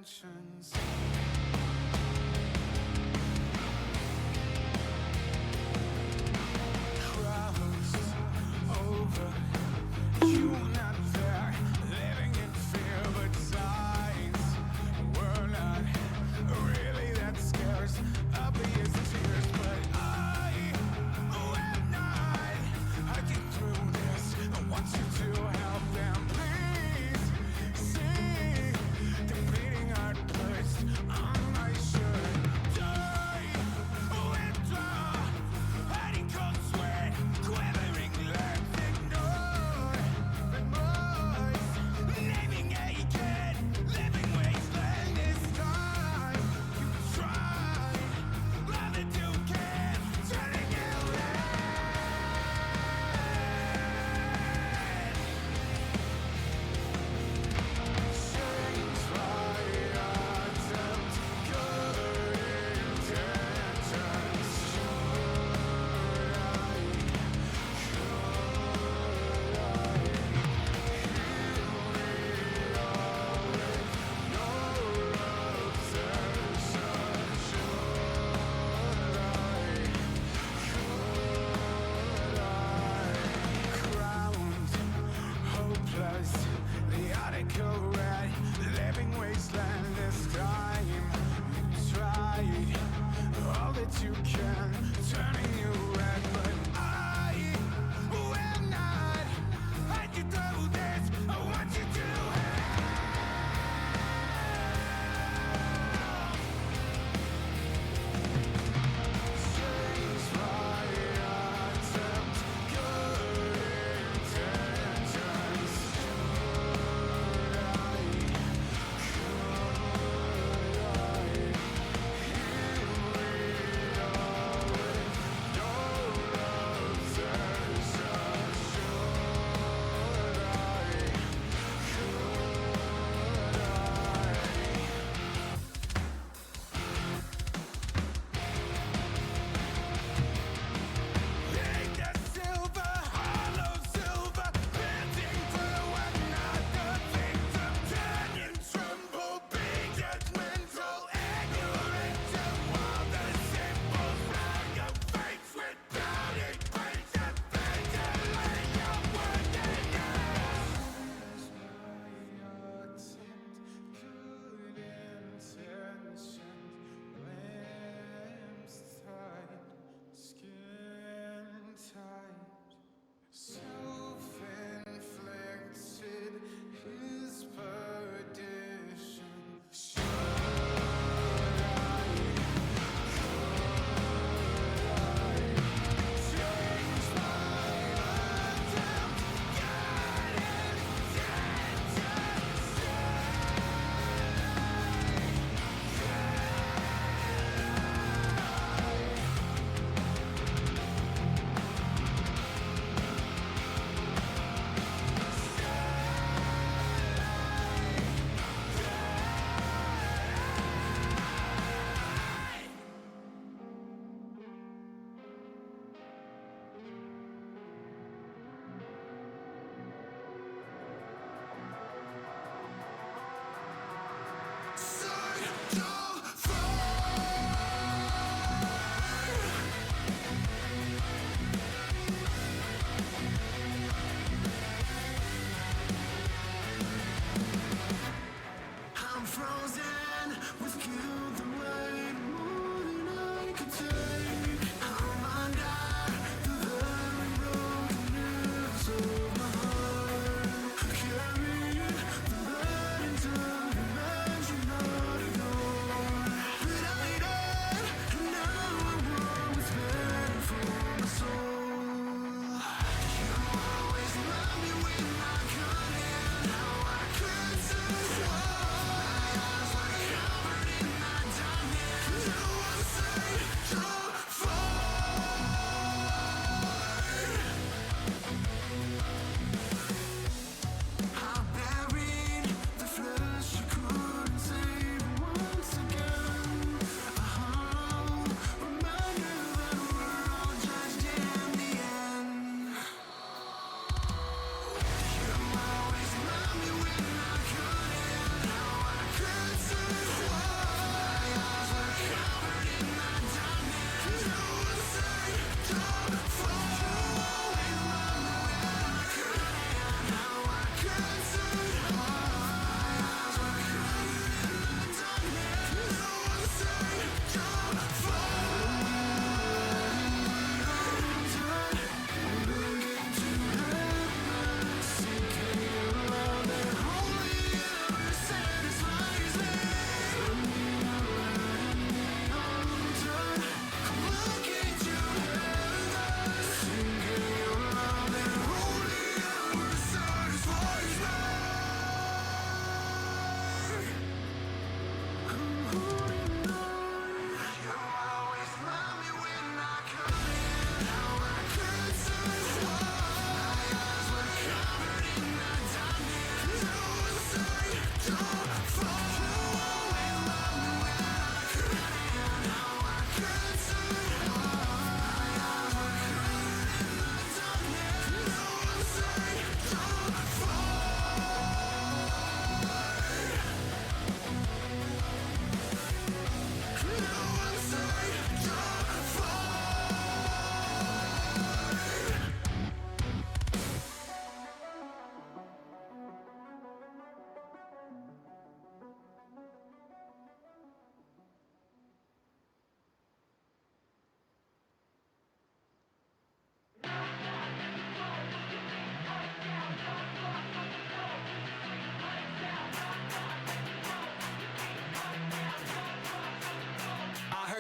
intentions. Crowds over, you were not there, living in fear, but signs were not really that scarce. Obvious tears, but I will not. I get through this. I want you to help them, please. See the bleeding heart burst on my shirt. Die with hiding cold sweat, quivering lips, ignore remorse, naming aching, living wasteland. This time you tried, love that you can, turning you red. Change my attempt, good intentions. Crowned, hopeless, the article read, living wasteland. This time you tried all that you can, turning you red, but I will not. I can do this. I want you to help. Change my attempt, good intentions.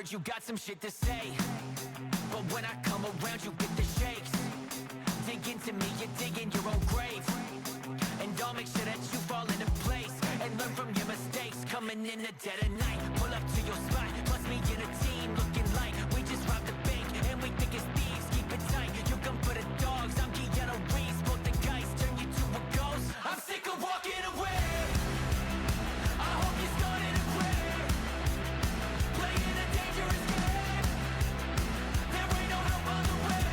mind, you got some shit to say. But when I come around, you get the shakes. Dig into me, you're digging your own grave. And I'll make sure that you fall into place and learn from your mistakes. Coming in the dead of night, pull up to your spot. Plus me and a team looking like we just robbed the bank and we think it's thieves. Keep it tight, you come for the dogs. I'm Keanu Reeves, both the guys turn you to a ghost. I'm sick of walking away. I hope you started to pray. Playing a dangerous game. There ain't no help on the way.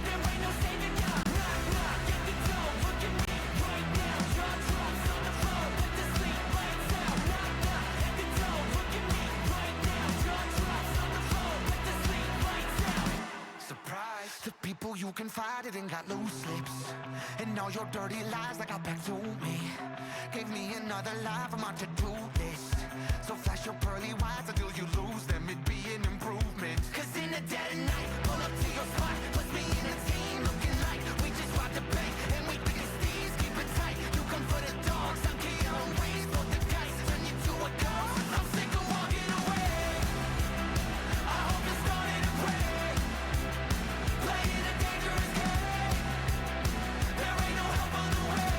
There ain't no saving ya. Knock, knock at the door. Look at me right now. Jaw drops on the floor. Put the sleep lights out. Knock, knock at the door. Look at me right now. Jaw drops on the floor. Put the sleep lights out. Surprise, the people you confided in got loose lips. And all your dirty lies that got back to me gave me another life on my to-do list. So flash your pearly whites until you lose them. It'd be an improvement. Cause in the dead of night, pull up to your spot. Puts me in a team looking like we just robbed the bank and we think it's thieves. Keep it tight, you come for the dogs. I'm Keanu Reeves, both the guys turn you to a ghost. I'm sick of walking away. I hope you started to pray. Playing a dangerous game. There ain't no help on the way.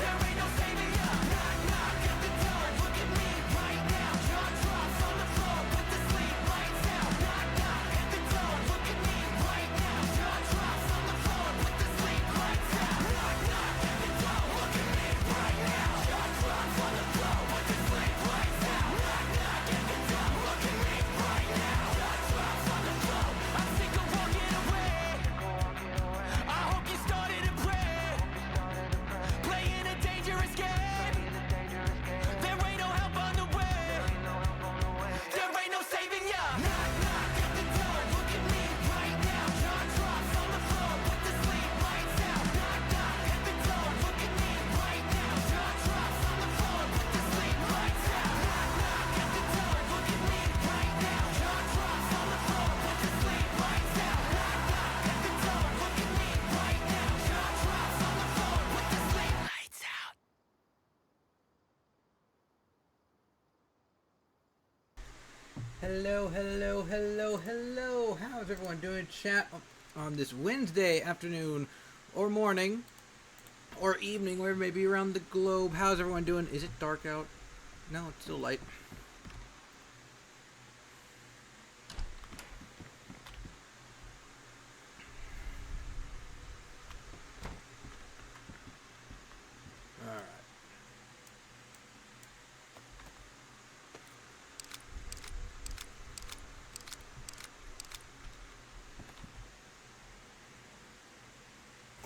There ain't no saving ya. Knock, knock at the door. Look at me right now. Jaw drops on the floor. Put the sleep lights out. Knock, knock at the door. Look at me right now. Jaw drops on the floor. Put the sleep lights out. Knock, knock at the door. Look at me right now. Jaw drops on the floor. Put the sleep lights out. Knock, knock at the door. Look at me right now. Jaw drops on the floor. I'm sick of walking away. I hope you started to pray. Playing a dangerous game. There ain't no help on the way. There ain't no saving ya. Knock, knock at the door. Look at me right now. Jaw drops on the floor. Put the sleep lights out. Knock, knock at the door. Look at me right now. Jaw drops on the floor. Put the sleep lights out. Knock, knock at the door. Look at me right now. Jaw drops on the floor. Put the sleep lights out. Knock, knock at the door. Look at me right now. Jaw drops on the floor. Put the sleep lights out. Hello, hello, hello, hello. How's everyone doing, chat, on this Wednesday afternoon or morning or evening, wherever it may be around the globe? How's everyone doing? Is it dark out? No, it's still light. Alright.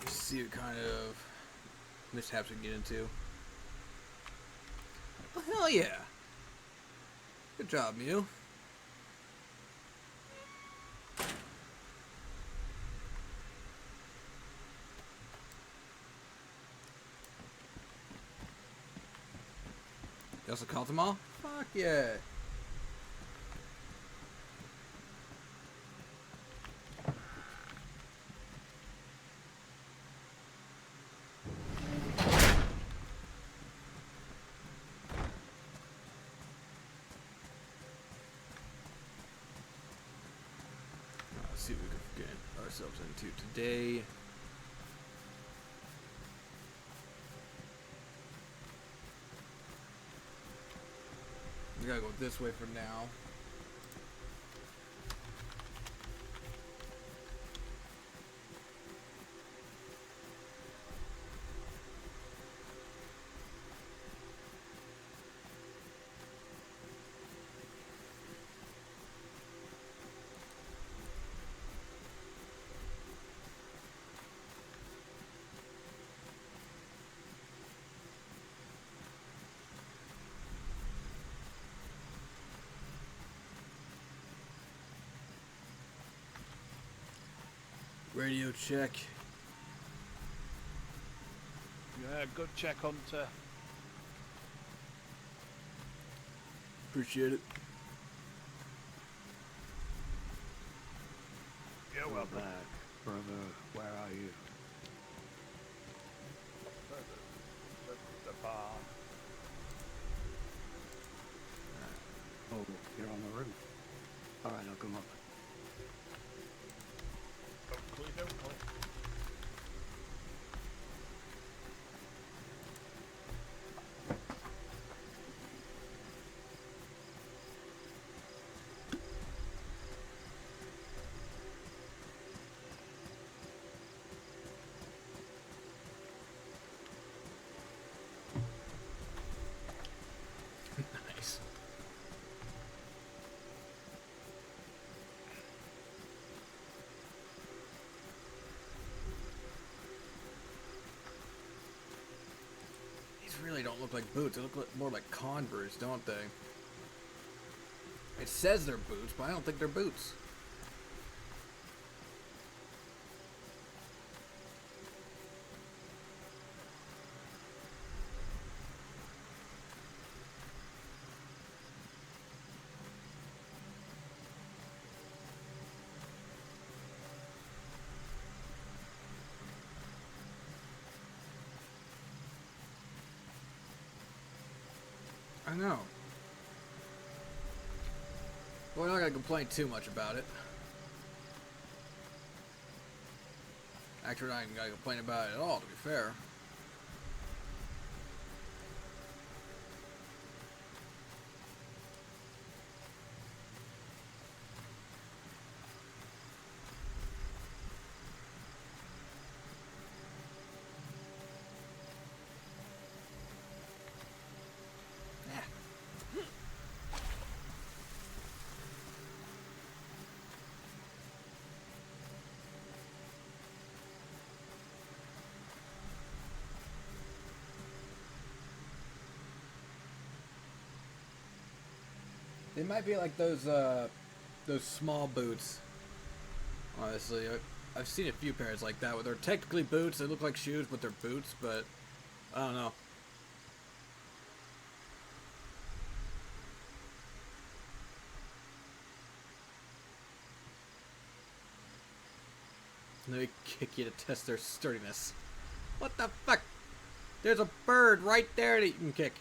Let's see what kind of mishaps we can get into. Oh, hell yeah. Good job, Mew. You also caught them all? Fuck yeah. Let's see what we can get ourselves into today. We gotta go this way for now. Radio check. Yeah, good check, Hunter. Appreciate it. You're welcome. Back, brother. Where are you? The bar. Oh, you're on the roof. All right, I'll come up. Don't click. Nice. These really don't look like boots. They look more like Converse, don't they? It says they're boots, but I don't think they're boots. I know. Well, we're not gonna complain too much about it. Actually, we're not even gonna complain about it at all, to be fair. They might be like those small boots. Honestly, I've seen a few pairs like that where they're technically boots. They look like shoes, but they're boots. But I don't know. Let me kick you to test their sturdiness. What the fuck? There's a bird right there that you can kick.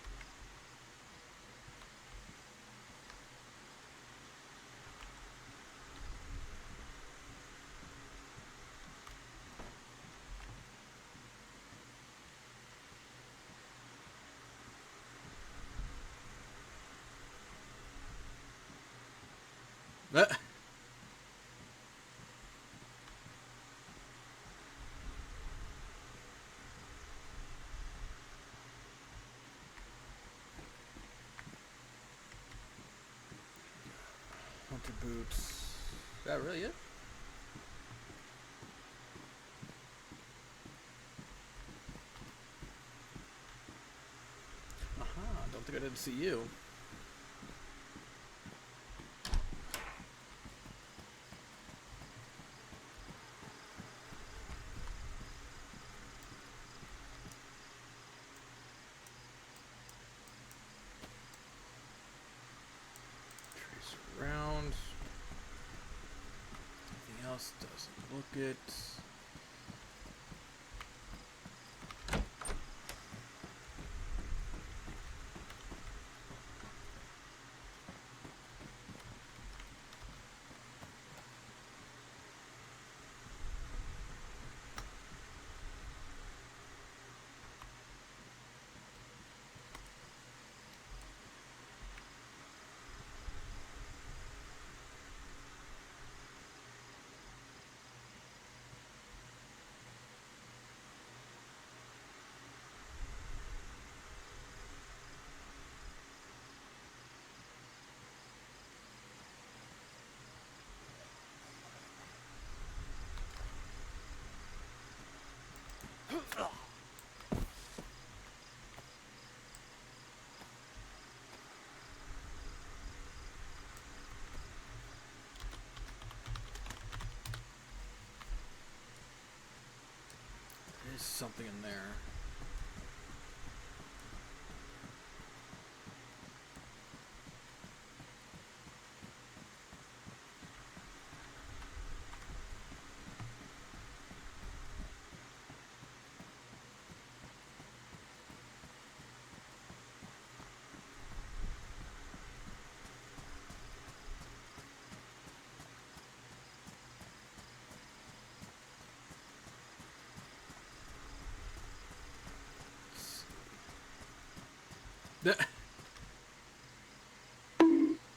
Hunter boots. Is that really it? Aha, don't think I didn't see you. Trace around. Anything else doesn't look it. There's something in there.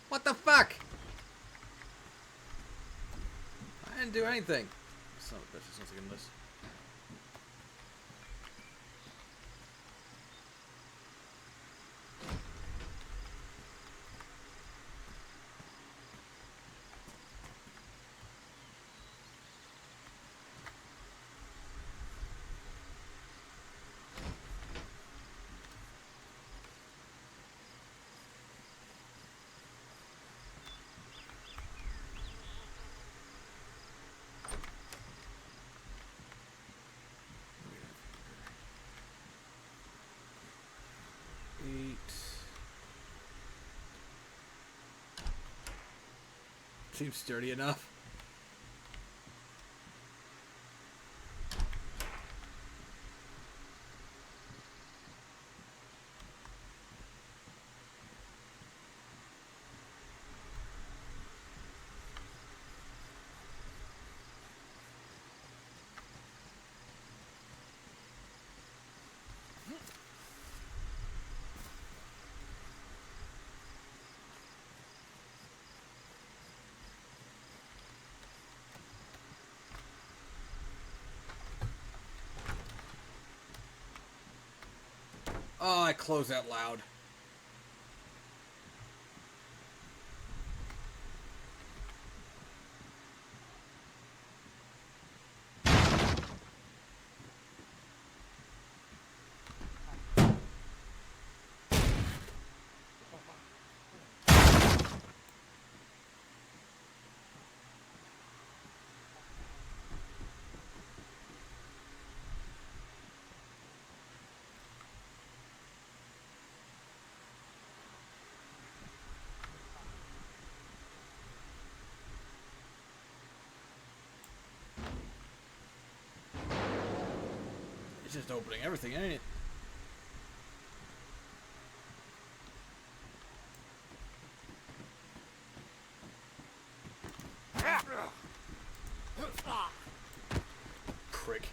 What the fuck? I didn't do anything. Son of a bitch, sounds like in this. Seems sturdy enough. Oh, I closed that loud. It's just opening everything, ain't it? Prick.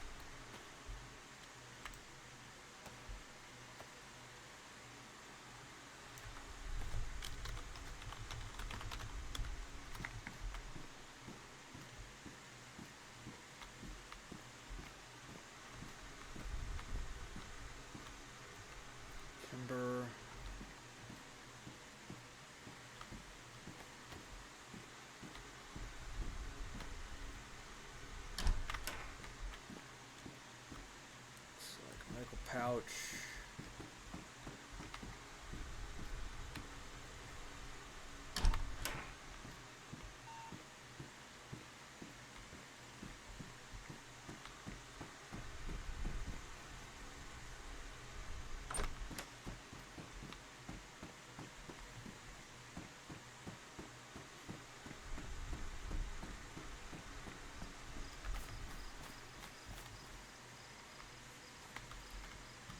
Timber. It's like a medical pouch.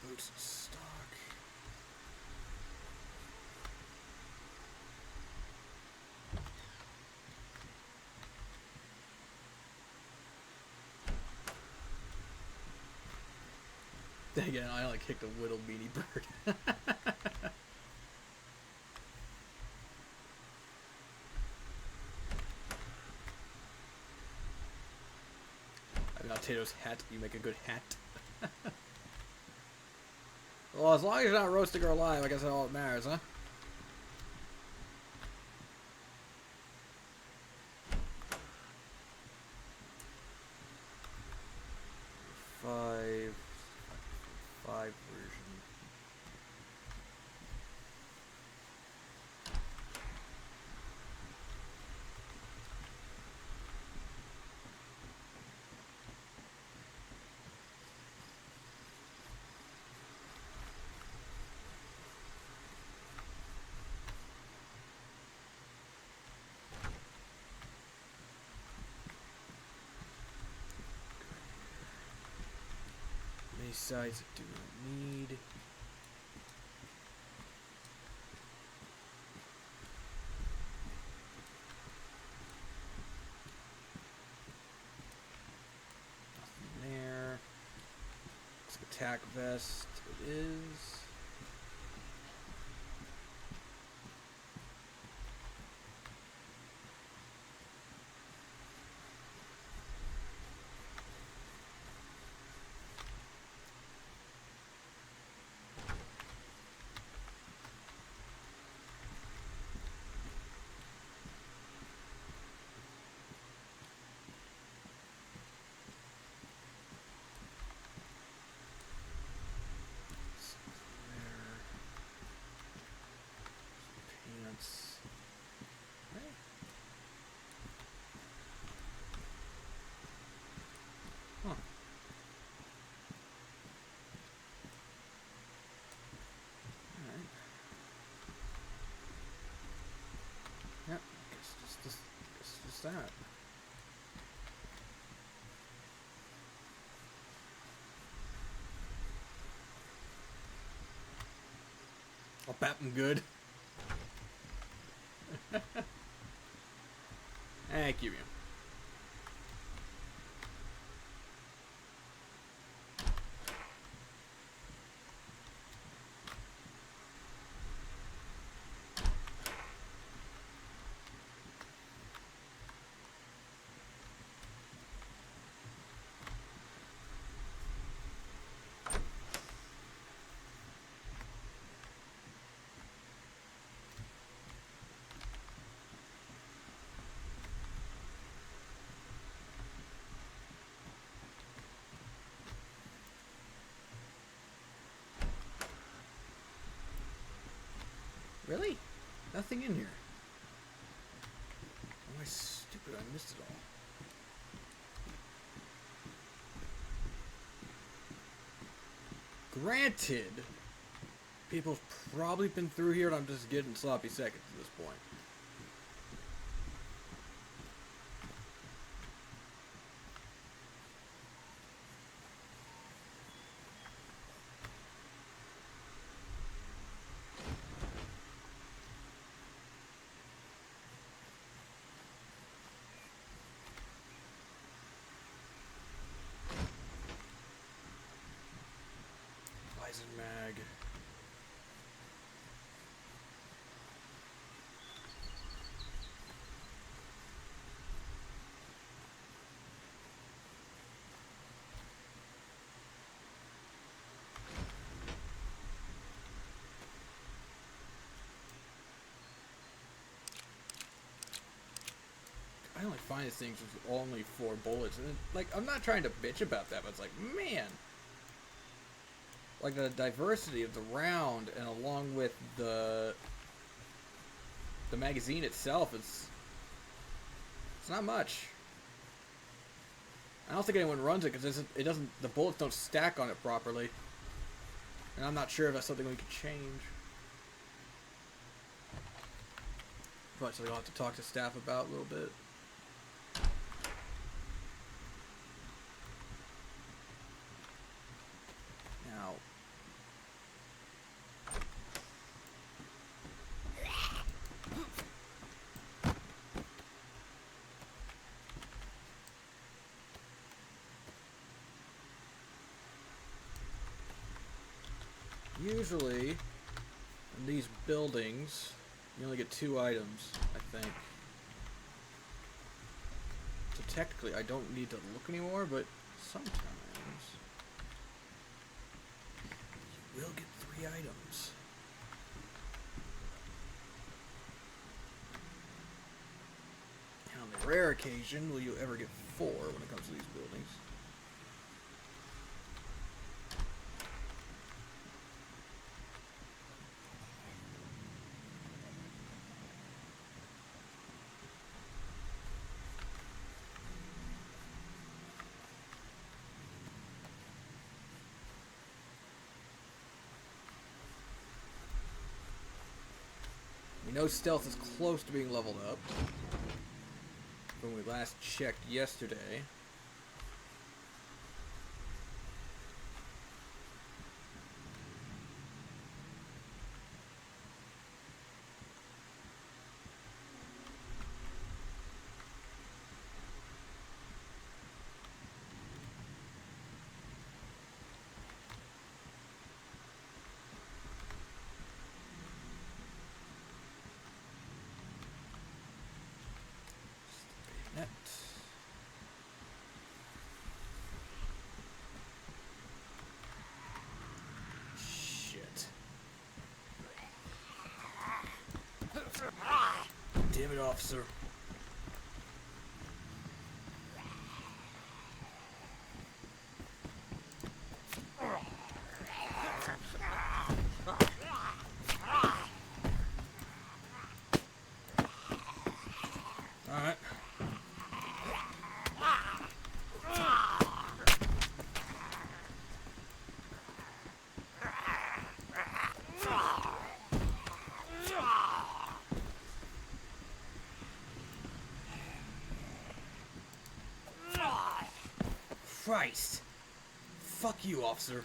Boots in stock. Dang it, I only kicked a little beanie bird. I got Tato's hat. You make a good hat. Well, as long as you're not roasting her alive, I guess that's all that matters, huh? Five version. Many sides I do not need. Nothing there. Attack vest it is. What's that? I'll bat him good. Thank you. Really? Nothing in here. Am I stupid? I missed it all. Granted, people have probably been through here and I'm just getting sloppy seconds at this point. Mag. I only find these things with only 4 bullets, and like I'm not trying to bitch about that, but it's like, man. Like the diversity of the round, and along with the magazine itself, it's not much. I don't think anyone runs it because it doesn't. The bullets don't stack on it properly, and I'm not sure if that's something we could change. But so I'll have to talk to staff about a little bit. Now. Usually, in these buildings, you only get 2 items, I think. So technically, I don't need to look anymore, but sometimes you will get 3 items. And on the rare occasion, will you ever get 4 when it comes to these buildings? We know stealth is close to being leveled up when we last checked yesterday. Net. Shit. Damn it, officer. Alright. Christ. Fuck you, officer.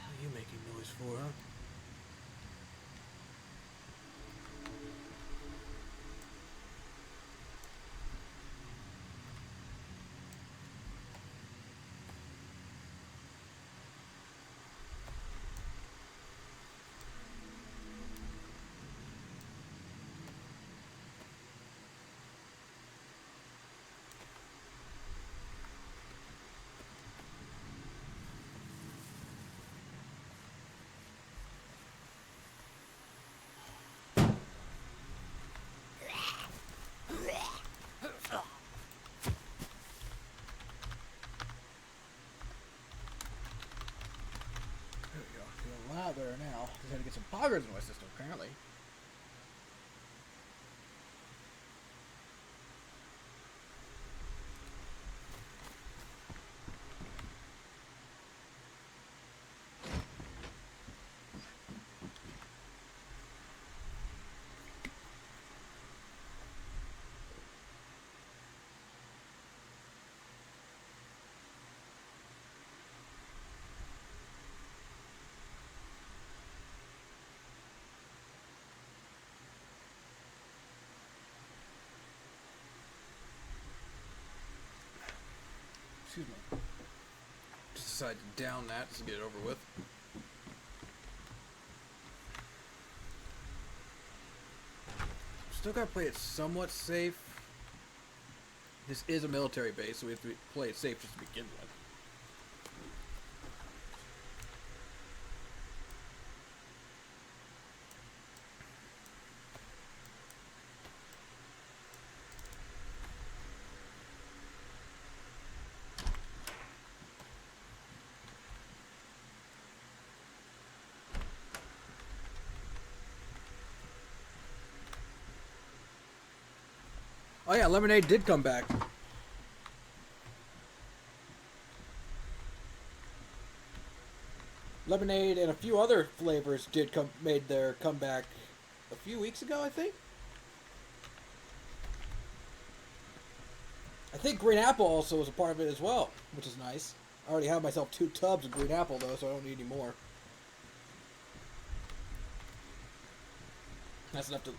What are you making noise for, huh? There we go. Feeling a lot better now. Just had to get some poggers in my system, apparently. Excuse me. Just decided to down that just to get it over with. Still gotta play it somewhat safe. This is a military base, so we have to play it safe just to begin with. Oh yeah, lemonade did come back. Lemonade and a few other flavors made their comeback a few weeks ago, I think. I think green apple also was a part of it as well, which is nice. I already have myself 2 tubs of green apple though, so I don't need any more. That's enough to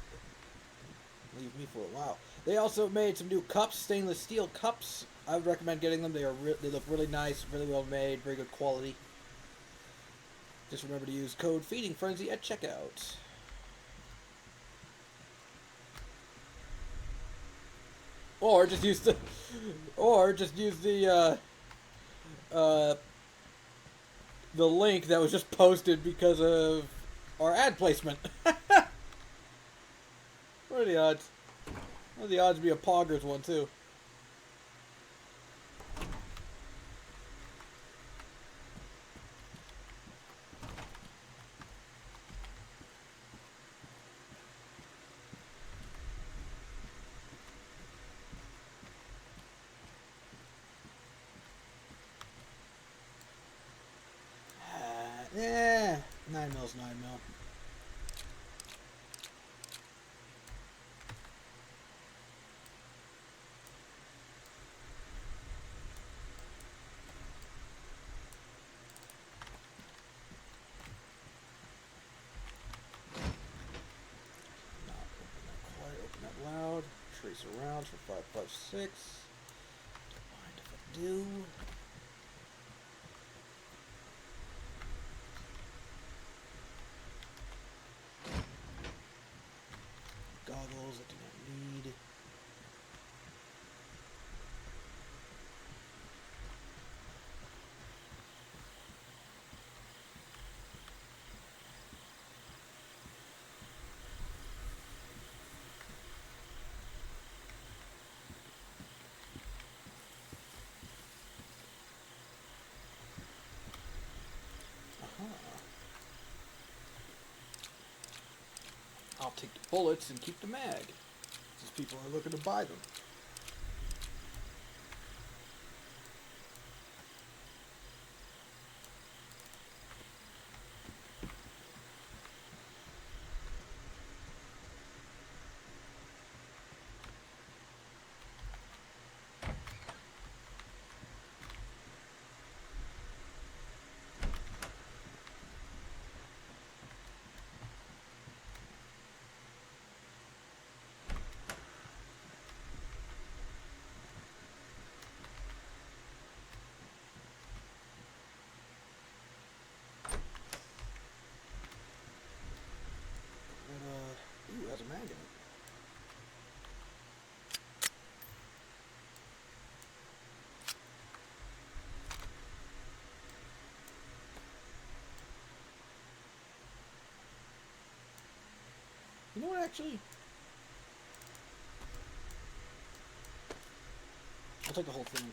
leave me for a while. They also made some new cups, stainless steel cups. I would recommend getting them. They look really nice, really well made, very good quality. Just remember to use code Feeding Frenzy at checkout. Or just use the link that was just posted because of our ad placement. What are the odds? What are the odds to be a Poggers one too? Yeah, 9 mils, 9 mil. Loud, trace around for 556. Don't mind if I do. take the bullets and keep the mag. Since people are looking to buy them. Ooh, has a mag in it. You know what, actually? I'll take the whole thing.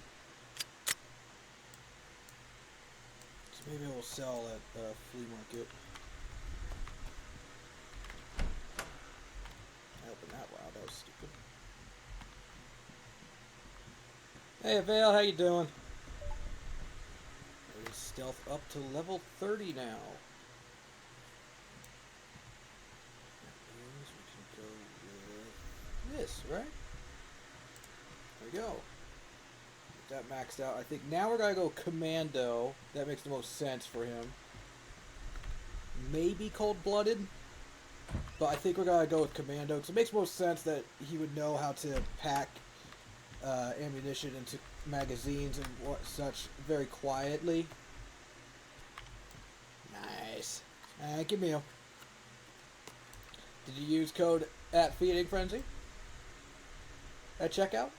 So maybe I will sell at flea market. I opened that. Wow, that was stupid. Hey, Vale, how you doing? There's stealth up to level 30 now. That means we can go with this, right? There we go. Get that maxed out. I think now we're gonna go commando. That makes the most sense for him. Maybe cold-blooded, but I think we're gonna go with commando because it makes most sense that he would know how to pack ammunition into magazines and what such very quietly. Nice. Thank you, Meal. Did you use code at Feeding Frenzy at checkout?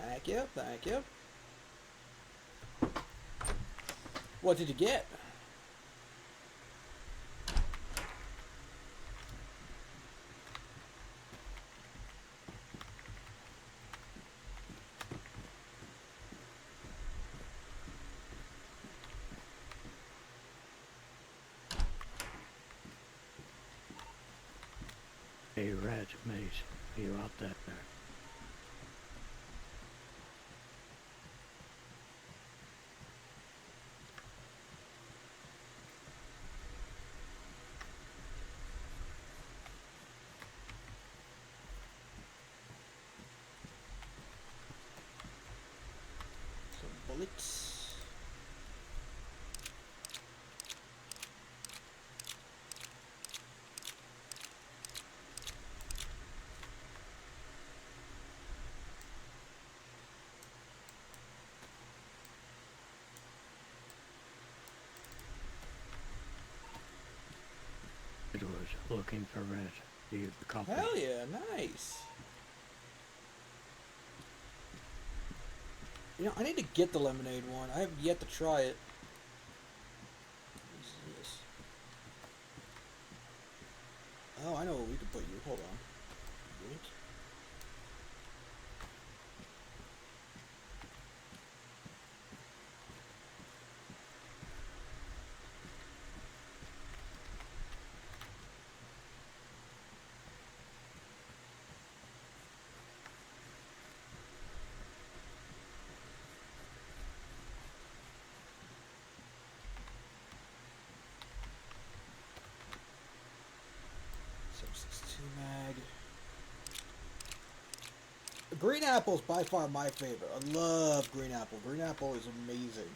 Thank you, thank you. What did you get? Hey, Red Maze, are you out there? Some bullets. It was looking for Red. Do you copy? Hell yeah, nice. You know, I need to get the lemonade one. I have yet to try it. What is this? Oh, I know what we could put you. Hold on. Wait. Mag. Green apple is by far my favorite. I love green apple. Green apple is amazing.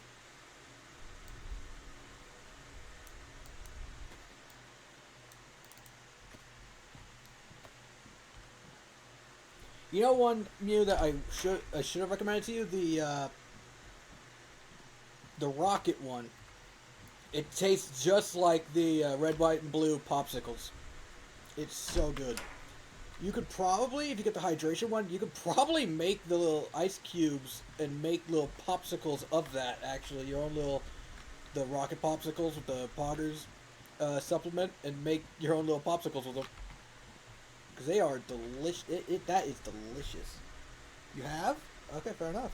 You know one Mew that I should have recommended to you, the rocket one. It tastes just like the red, white, and blue popsicles. It's so good. You could probably, if you get the hydration one, you could probably make the little ice cubes and make little popsicles of that, actually. Your own little, the rocket popsicles with the Poggers supplement and make your own little popsicles with them. Because they are delicious. That is delicious. You have? Okay, fair enough.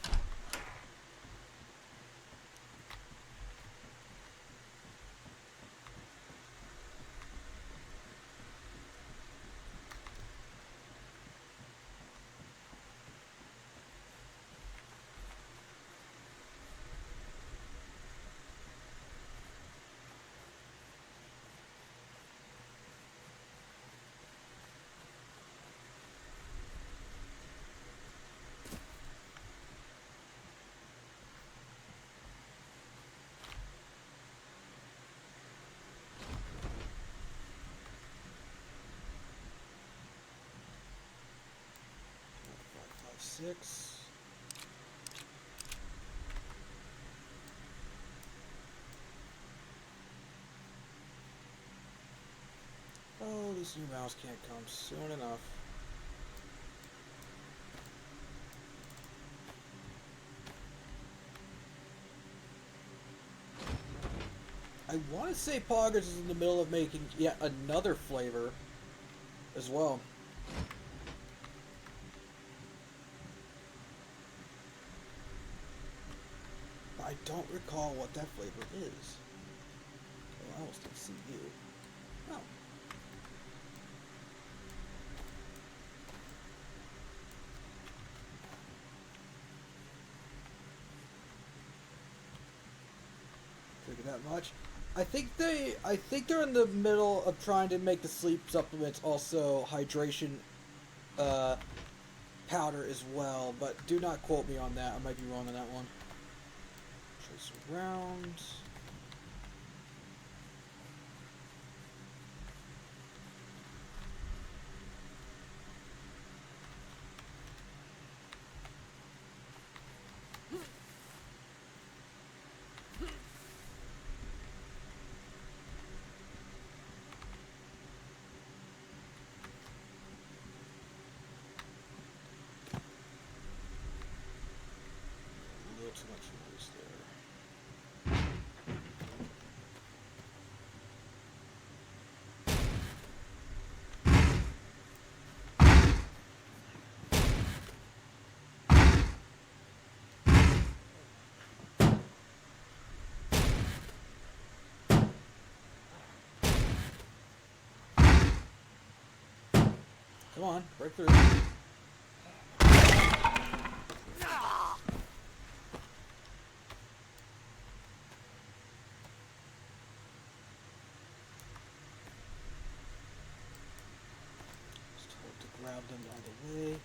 Six. Oh, this new mouse can't come soon enough. I want to say Poggers is in the middle of making yet another flavor as well. I don't recall what that flavor is. Oh, I almost didn't see you. Oh. Figured that much. I think they're in the middle of trying to make the sleep supplements also hydration powder as well, but do not quote me on that. I might be wrong on that one. Trace around. A little too much noise there. Come on, break through. Just told to grab them on the way.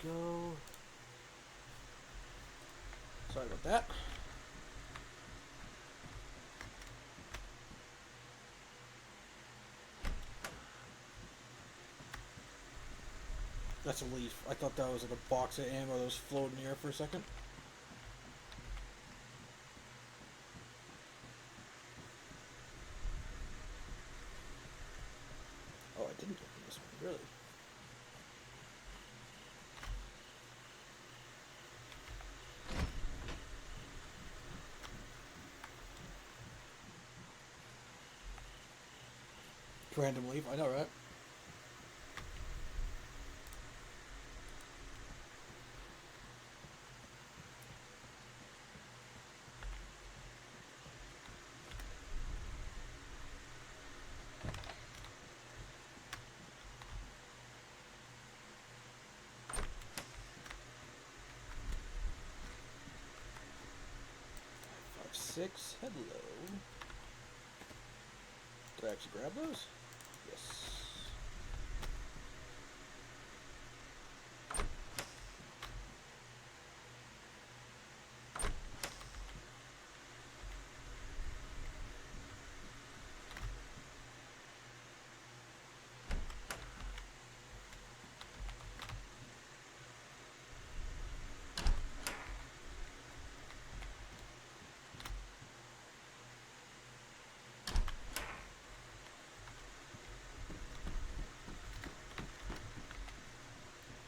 Go. Sorry about that. That's a leaf. I thought that was like a box of ammo that was floating in the air for a second. Oh, I didn't open this one, really. Random leaf, I know, right? Six. Hello. Did I actually grab those? Yes.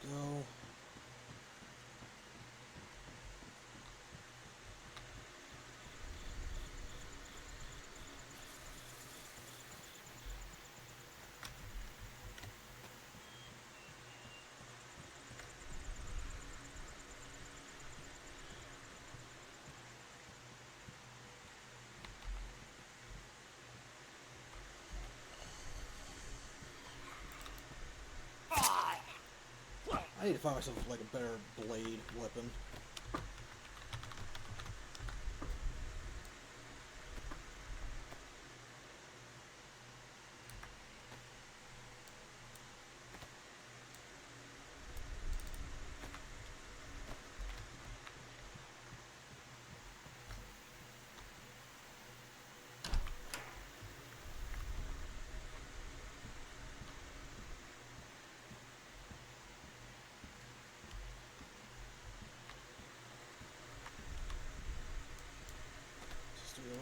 Go. I need to find myself like a better blade weapon.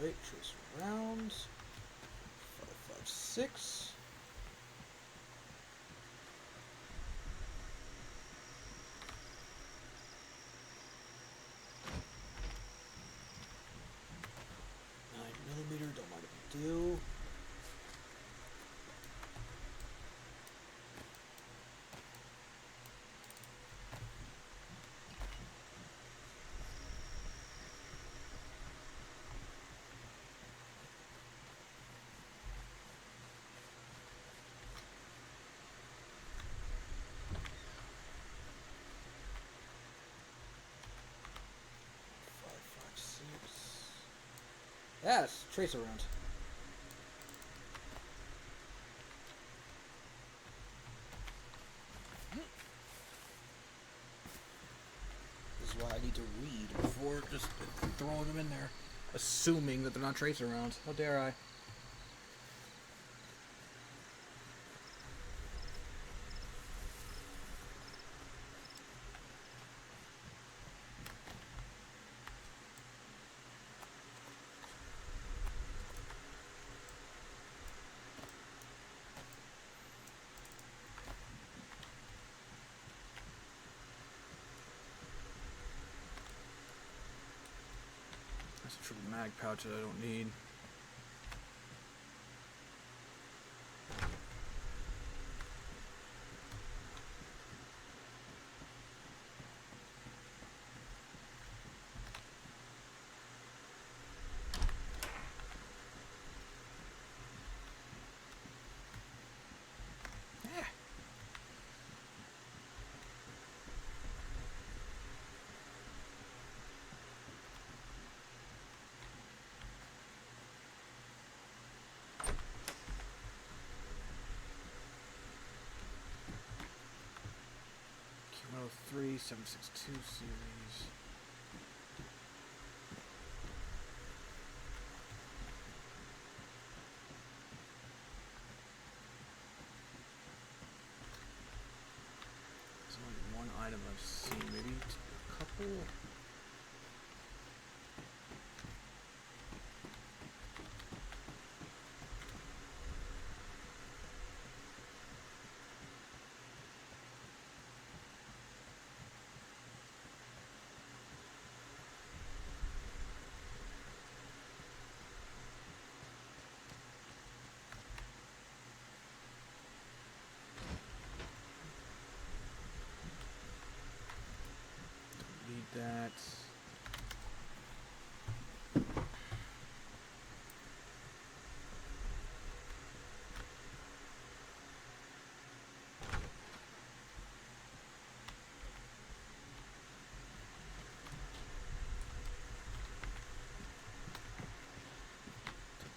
Wait, trace rounds. 5.56. Don't mind if I do. Yes, trace around. This is why I need to read before just throwing them in there, assuming that they're not trace around. How dare I? That's a triple mag pouch that I don't need. Kilo 3, 762 series. item I've seen. Maybe a couple. Need that.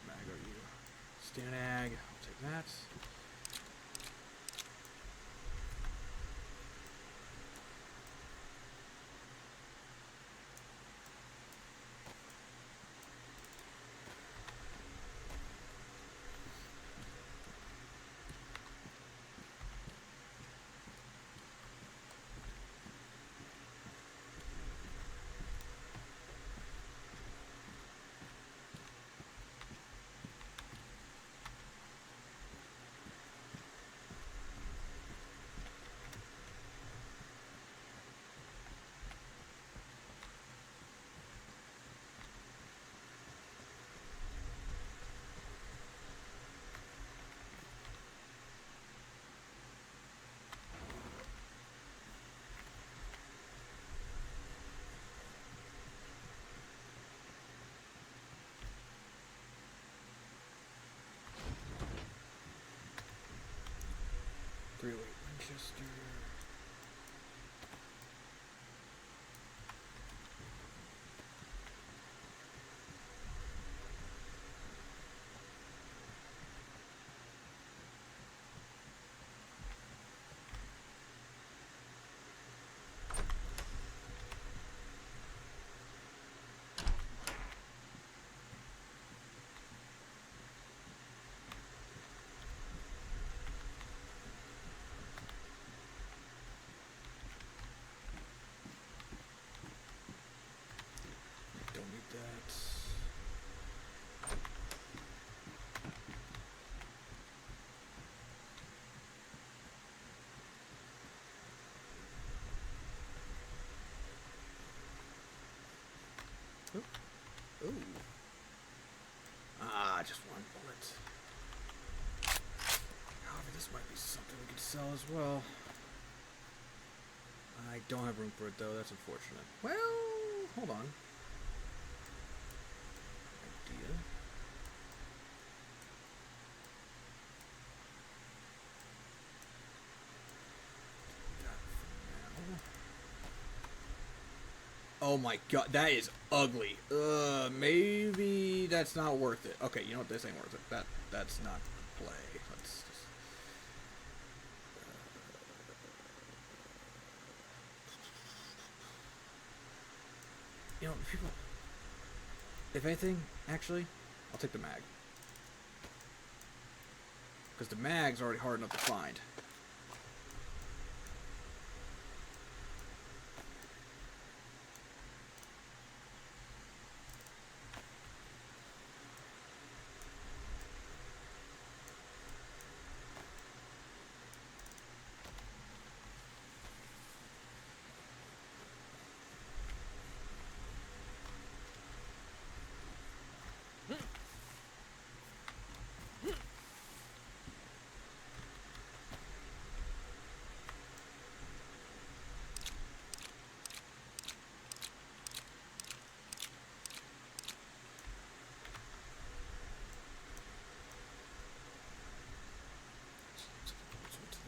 Mag, are you? Stanag. I'll take that. Really, Winchester. Don't need that. Ooh. Ooh. Ah, just one bullet. However, this might be something we could sell as well. I don't have room for it though, that's unfortunate. Well, hold on. Idea. That for now. Oh my god, that is ugly. Maybe that's not worth it. Okay, you know what? This ain't worth it. That's not the play. Let's just. You know, people. If anything, actually, I'll take the mag. Because the mag's already hard enough to find.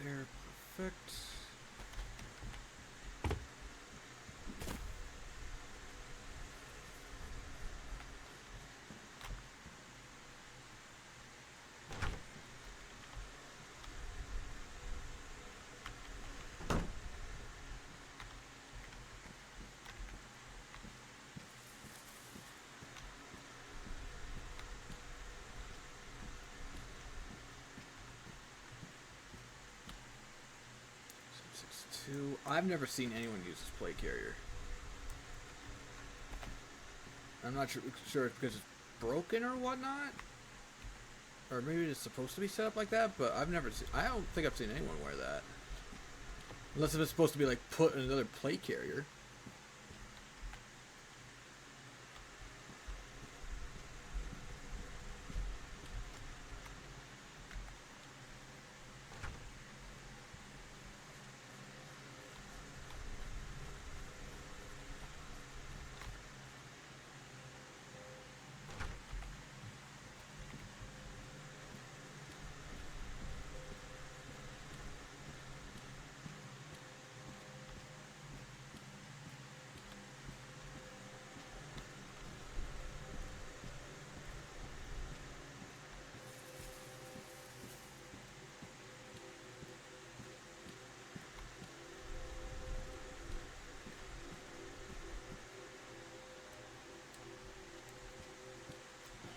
There, perfect. I've never seen anyone use this plate carrier. I'm not sure if because it's broken or whatnot. Or maybe it's supposed to be set up like that, but I don't think I've seen anyone wear that. Unless if it's supposed to be like put in another plate carrier.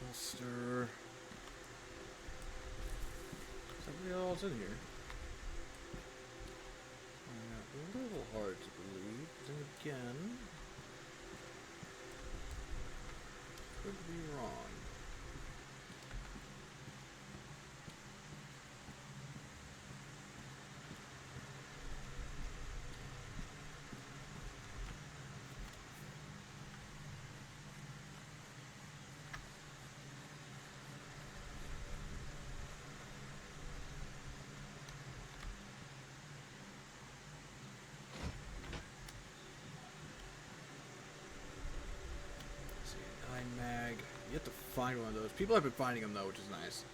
Holster. Somebody else in here. A little hard to believe. Then again, could be wrong. Mag. You have to find one of those. People have been finding them though, which is nice.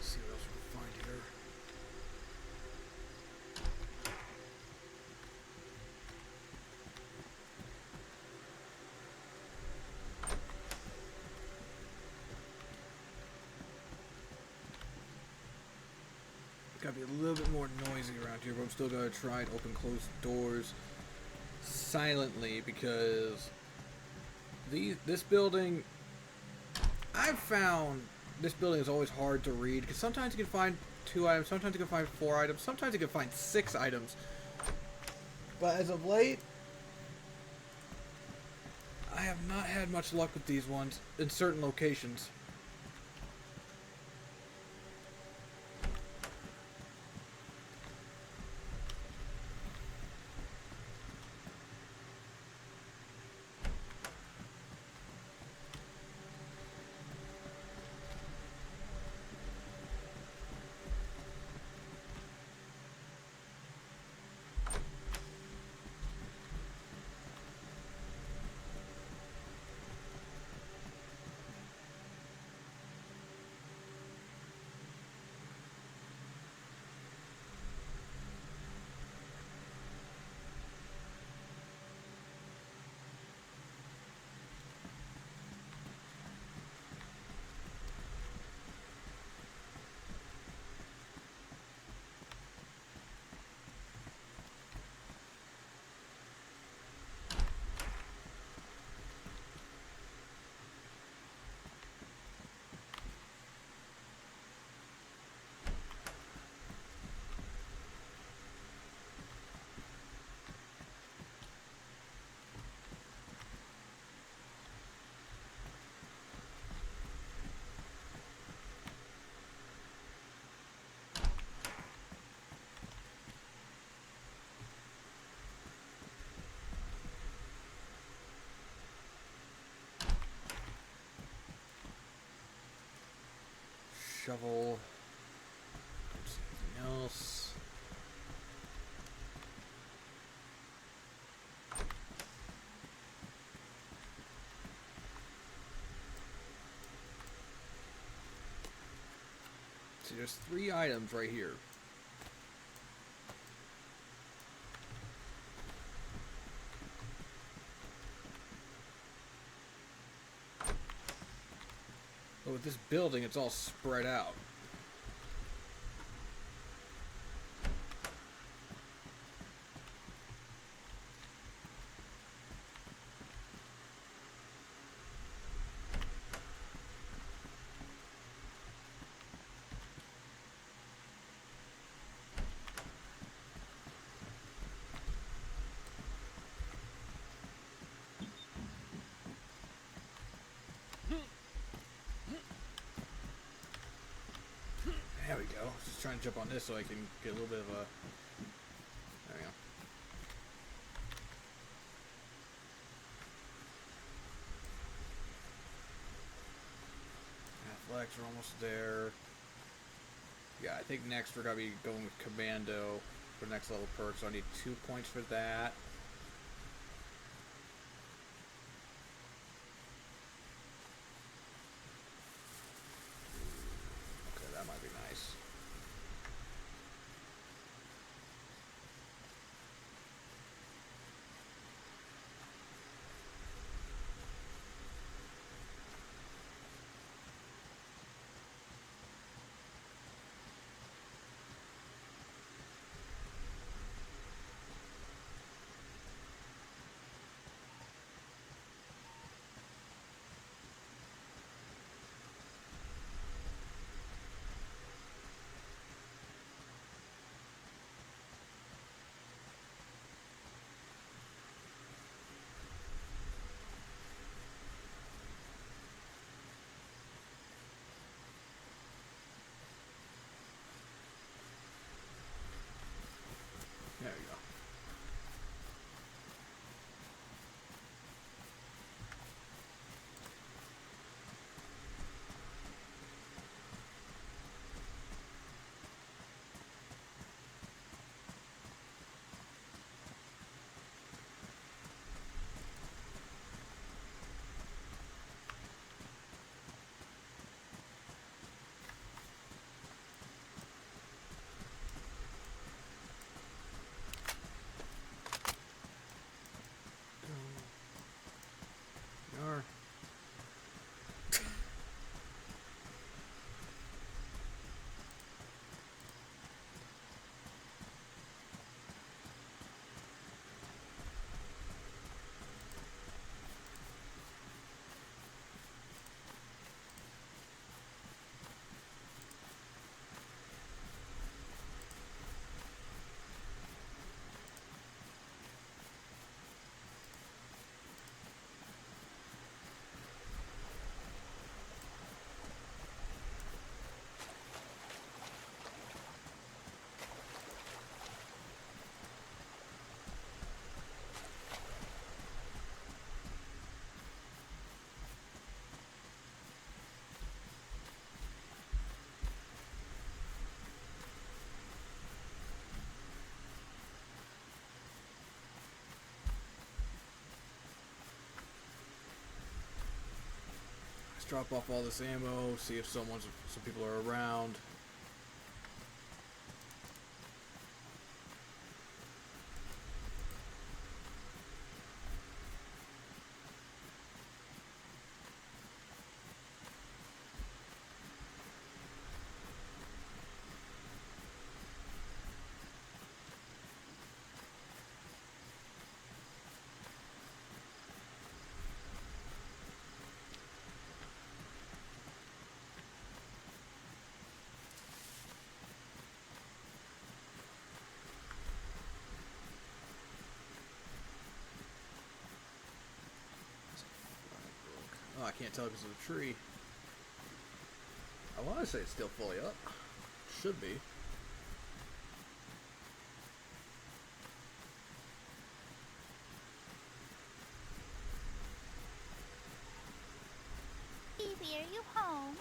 See what else we can find here. Gotta be a little bit more noisy around here, but I'm still gonna try to open close doors silently because this building, I've found this building is always hard to read because sometimes you can find 2 items, sometimes you can find 4 items, sometimes you can find 6 items. But as of late, I have not had much luck with these ones in certain locations. Shovel. Something else. There's 3 items right here. But with this building, it's all spread out. There we go. Just trying to jump on this so I can get a little bit of a... There we go. Athletics are almost there. Yeah, I think next we're going to be going with Commando for next level perk, so I need 2 points for that. Okay, that might be nice. There we go. Yar. Let's drop off all this ammo, see if some people are around. Oh, I can't tell because of the tree. I want to say it's still fully up. Should be. Baby, are you home?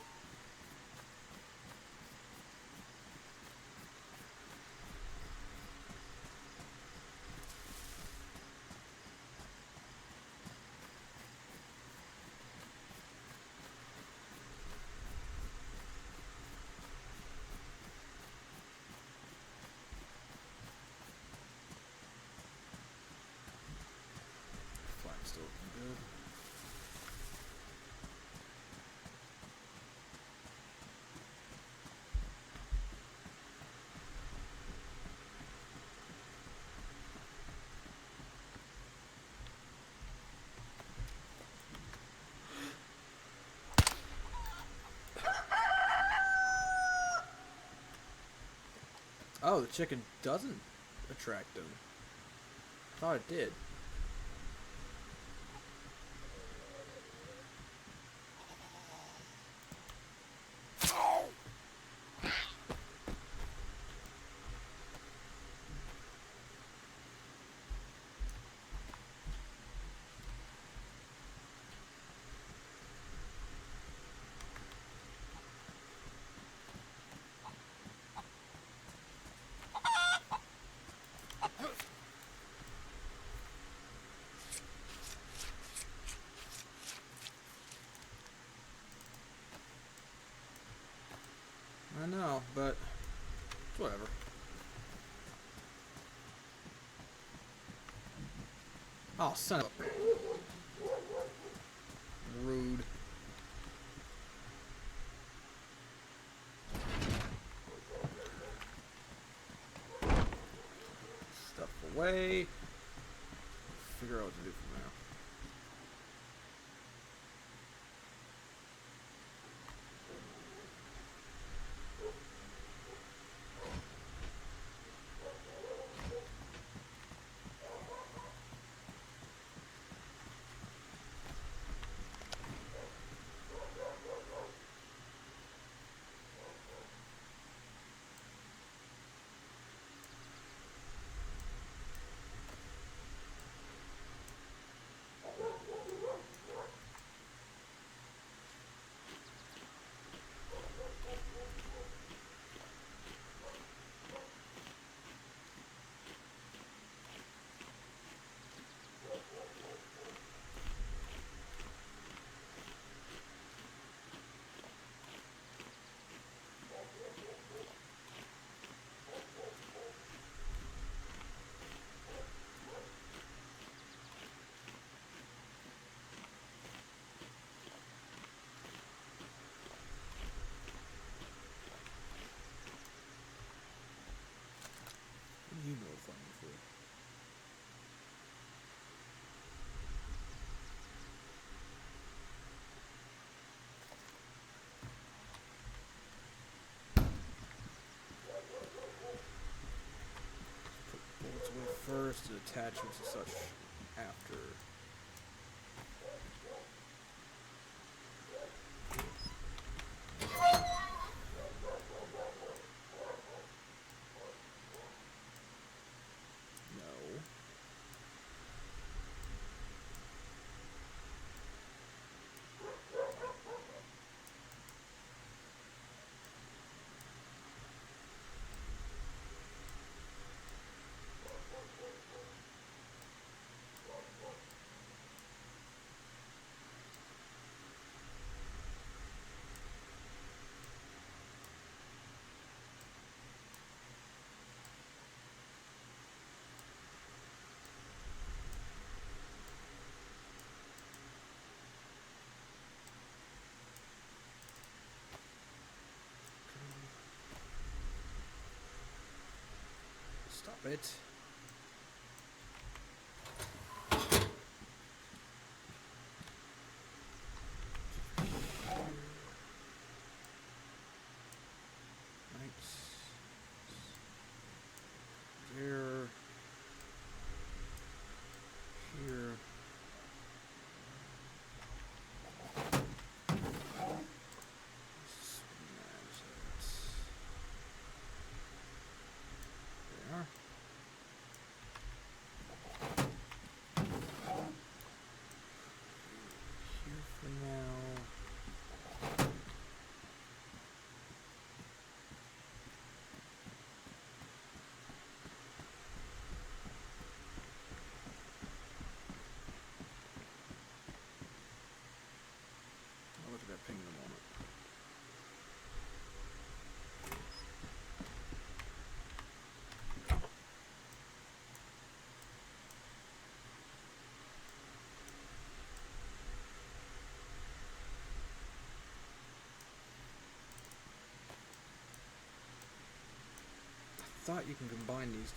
Oh, the chicken doesn't attract them. I thought it did. I know, but it's whatever. Oh, son of a... Rude. Stuff away. Figure out what to do from now. What do you know if I'm for? Put bullets away first, and attachments and such after. No. Stop it. Right. There. Here. Smash it. There. Here for now. I'll look at that ping in a moment. I thought you can combine these.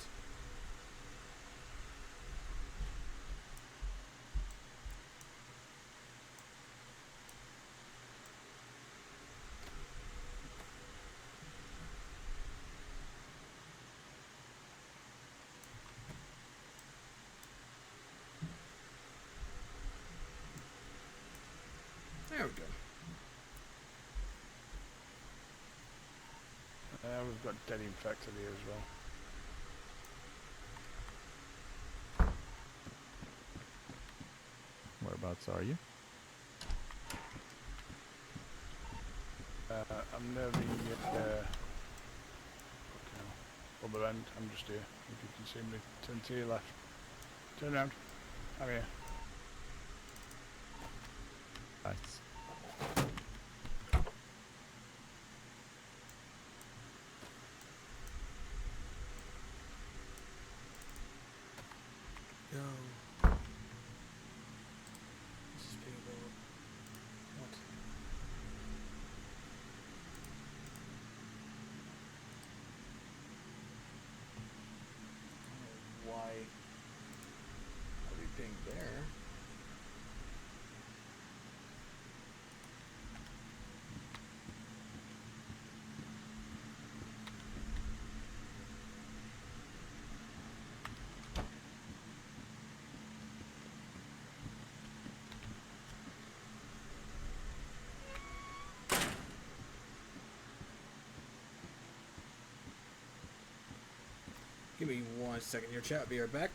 got dead infected here as well. Whereabouts are you? I'm near the other end. I'm just here. If you can see me, turn to your left. Turn around. I'm here. Nice. Yo. This is people. What? Why? What do you think there? Give me 1 second. Your chat. Be right back.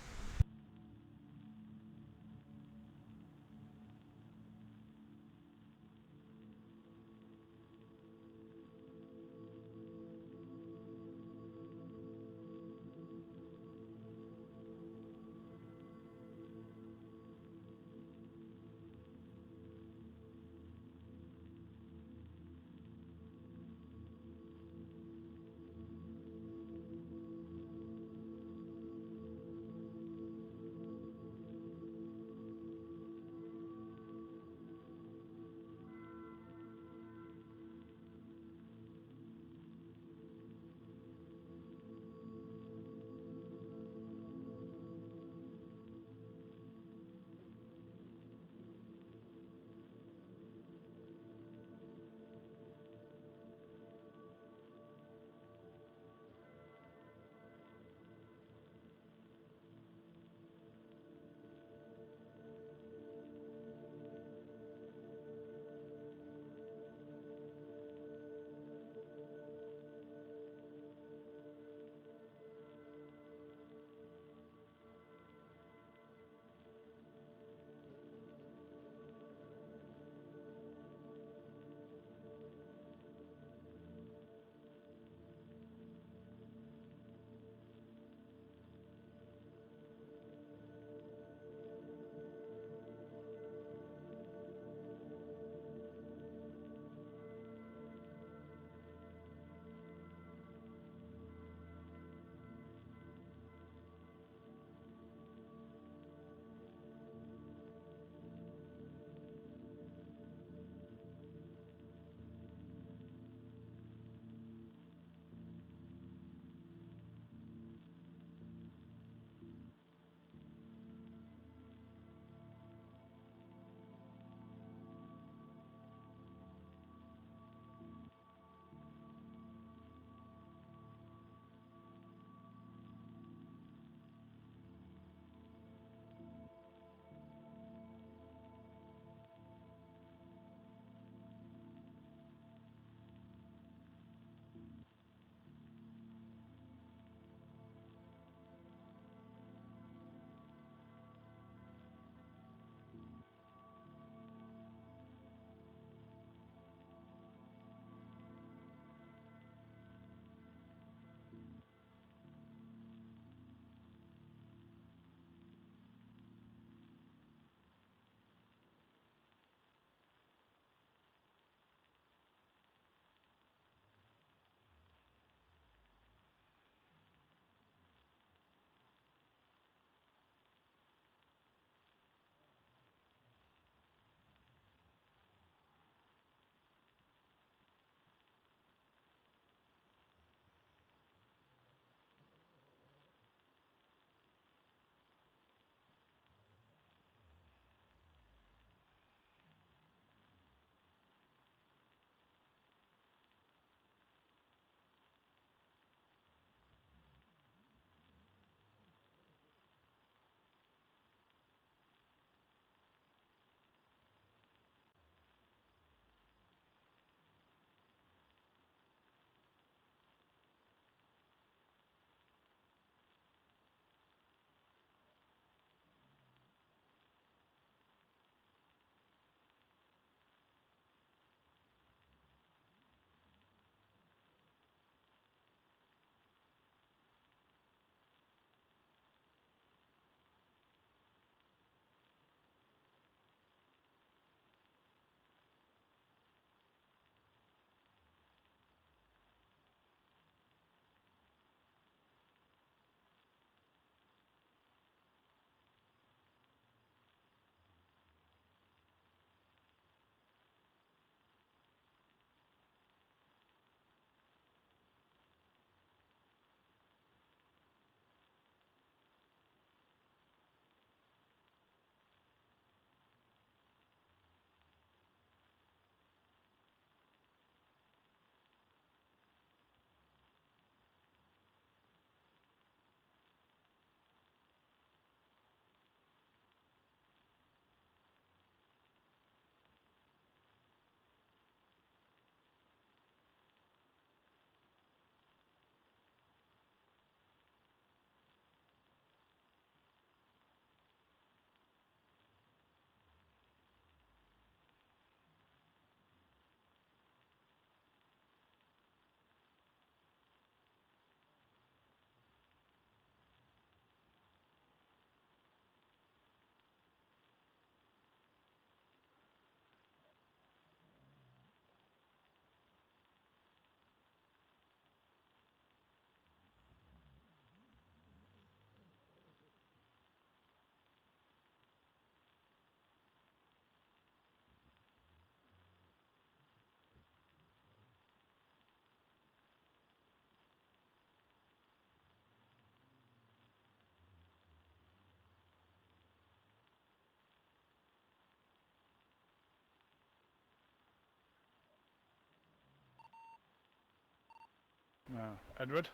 Edward?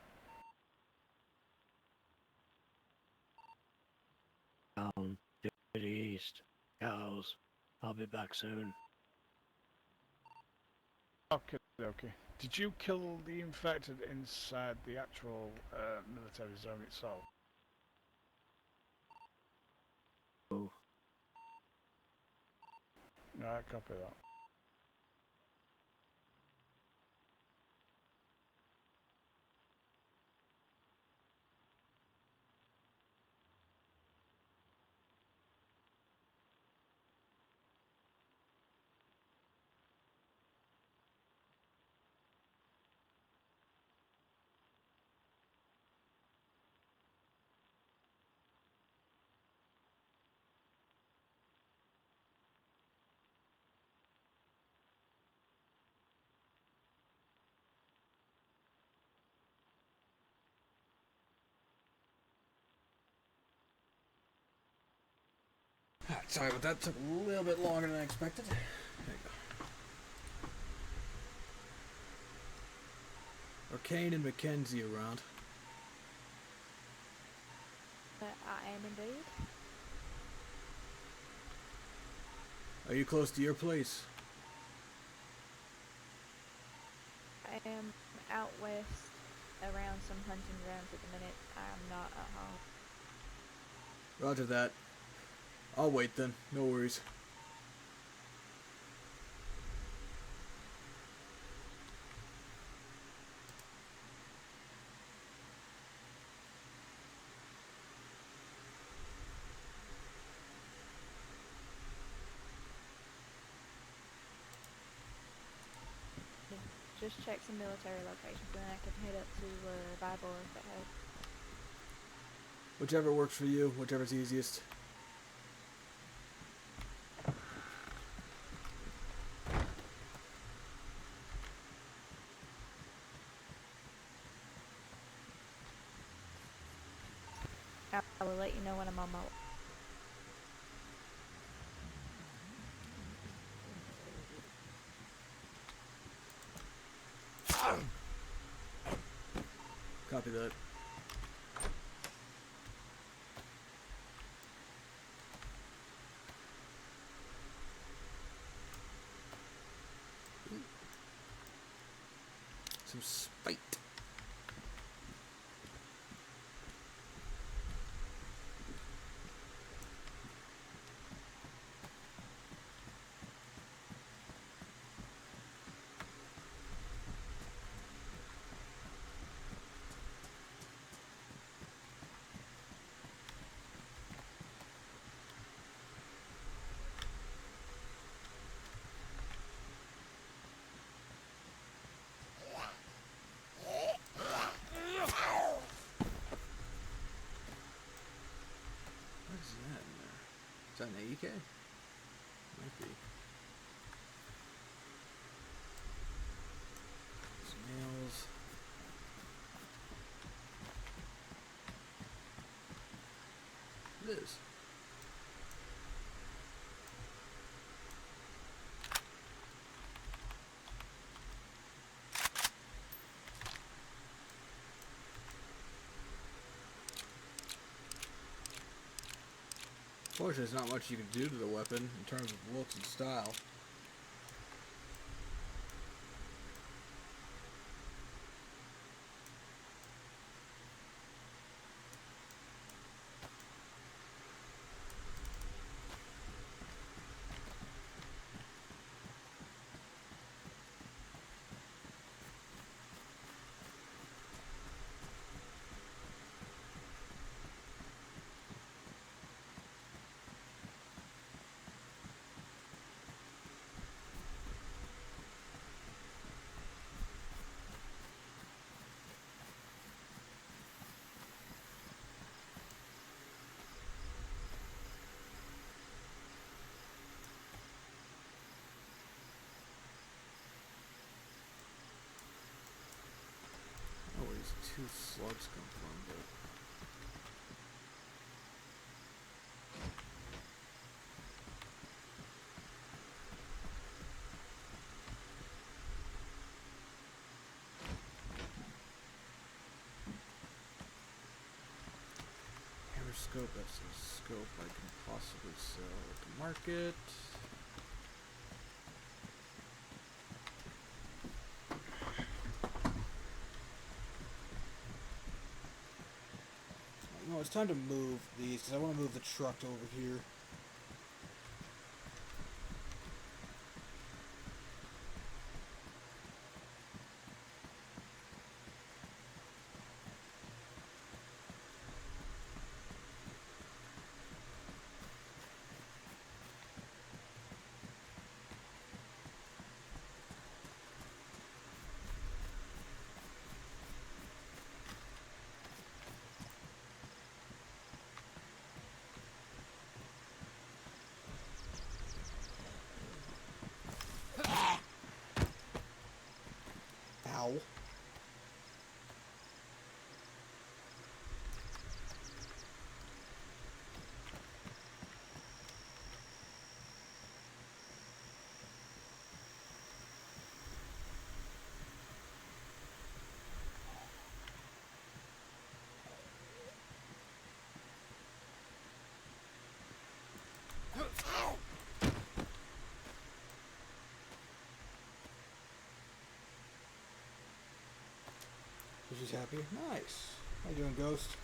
Down to the east. Cows. I'll be back soon. Okay, okay. Did you kill the infected inside the actual military zone itself? Oh, Right, copy that. Sorry, but that took a little bit longer than I expected. There you go. Are Kane and Mackenzie around? I am indeed. Are you close to your place? I am out west around some hunting grounds at the minute. I am not at home. Roger that. I'll wait then. No worries. Just check some military locations, then I can head up to Bible if that helps. Whichever works for you, whichever's easiest. I will let you know when I'm on my way. Copy that. Some spite. What is that in there? Is that an AEK? Might be. Snails. It is. Fortunately, there's not much you can do to the weapon in terms of looks and style. Oh, where these two slugs come from, but... scope. That's a scope I can possibly sell at the market. No, it's time to move these because I want to move the truck over here. Ow. So she's happy. Nice. How you doing, Ghost?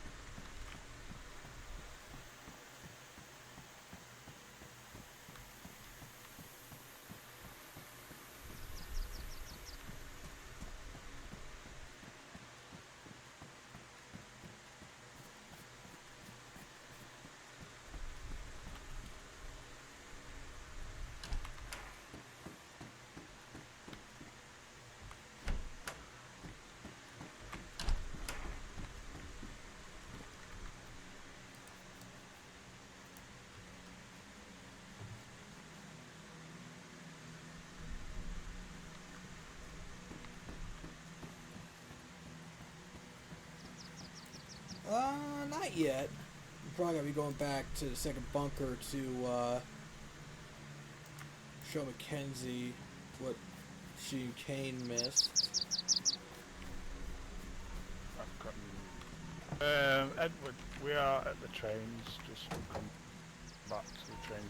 Not yet. I'm probably gonna be going back to the second bunker to show Mackenzie what she and Kane missed. I've gotten... Edward, we are at the trains. Just come back to the train.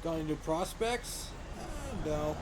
Got any new prospects? No.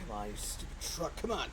Come on, you stupid truck. Come on.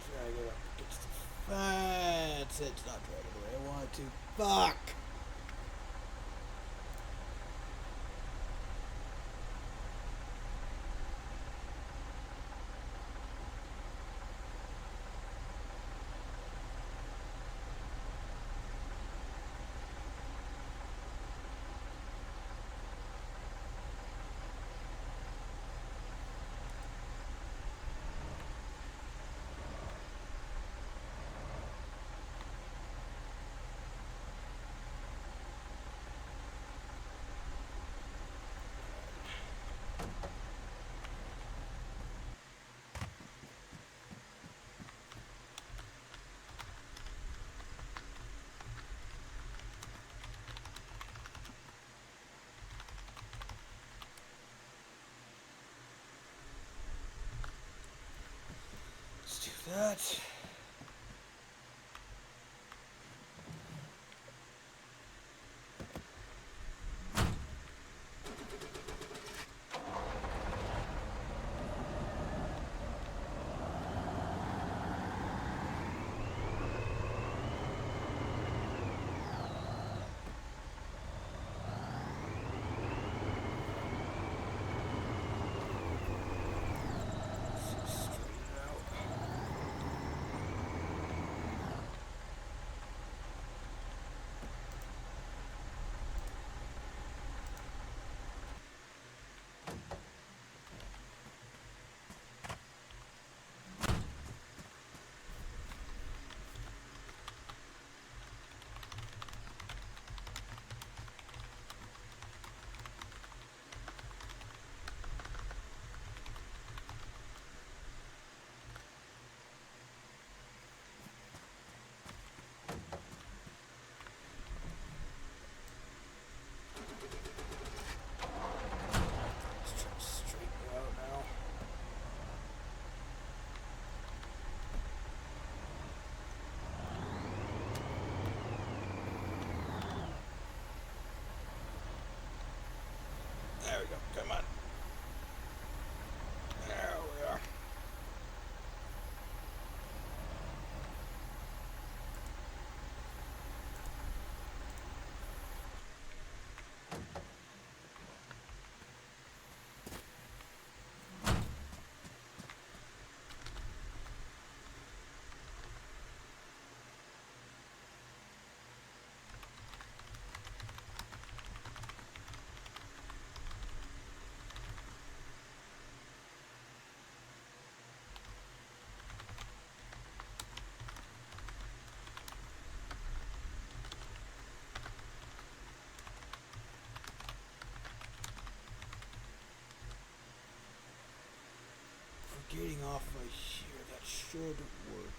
Drag it up against the fence. It's not dragging the way I want it to. Fuck! Let's do that. Straighten it out. Let's try to straighten it out now. There we go. Come on. There we are. For getting off right here, that should work.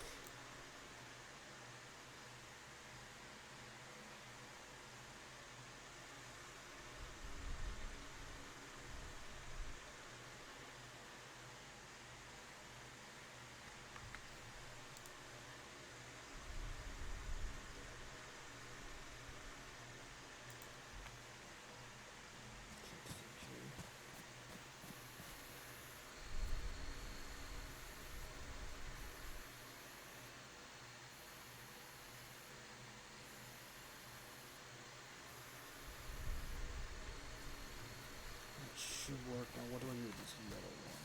That should work. Now, what do I do with this yellow one?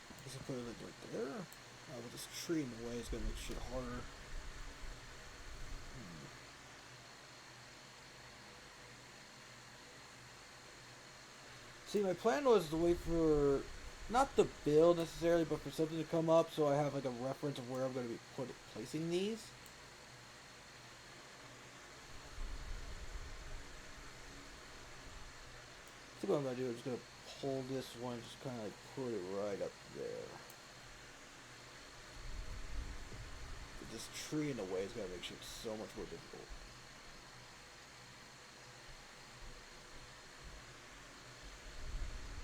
I guess I put it like right there. With this tree in the way, it's gonna make shit harder. See, my plan was to wait for, not the build necessarily, but for something to come up so I have like a reference of where I'm going to be placing these. I think what I'm going to do is just going to pull this one and just kind of like put it right up there. this tree in the way is gonna make shit so much more difficult.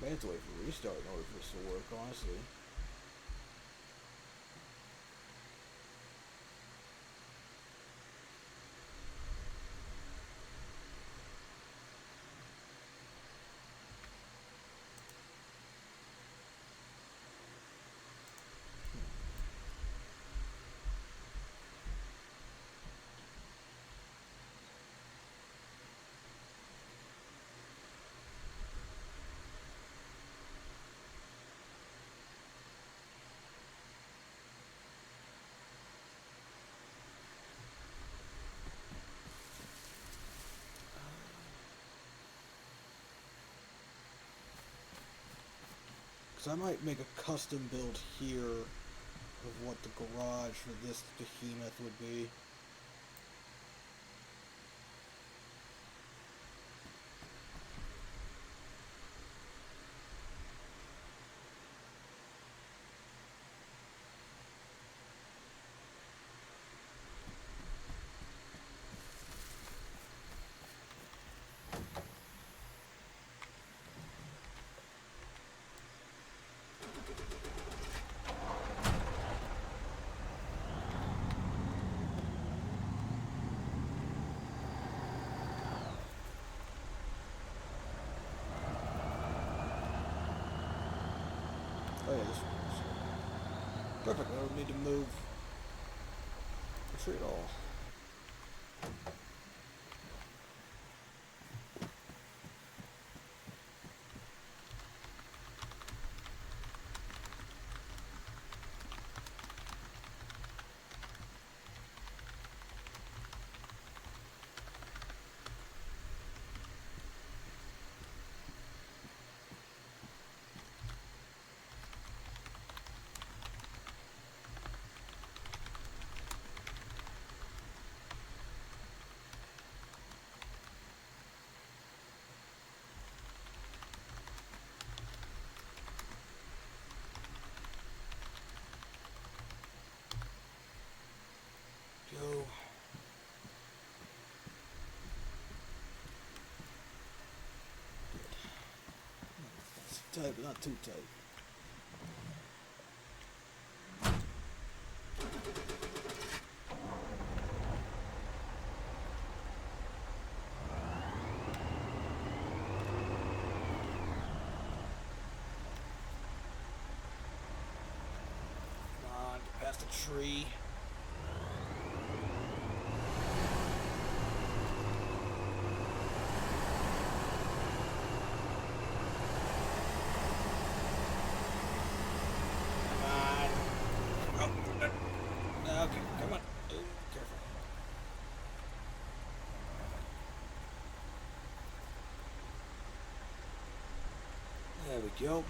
May have to wait for a restart in order for this to work, honestly. So I might make a custom build here of what the garage for this behemoth would be. Oh yeah, this one's perfect. I don't need to move the tree at all. Go. It's tight, but not too tight. Come on, get past the tree. Okay, come on. Oh, careful. There we go.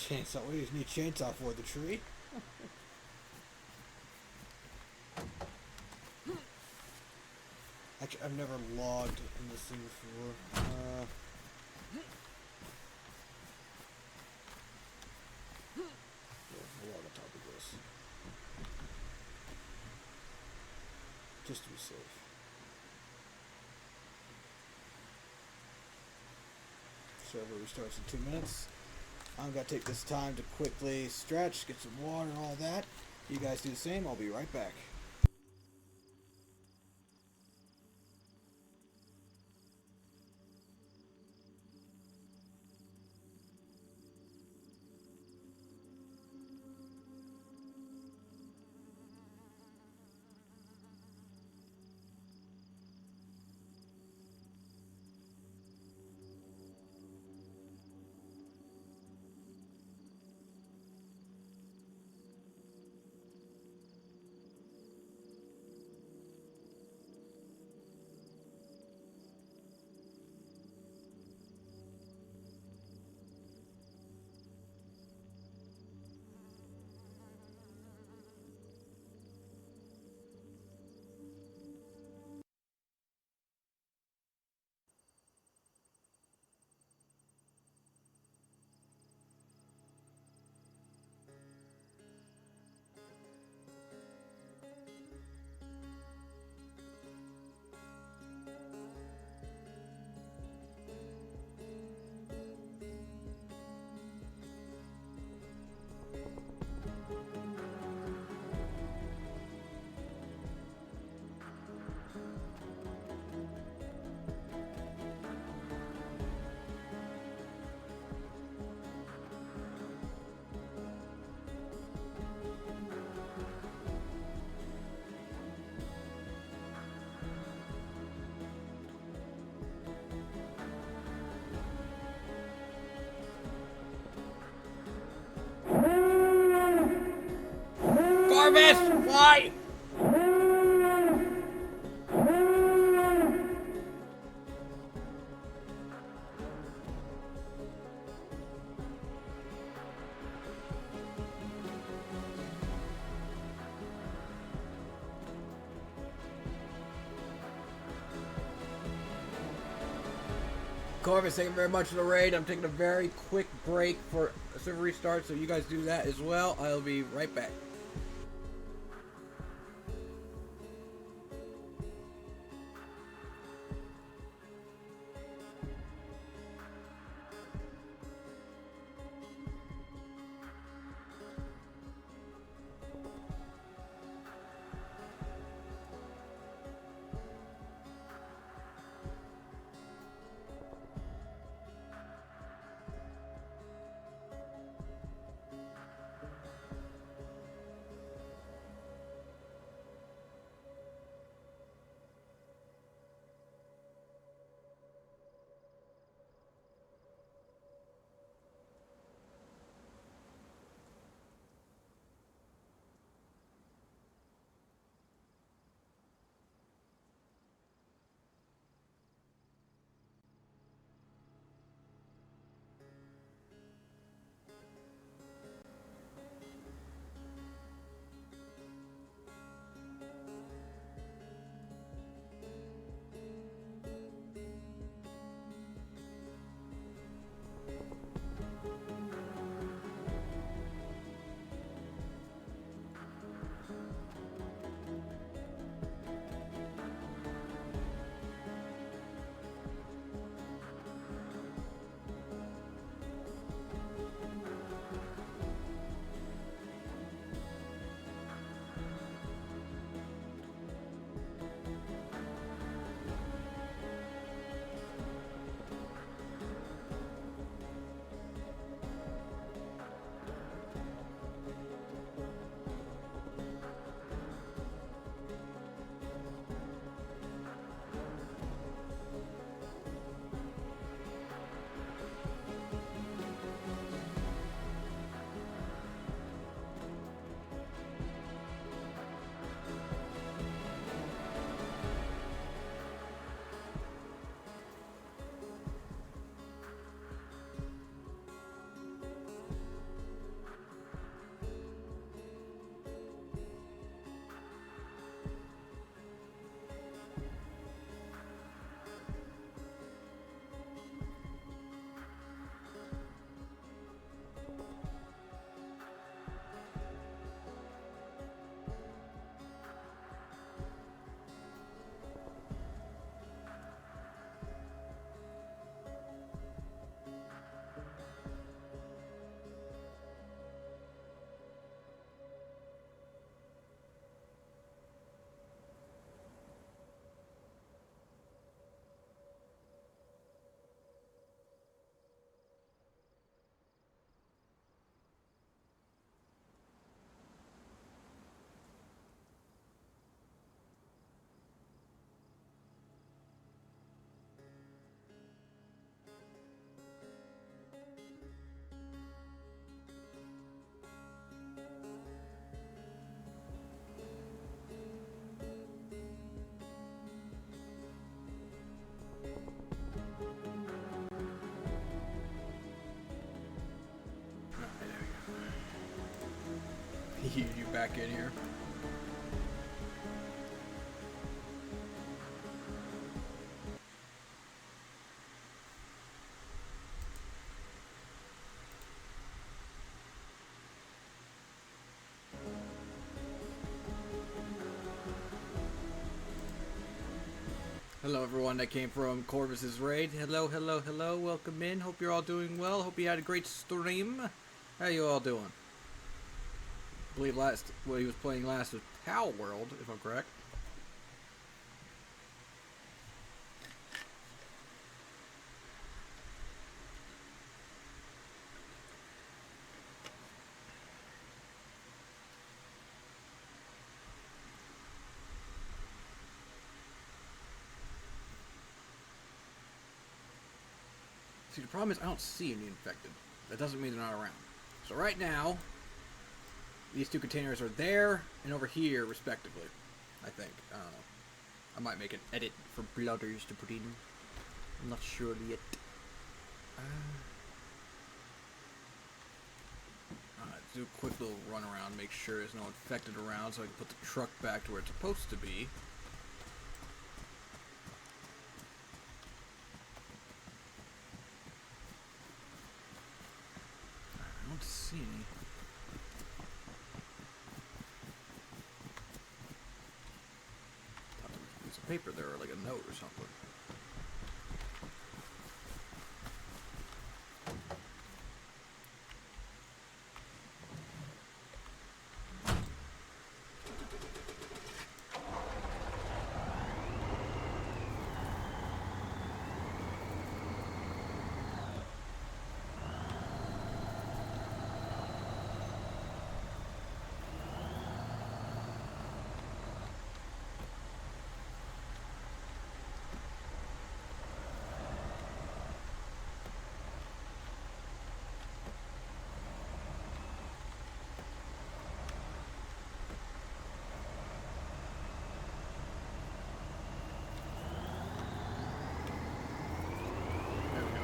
Chainsaw. What do you need chainsaw for? The tree? Actually, I've never logged in this thing before. Yeah, we'll log on top of this. Just to be safe. Server restarts in 2 minutes. I'm going to take this time to quickly stretch, get some water and all that. You guys do the same. I'll be right back. Corvus, fly! Corvus, thank you very much for the raid. I'm taking a very quick break for a server restart, so you guys do that as well. I'll be right back. You back in here. Hello everyone that came from Corvus's raid. Hello, hello, hello. Welcome in. Hope you're all doing well. Hope you had a great stream. How you all doing? I believe what he was playing last was Pal World, if I'm correct. See, the problem is I don't see any infected. That doesn't mean they're not around. So right now, These two containers are there and over here, respectively. I think. I don't know. I might make an edit for blooders to put in. I'm not sure yet. Do a quick little run around, make sure there's no infected around so I can put the truck back to where it's supposed to be. I don't see any. Thought there was a piece of paper there, or like a note or something. There we go.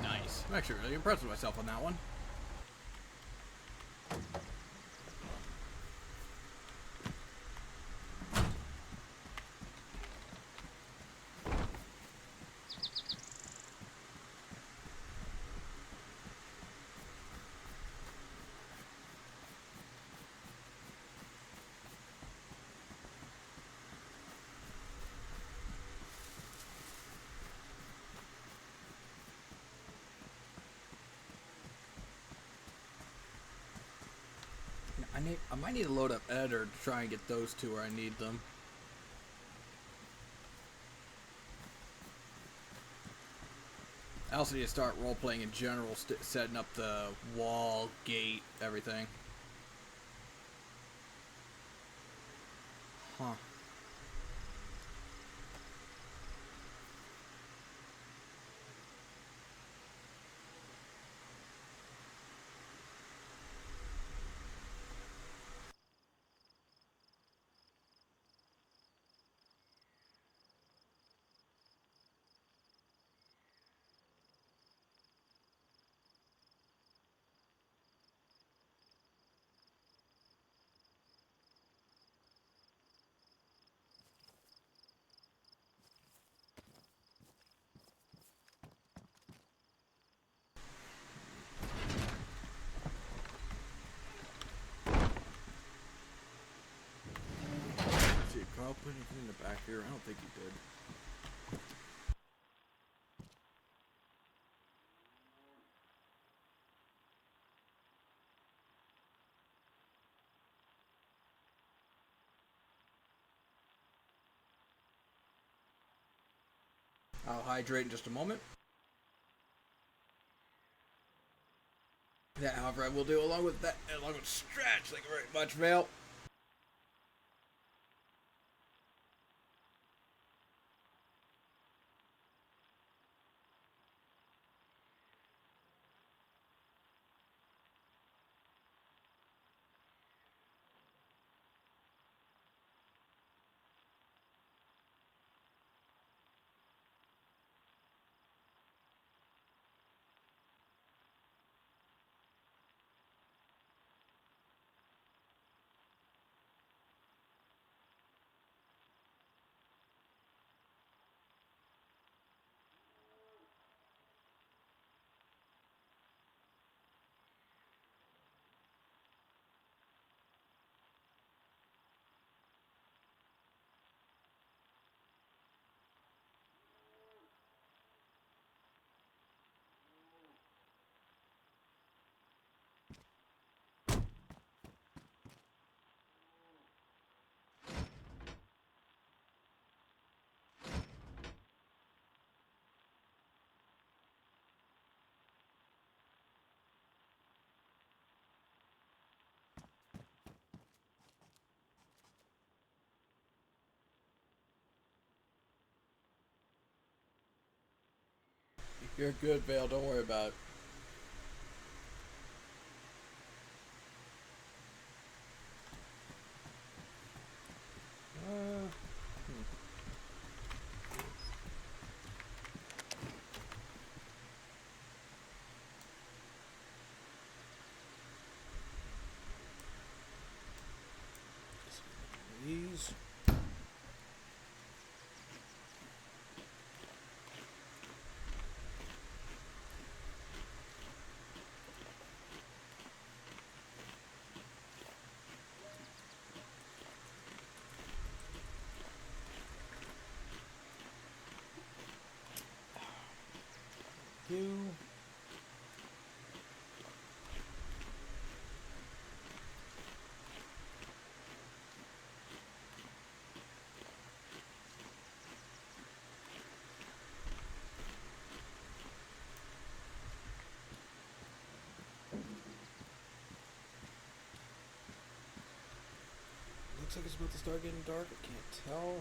Nice. I'm actually really impressed with myself on that one. I might need to load up editor to try and get those two where I need them. I also need to start role playing in general, setting up the wall, gate, everything. Huh. See, Carl put anything in the back here? I don't think he did. I'll hydrate in just a moment. That, however, I will do along with that, along with stretch. Thank you very much, Vale. You're good, Vale. Don't worry about it. These. You. Looks like it's about to start getting dark. I can't tell.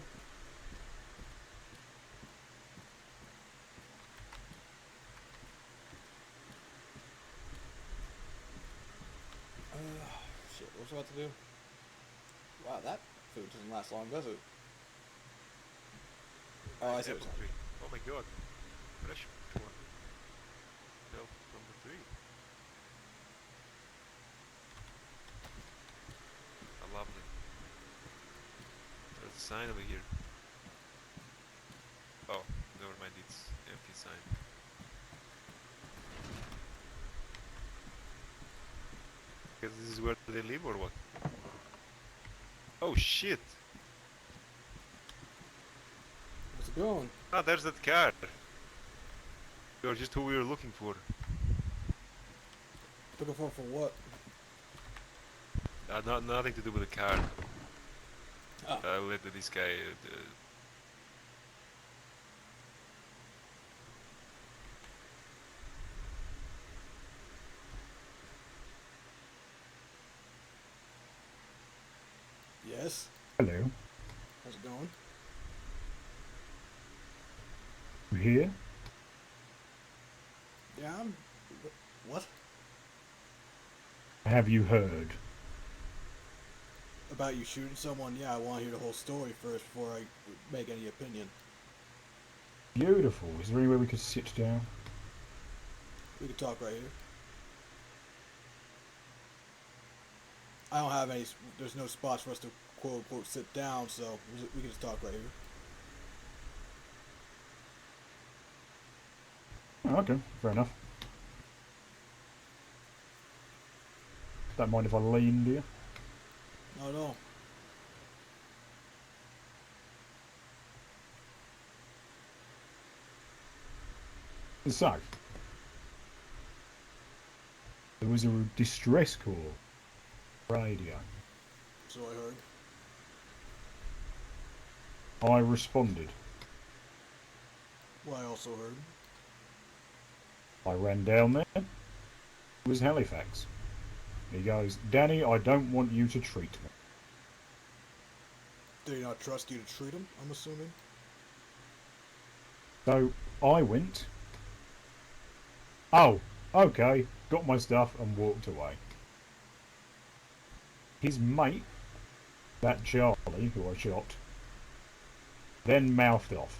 Shit, what was I about to do? Wow, that food doesn't last long, does it? Oh, I see what Apple you're saying. tree. Oh my god. Fresh one. Fell from the tree. How lovely. There's a sign over here. Oh, never mind, it's empty sign. Because this is where they live or what? Oh shit! How's it going? Ah, there's that car! You're just who we were looking for. Looking for what? Nothing to do with the car. Oh. I'll let this guy... Yes. Hello. How's it going? You here? Yeah, I'm... What? Have you heard? About you shooting someone? Yeah, I want to hear the whole story first before I make any opinion. Beautiful. Is there any way we could sit down? We can talk right here. I don't have any... There's no spots for us to quote-unquote sit down, so we can just talk right here. Oh, okay, fair enough. Don't mind if I lean, do you? No, no. So, there was a distress call. Radio. So I heard. I responded. Well, I also heard. I ran down there. It was Halifax. He goes, Danny, I don't want you to treat me. Do you not trust you to treat him, I'm assuming? So, I went. Oh, okay. Got my stuff and walked away. His mate, that Charlie, who I shot, then mouthed off.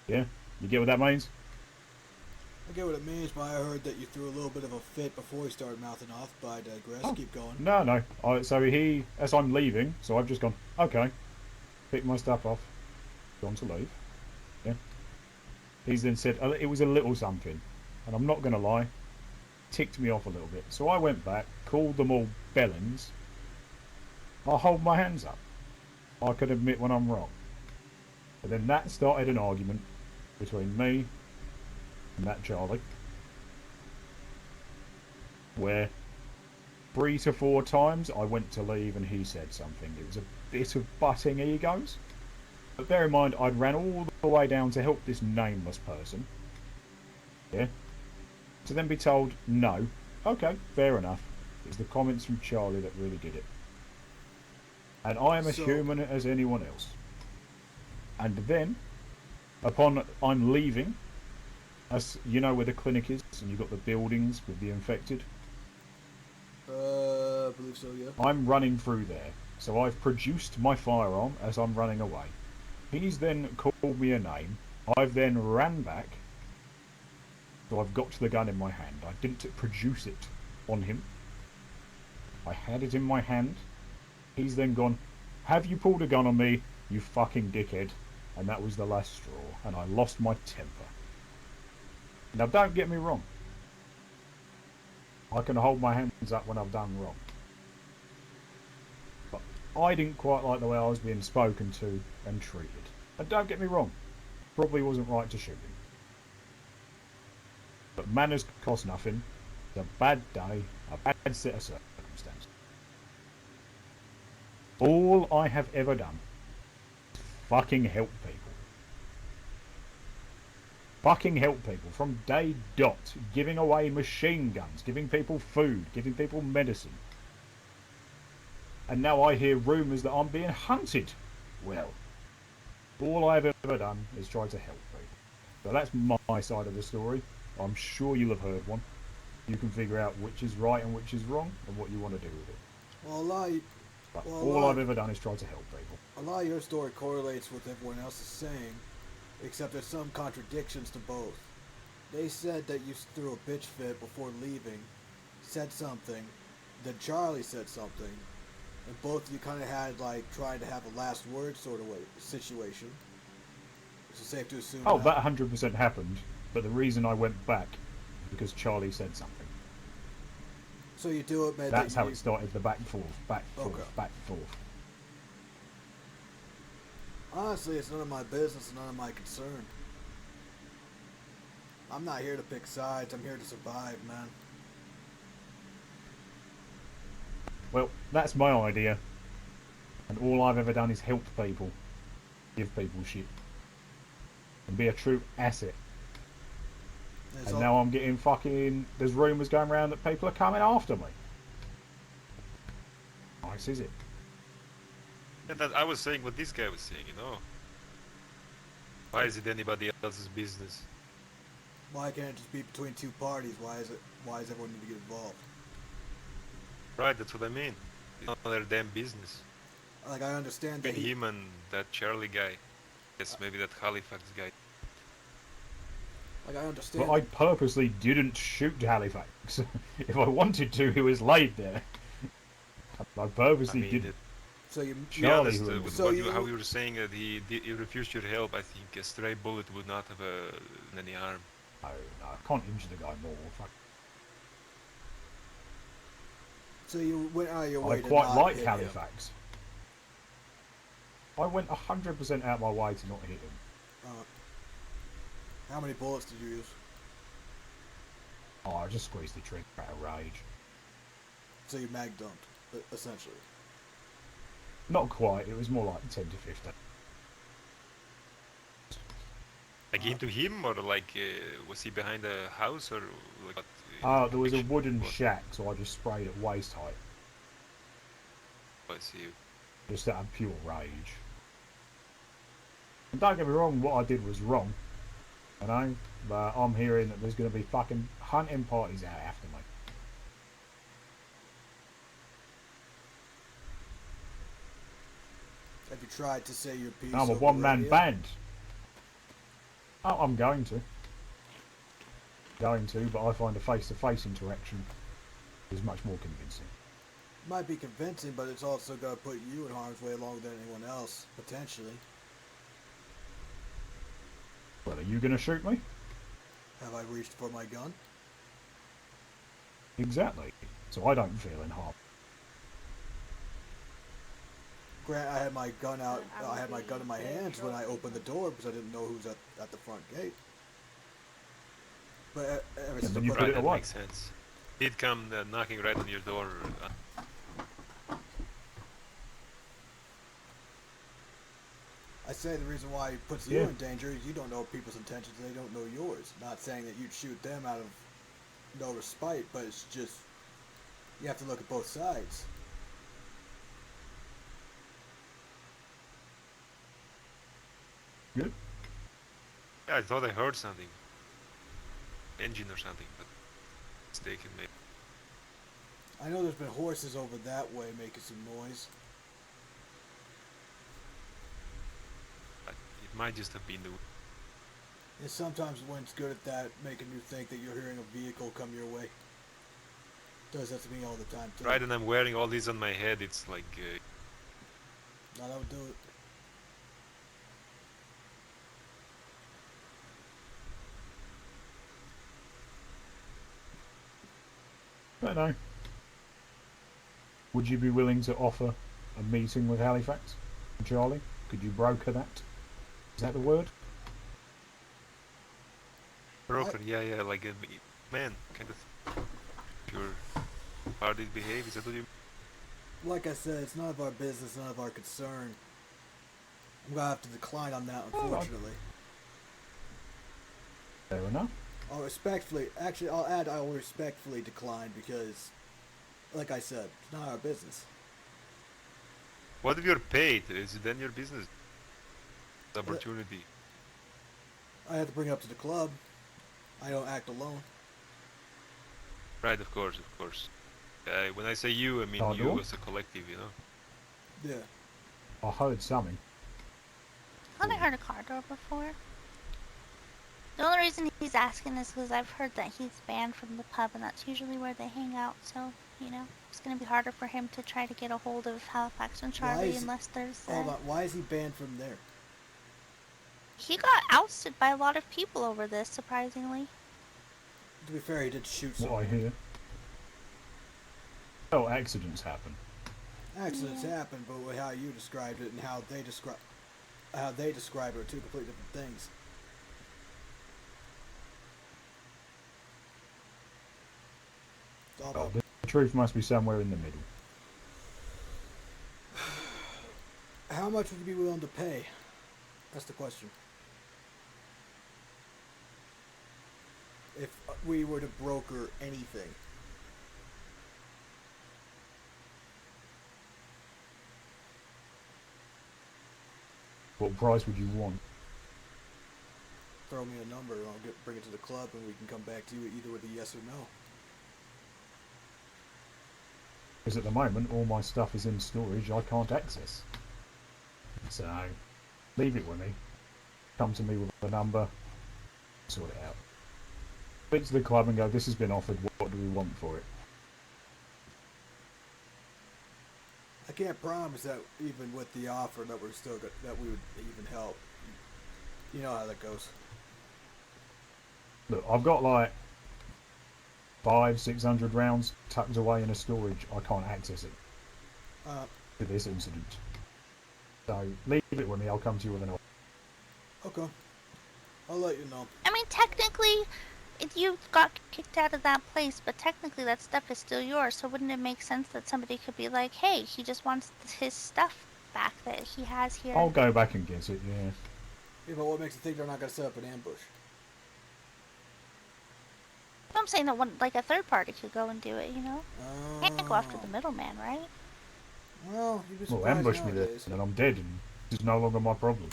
Yeah? You get what that means? I get what it means, but I heard that you threw a little bit of a fit before he started mouthing off, but I digress. Oh. Keep going. No. So he, as I'm leaving, so I've just gone, okay, picked my stuff off, gone to leave. Yeah. He's then said, it was a little something, and I'm not going to lie, ticked me off a little bit. So I went back, called them all bellends. I hold my hands up. I can admit when I'm wrong. But then that started an argument between me and that Charlie, where 3 to 4 times I went to leave and he said something. It was a bit of butting egos. But bear in mind, I'd ran all the way down to help this nameless person. Yeah? To then be told, no. Okay, fair enough. It was the comments from Charlie that really did it. And I am as human as anyone else. And then, Upon I'm leaving, as you know where the clinic is, and you've got the buildings with the infected. I believe so, yeah. I'm running through there, so I've produced my firearm as I'm running away. He's then called me a name. I've then ran back, so I've got the gun in my hand. I didn't produce it on him. I had it in my hand. He's then gone, "Have you pulled a gun on me, you fucking dickhead?" And that was the last straw, and I lost my temper. Now, don't get me wrong. I can hold my hands up when I've done wrong. But I didn't quite like the way I was being spoken to and treated. And don't get me wrong, probably wasn't right to shoot him. But manners cost nothing. It's a bad day, a bad set of circumstances. All I have ever done is fucking help people. Fucking help people from day dot, giving away machine guns, giving people food, giving people medicine. And now I hear rumours that I'm being hunted. Well, all I've ever done is try to help people. So that's my side of the story. I'm sure you'll have heard one. You can figure out which is right and which is wrong and what you want to do with it. But all I've ever done is try to help people. A lot of your story correlates with everyone else is saying, except there's some contradictions to both. They said that you threw a bitch fit before leaving, said something, then Charlie said something, and both of you kind of had like trying to have a last word sort of situation. Is it safe to assume? Oh, that 100% happened, but the reason I went back is because Charlie said something. So you do it, man. That's how it started, the back and forth, back and forth, Okay. back and forth. Honestly, it's none of my business and none of my concern. I'm not here to pick sides. I'm here to survive, man. Well, that's my idea. And all I've ever done is help people. Give people shit. And be a true asset. And now I'm getting fucking... There's rumours going around that people are coming after me. Nice, is it? And that I was saying what this guy was saying, you know. Why is it anybody else's business? Why can't it just be between two parties? Why does everyone need to get involved? Right, that's what I mean. It's not their damn business. Like, I understand that Between him and that Charlie guy. Yes, maybe that Halifax guy. Like, I understand. But I purposely didn't shoot Halifax. If I wanted to, he was laid there. I purposely didn't. So you... Charlie, how you were saying that he refused your help, I think a stray bullet would not have any harm. No, I can't injure the guy more. Fuck. So you went out of your way I to quite not like hit Halifax. I went 100% out my way to not hit him. him. How many bullets did you use? Oh, I just squeezed the trigger out of rage. So you mag dumped, essentially. Not quite, it was more like 10 to 15. Like into him, or like was he behind a house, or like what? There was a wooden shack, so I just sprayed at waist height. I see you. Just out of pure rage. And don't get me wrong, what I did was wrong. You know? But I'm hearing that there's going to be fucking hunting parties out after me. Have you tried to say your piece? I'm a over one-man radio? band. Oh, I'm going to. But I find a face-to-face interaction is much more convincing. Might be convincing, but it's also going to put you in harm's way along with anyone else, potentially. Well, are you going to shoot me? Have I reached for my gun? Exactly. So I don't feel in harm. Grant, I had my gun out. I had my gun in my hands when I opened the door because I didn't know who was at the front gate. But ever since then you I put it that away. makes sense. He'd come knocking right on your door. I say the reason why it puts you Yeah. in danger is you don't know people's intentions. They don't know yours. Not saying that you'd shoot them out of no respite, but it's just you have to look at both sides. Good. I thought I heard something. Engine or something, but mistaken maybe. I know there's been horses over that way making some noise. It might just have been the... And sometimes the wind's good at that, making you think that you're hearing a vehicle come your way. Does that to me all the time too. Right, and I'm wearing all these on my head, it's like... No, that would do it. Don't know. Would you be willing to offer a meeting with Halifax and Charlie? Could you broker that? Is that the word? broker, yeah, like a man, kind of... Your party behave, is that what you... Like I said, it's none of our business, none of our concern. I'm gonna have to decline on that, unfortunately. Fair enough. I'll respectfully, actually, I'll add I will respectfully decline because, like I said, it's not our business. What if you're paid? Is it then your business? Opportunity. I have to bring it up to the club. I don't act alone. Right, of course. When I say you, I mean you as a collective, you know? Yeah. I heard something. I haven't heard a car door before. The only reason he's asking is because I've heard that he's banned from the pub, and that's usually where they hang out. So, you know, it's going to be harder for him to try to get a hold of Halifax and Charlie unless there's... Hold on, why is he banned from there? He got ousted by a lot of people over this, surprisingly. To be fair, he did shoot What someone. I hear. Oh, accidents happen. Accidents happen, but with how you described it and how they describe it are two completely different things. It's all Oh, about the truth must be somewhere in the middle. how much would you be willing to pay? That's the question. If we were to broker anything. What price would you want? Throw me a number and I'll bring it to the club and we can come back to you either with a yes or no. Because at the moment, all my stuff is in storage I can't access. So, leave it with me. Come to me with a number. Sort it out. Speak to the club and go, this has been offered, what do we want for it? I can't promise that even with the offer that that we would even help. You know how that goes. Look, I've got like 500-600 rounds tucked away in a storage. I can't access it for this incident. So leave it with me. I'll come to you with an offer. Okay. I'll let you know. I mean, technically, you got kicked out of that place, but technically that stuff is still yours, so wouldn't it make sense that somebody could be like, hey, he just wants his stuff back that he has here? I'll go back and get it, yeah. Yeah, but what makes you think they're not going to set up an ambush? I'm saying that one, like a third party could go and do it, you know? Can't go after the middleman, right? Well, you'd be Well, surprised ambush me there, nowadays. and I'm dead, and this is no longer my problem.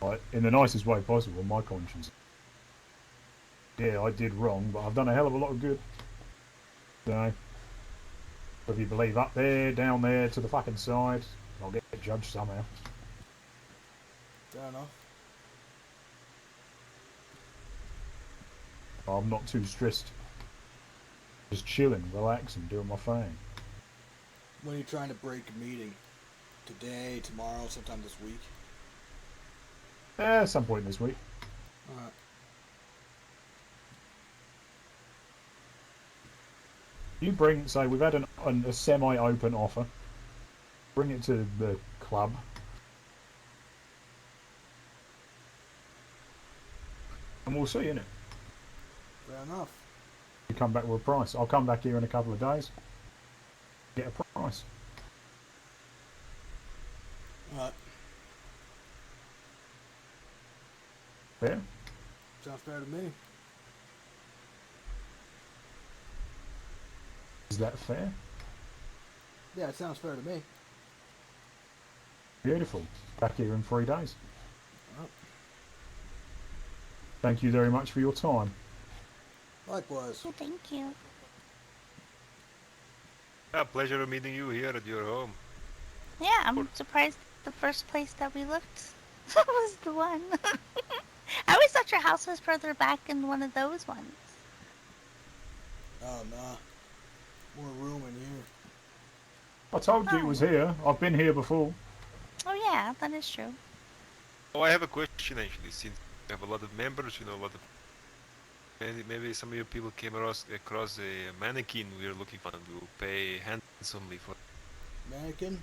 Like, in the nicest way possible, my conscience. Yeah, I did wrong, but I've done a hell of a lot of good. So, whether you believe up there, down there, to the fucking side, I'll get judged somehow. Fair enough. I'm not too stressed. Just chilling, relaxing, doing my thing. When are you trying to break a meeting? Today, tomorrow, sometime this week? At some point this week. Alright. You bring, say, we've had a semi-open offer. Bring it to the club. And we'll see, innit? Fair enough. You come back with a price. I'll come back here in a couple of days. Get a price. Alright. Fair? Sounds fair to me. Is that fair? Yeah, it sounds fair to me. Beautiful. Back here in 3 days. Oh, Thank you very much for your time. likewise. Oh, thank you. Ah, pleasure meeting you here at your home. Yeah, I'm surprised the first place that we looked was the one. I always thought your house was further back in one of those ones. Oh, nah. More room in here. I told you it was here. I've been here before. Oh yeah, that is true. Oh, I have a question actually. Since you have a lot of members, a lot of maybe some of you people came across a mannequin we are looking for, and we will pay handsomely for. Mannequin?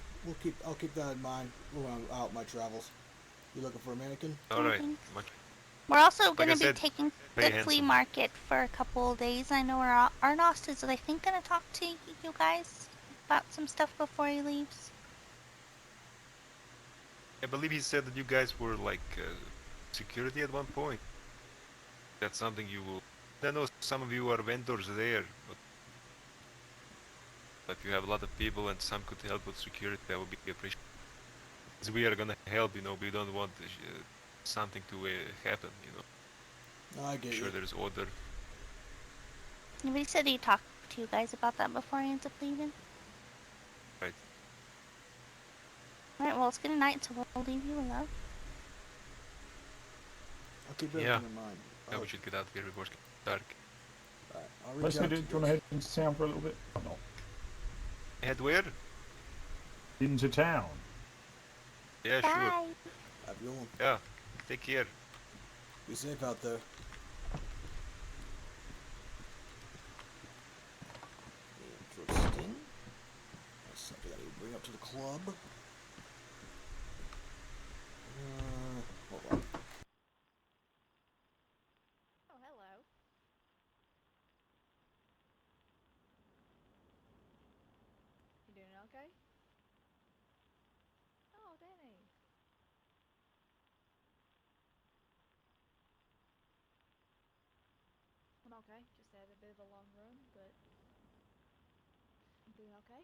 I'll keep that in mind when I'm out my travels. You looking for a mannequin? All right, much. We're also Like going I to be said, taking pay the flea handsomely. market for a couple of days. I know Arnost is, I think, going to talk to you guys about some stuff before he leaves. I believe he said that you guys were like security at one point. That's something you will. I know some of you are vendors there, but if you have a lot of people and some could help with security, that would be appreciated. As we are gonna help, we don't want something to happen, No, I get Sure, you. there's order. He said he talked to you guys about that before he ends up leaving. Right. Alright, well, it's good night, so we'll leave you alone. I'll keep Yeah. everything in mind. Yeah, we should get out here before it's dark. Alright, I'll reach Let's out do to you want to head into town for a little bit? Or not? Head where? Into town. Yeah, sure. Bye. Have a good one. Yeah. Take care. Be safe out there. Interesting. That's something I need to bring up to the club. Hold on. Oh, hello. You doing okay? Oh, Danny. I'm okay. Just had a bit of a long run, but I'm doing okay.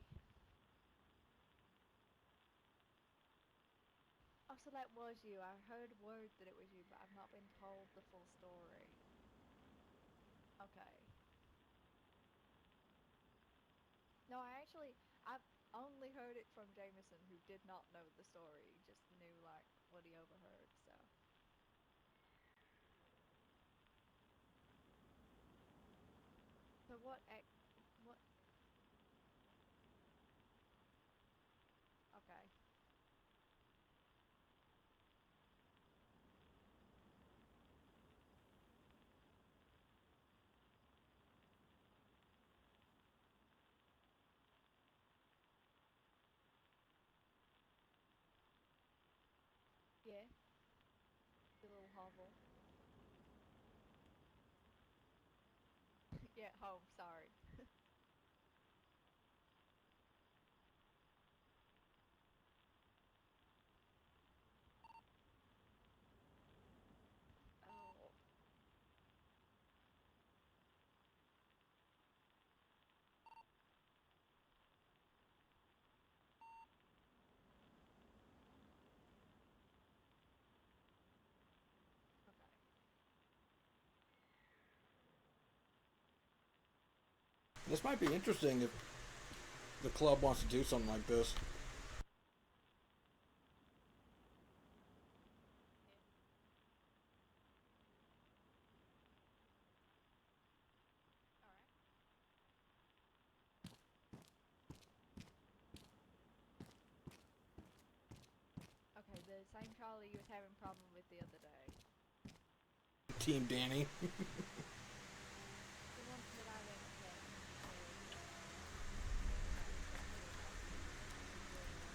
Oh, so that was you. I heard word that it was you, but I've not been told the full story. Okay. No, I've only heard it from Jameson, who did not know the story. He just knew, like, what he overheard, so. So what, what? Okay. Yeah. The little hovel. Yeah, home, sorry. Oh. Okay. This might be interesting if the club wants to do something like this. Alright. Okay, the same Charlie you was having problem with the other day. Team Danny. The one that I went and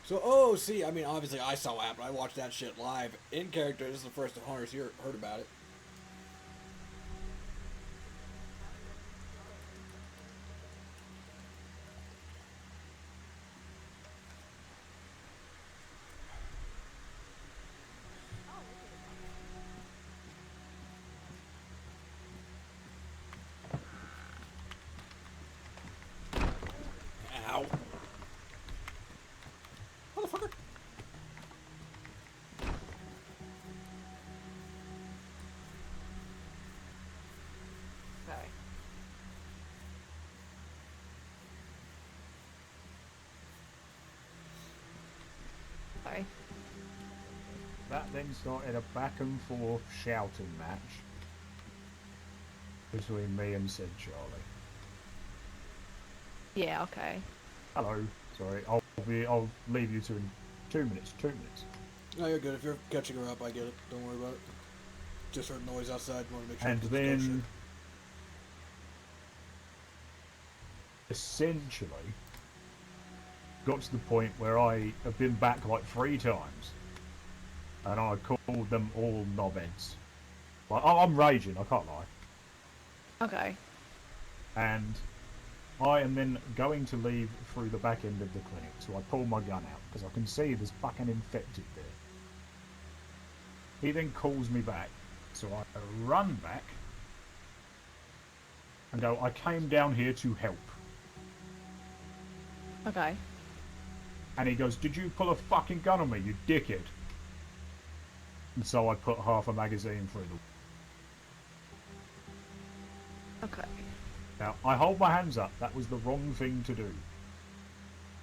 So, oh, see, I mean, obviously I saw what happened. I watched that shit live in character. This is the first time Hunter's heard about it. Oh, is it? Okay. Ow. Motherfucker. that then started a back and forth shouting match between me and said Charlie. Yeah, okay. Hello. Sorry, I'll leave you two in 2 minutes. 2 minutes. No, you're good. If you're catching her up, I get it. Don't worry about it. Just heard noise outside. Want to make sure. And there's no then, essentially, got to the point where I have been back like 3 times, and I called them all knobheads. Like, I'm raging. I can't lie. Okay. And I am then going to leave through the back end of the clinic, so I pull my gun out because I can see there's fucking infected there. He then calls me back, so I run back and go, I came down here to help. Okay. And he goes, did you pull a fucking gun on me, you dickhead? And so I put half a magazine through the... Okay. Now, I hold my hands up. That was the wrong thing to do.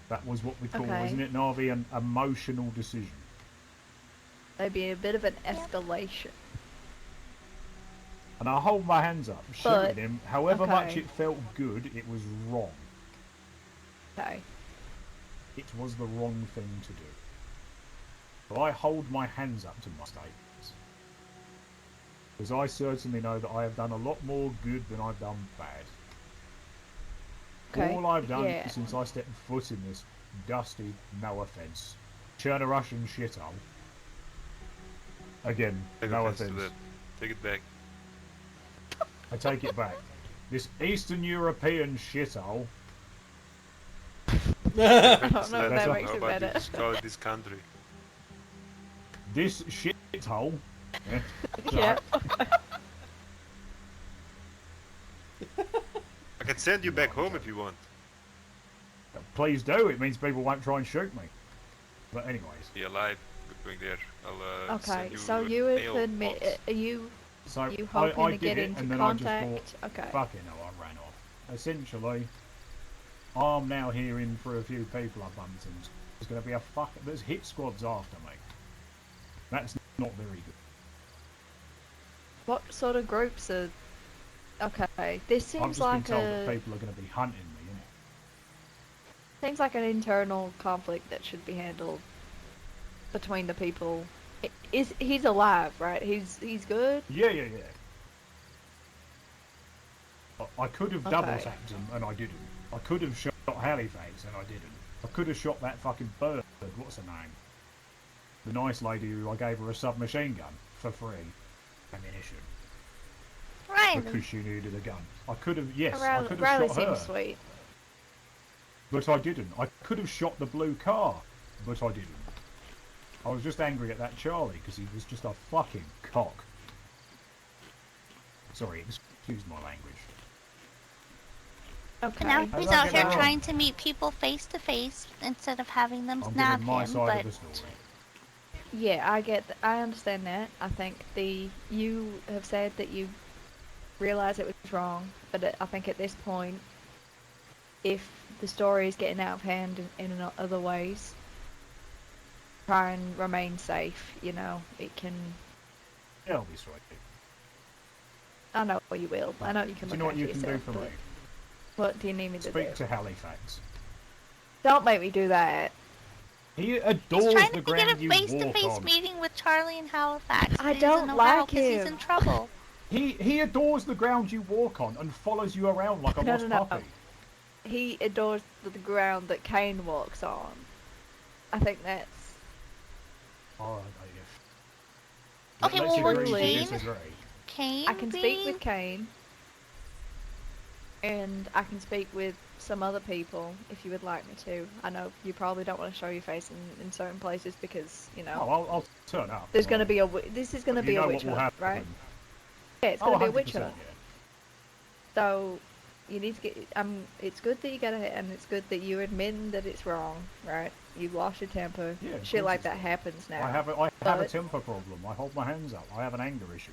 That was what we call, Okay. isn't it, Navi, an emotional decision. Maybe a bit of an escalation. And I hold my hands up, But- shooting him. However much okay. it felt good, it was wrong. Okay. It was the wrong thing to do. So I hold my hands up to my statements. Because I certainly know that I have done a lot more good than I've done bad. Okay. All I've done Yeah. since I stepped foot in this dusty, no offence, Cherno-Russian shithole. Again, Take no offense to offence. that. Take it back. I take it back. This Eastern European shithole. I don't know if That's that a- makes How it about you better. just call it this country? This shithole. Yeah. Yeah. I can send you back home if you want. Please do. It means people won't try and shoot me. But anyways. Be alive going there. I'll Okay, send you so a you have mail admit, box. are you So you hoping I to did get it, into and then contact? I just thought, Okay. fucking hell, I ran off. Essentially, I'm now hearing through a few people I bumped into. There's going to be there's hit squads after me. That's not very good. What sort of groups are? Okay, this I've seems just like been told that a people are going to be hunting me, innit? seems like an internal conflict that should be handled between the people. He's alive, right? He's good. Yeah. I could have double Okay. tapped him, and I didn't. I could have shot Halifax, and I didn't. I could have shot that fucking bird. What's her name? The nice lady who I gave her a submachine gun for free ammunition Riley. because she needed a gun. I could have, yes, I Riley, could Riley have shot her, seems sweet. but I didn't. I could have shot the blue car, but I didn't. I was just angry at that Charlie because he was just a fucking cock. Sorry, excuse my language. Okay. Now How he's did I out get here that wrong? trying to meet people face to face instead of having them I'm snap giving my him. side But of the story. Yeah, I understand that. I think you have said that you realize it was wrong, but I think at this point, if the story is getting out of hand in other ways, try and remain safe. You know, it can. Yeah, I'll be straight. I know you will. I know you can Do you look know what after you can do yourself, for but me? what do you need me to do? Speak to Halifax. Don't make me do that. He he's adores trying the to get a ground you face-to-face walk on. meeting with Charlie in Halifax. I but he don't doesn't know how like 'cause he's him. in trouble. He adores the ground you walk on and follows you around like a No, lost no, no. puppy. He adores the ground that Kane walks on. I think that's. Oh, Okay, let's well, agree to Kane- disagree. Kane I can speak with Kane, and I can speak with some other people if you would like me to. I know you probably don't want to show your face in certain places because you know Oh, I'll turn up. there's going to be this is going to But be you a know witch what will hunt, happen. right? Yeah, it's Oh, going to be a witch 100%, hunt. yeah. So you need to get. It's good that you get it, and it's good that you admit that it's wrong, right? You lost your temper. Yeah, of Shit course like it's that wrong. happens now. I have a But- temper problem. I hold my hands up. I have an anger issue.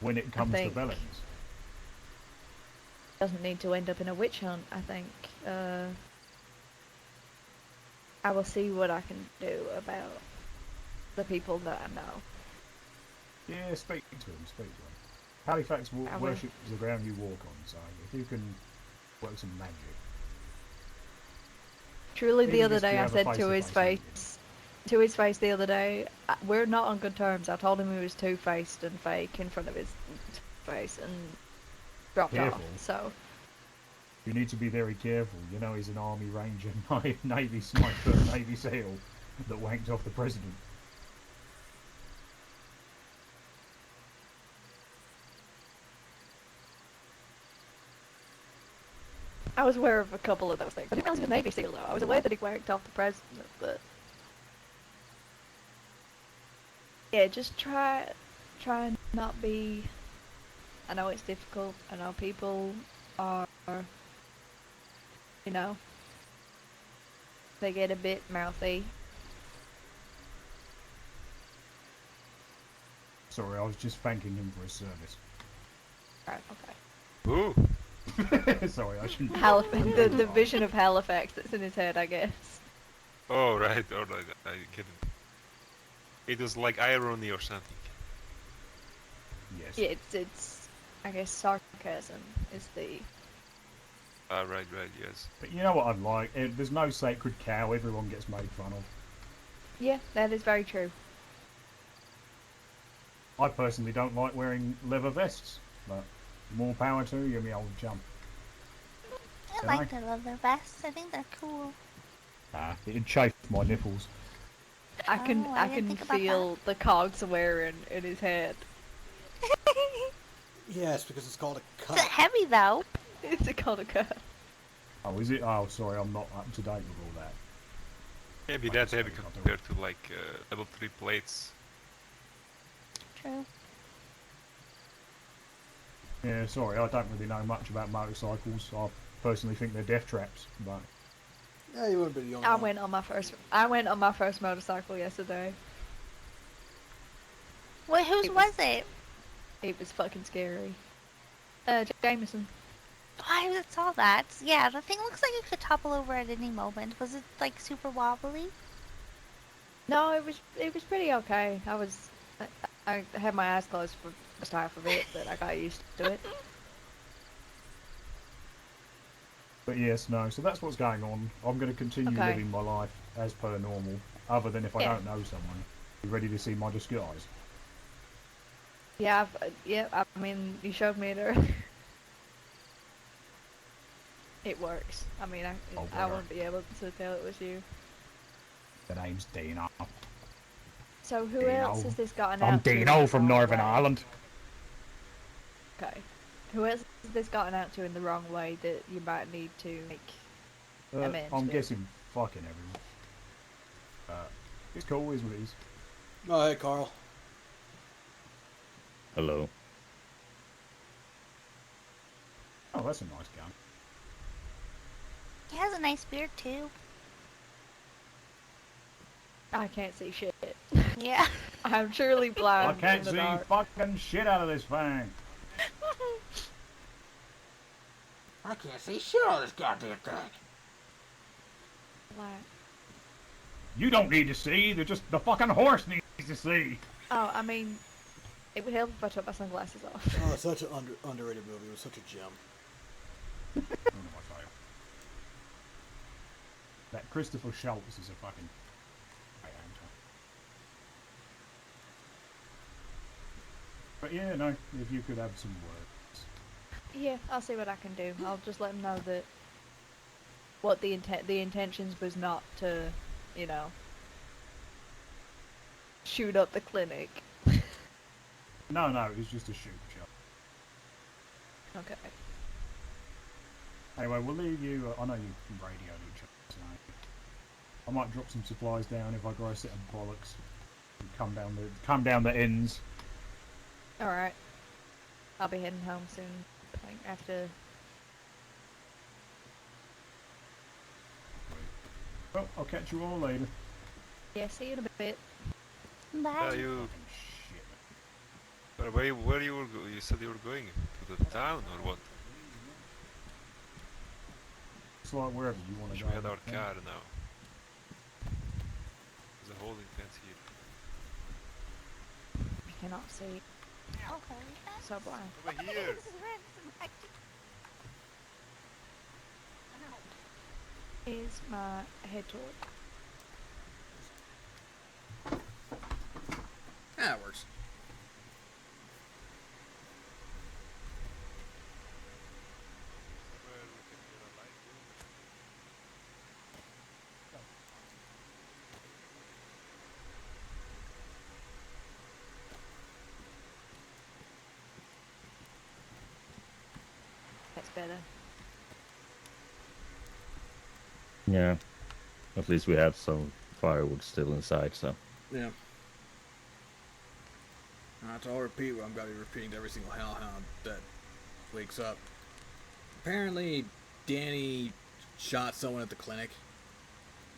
When it comes to think- villains. Doesn't need to end up in a witch hunt. I think I will see what I can do about the people that I know. Yeah, speak to him, speak to him. Halifax I will. worships the ground you walk on, so if you can work some magic. Truly, the Even other just to day I have a said to his face-to-face face, to his face the other day, we're not on good terms. I told him he was two-faced and fake in front of his face and dropped Careful. off. So You need to be very careful. You know he's an Army Ranger, Navy sniper, Navy SEAL that wanked off the president. I was aware of a couple of those things. I didn't realize he was a Navy SEAL though. I was aware that he wanked off the president, but yeah, just try and not be. I know it's difficult. I know people are, you know, they get a bit mouthy. Sorry, I was just thanking him for his service. Right, okay. Ooh. Sorry, I shouldn't. The vision of Halifax that's in his head, I guess. Oh, right, alright, I get it. It was like irony or something. Yes. Yeah, it's I guess sarcasm is the. Ah, right, yes. But you know what I'd like? There's no sacred cow. Everyone gets made fun of. Yeah, that is very true. I personally don't like wearing leather vests, but more power to you, me old chum. I like the leather vests. I think they're cool. It'd chafe my nipples. I can I didn't think about feel the cogs wearing in his head. Yes, because it's called a Is cut. it heavy though? It's a cog of cut. Oh, is it? Oh, sorry, I'm not up to date with all that. Maybe Like that I heavy said, compared to like level 3 plates. True. Yeah, sorry, I don't really know much about motorcycles. I personally think they're death traps, but Yeah, you wouldn't be the only I one. went on my first motorcycle yesterday. Wait, whose It was was- it? It was fucking scary. Jameson. Oh, I saw that. Yeah, the thing looks like it could topple over at any moment. Was it like super wobbly? No, it was pretty okay. I had my eyes closed for just half of it, but I got used to it. yes, no. So that's what's going on. I'm going to continue Okay. living my life as per normal, other than if I Yeah. don't know someone. You ready to see my disguise? Yeah, I mean, you showed me it earlier. It works. I mean, I whatever. wouldn't be able to tell it was you. The name's Dino. So who Dino. else has this gotten I'm out to Dino in from the wrong Northern way? Ireland. Okay. Who else has this gotten out to in the wrong way that you might need to make amends I'm with? guessing fucking everyone. It's cool, is what it is. Oh, hey, Carl. Hello. Oh, that's a nice gun. He has a nice beard too. I can't see shit. Yeah. I'm surely I blind can't in the see dark. fucking shit out of this thing. I can't see shit on this goddamn thing. Black. You don't need to see. They're just the fucking horse needs to see. Oh, I mean, it would help if I took my sunglasses off. Oh, it's such an underrated movie. It was such a gem. Oh, my fire. That Christopher Schultz is a fucking. But yeah, no. If you could have some words. Yeah, I'll see what I can do. I'll just let them know that what the intentions was not to, you know, shoot up the clinic. No, it was just a shoot shot. Okay. Anyway, we'll leave you. I know you radioed each other tonight. I might drop some supplies down if I grow a set of bollocks. And come down the ends. All right. I'll be heading home soon. Like after. Well, I'll catch you all later. Yeah, see you in a bit. Bye. You Fucking shit. but where you were you said you were going to the town or what? It's like wherever you want to Should go. we had our yeah. car now? There's a holding fence here. cannot see. Okay. So blind. Over here. This is ransom acting. Is my head torch. That works. That's better. Yeah. At least we have some firewood still inside, so. Yeah. So I'll repeat what I'm going to be repeating to every single hellhound that wakes up. Apparently, Danny shot someone at the clinic.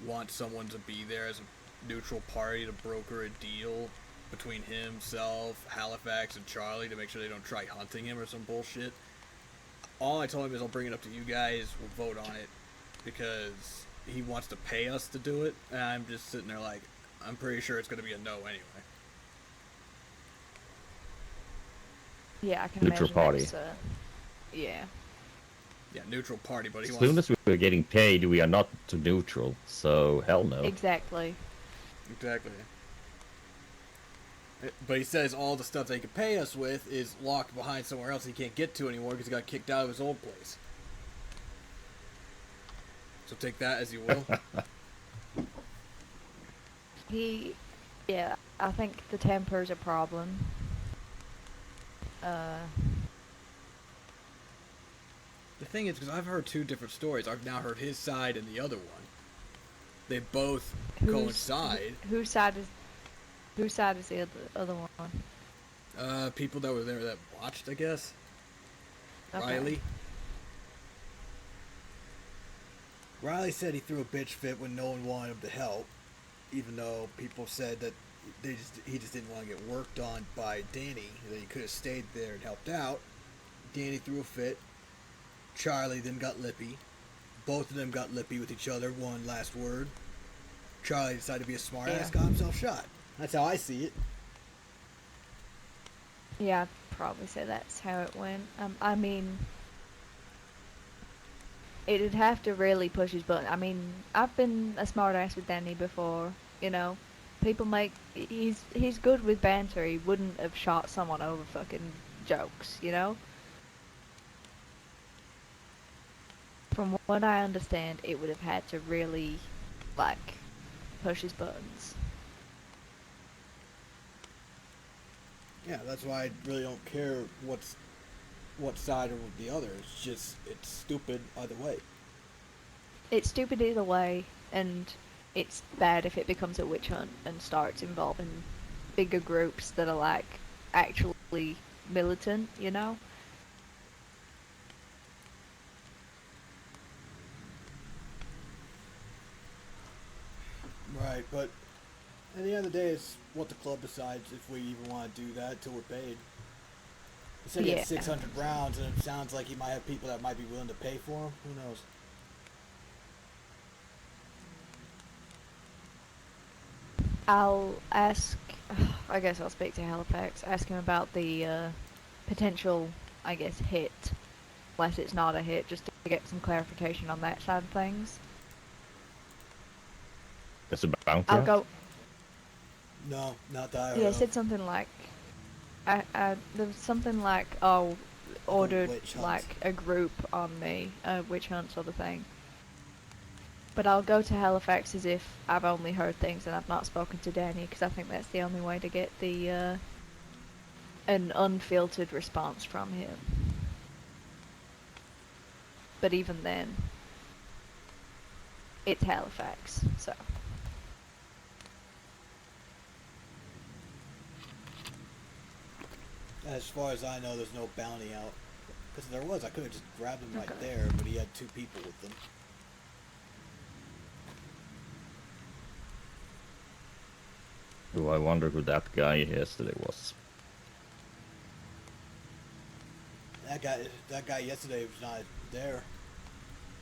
Wants someone to be there as a neutral party to broker a deal between himself, Halifax, and Charlie to make sure they don't try hunting him or some bullshit. All I told him is I'll bring it up to you guys. We'll vote on it because he wants to pay us to do it. And I'm just sitting there like, I'm pretty sure it's going to be a no anyway. Yeah, I can Neutral imagine party. that's, yeah. Yeah, neutral party, but he As wants... soon as we're getting paid, we are not to neutral, so hell no. Exactly. Exactly. But he says all the stuff they can pay us with is locked behind somewhere else he can't get to anymore because he got kicked out of his old place. So take that as you will. Yeah, I think the temper's a problem. The thing is, because I've heard two different stories. I've now heard his side and the other one. They both coincide. Whose side is the other one? People that were there that watched, I guess. Okay. Riley said he threw a bitch fit when no one wanted him to help, even though people said that he just didn't want to get worked on by Danny, that he could have stayed there and helped out. Danny threw a fit. Charlie then got lippy. Both of them got lippy with each other, one last word. Charlie decided to be a smartass, got himself shot. That's how I see it. Yeah, I'd probably say that's how it went. I mean, it'd have to really push his button. I mean, I've been a smartass with Danny before, you know. People make... He's good with banter. He wouldn't have shot someone over fucking jokes, you know? From what I understand, it would have had to really, like, push his buttons. Yeah, that's why I really don't care what side or the other. It's stupid either way. It's stupid either way, and it's bad if it becomes a witch hunt and starts involving bigger groups that are, like, actually militant, you know? Right, but at the end of the day, it's what the club decides if we even want to do that until we're paid. He said he had 600 rounds, and it sounds like he might have people that might be willing to pay for him. Who knows? I'll ask... I guess I'll speak to Halifax, ask him about the potential, I guess, hit. Unless it's not a hit, just to get some clarification on that side of things. That's a bounty. I'll go... No, not that. Yeah, it said something like... there was something like, oh, ordered, like, a group on me, a witch hunt sort of thing. But I'll go to Halifax as if I've only heard things and I've not spoken to Danny, because I think that's the only way to get the, an unfiltered response from him. But even then, it's Halifax, so... As far as I know, there's no bounty out. Because if there was, I could have just grabbed him right there, but he had two people with him. Oh, I wonder who that guy yesterday was. That guy yesterday was not there.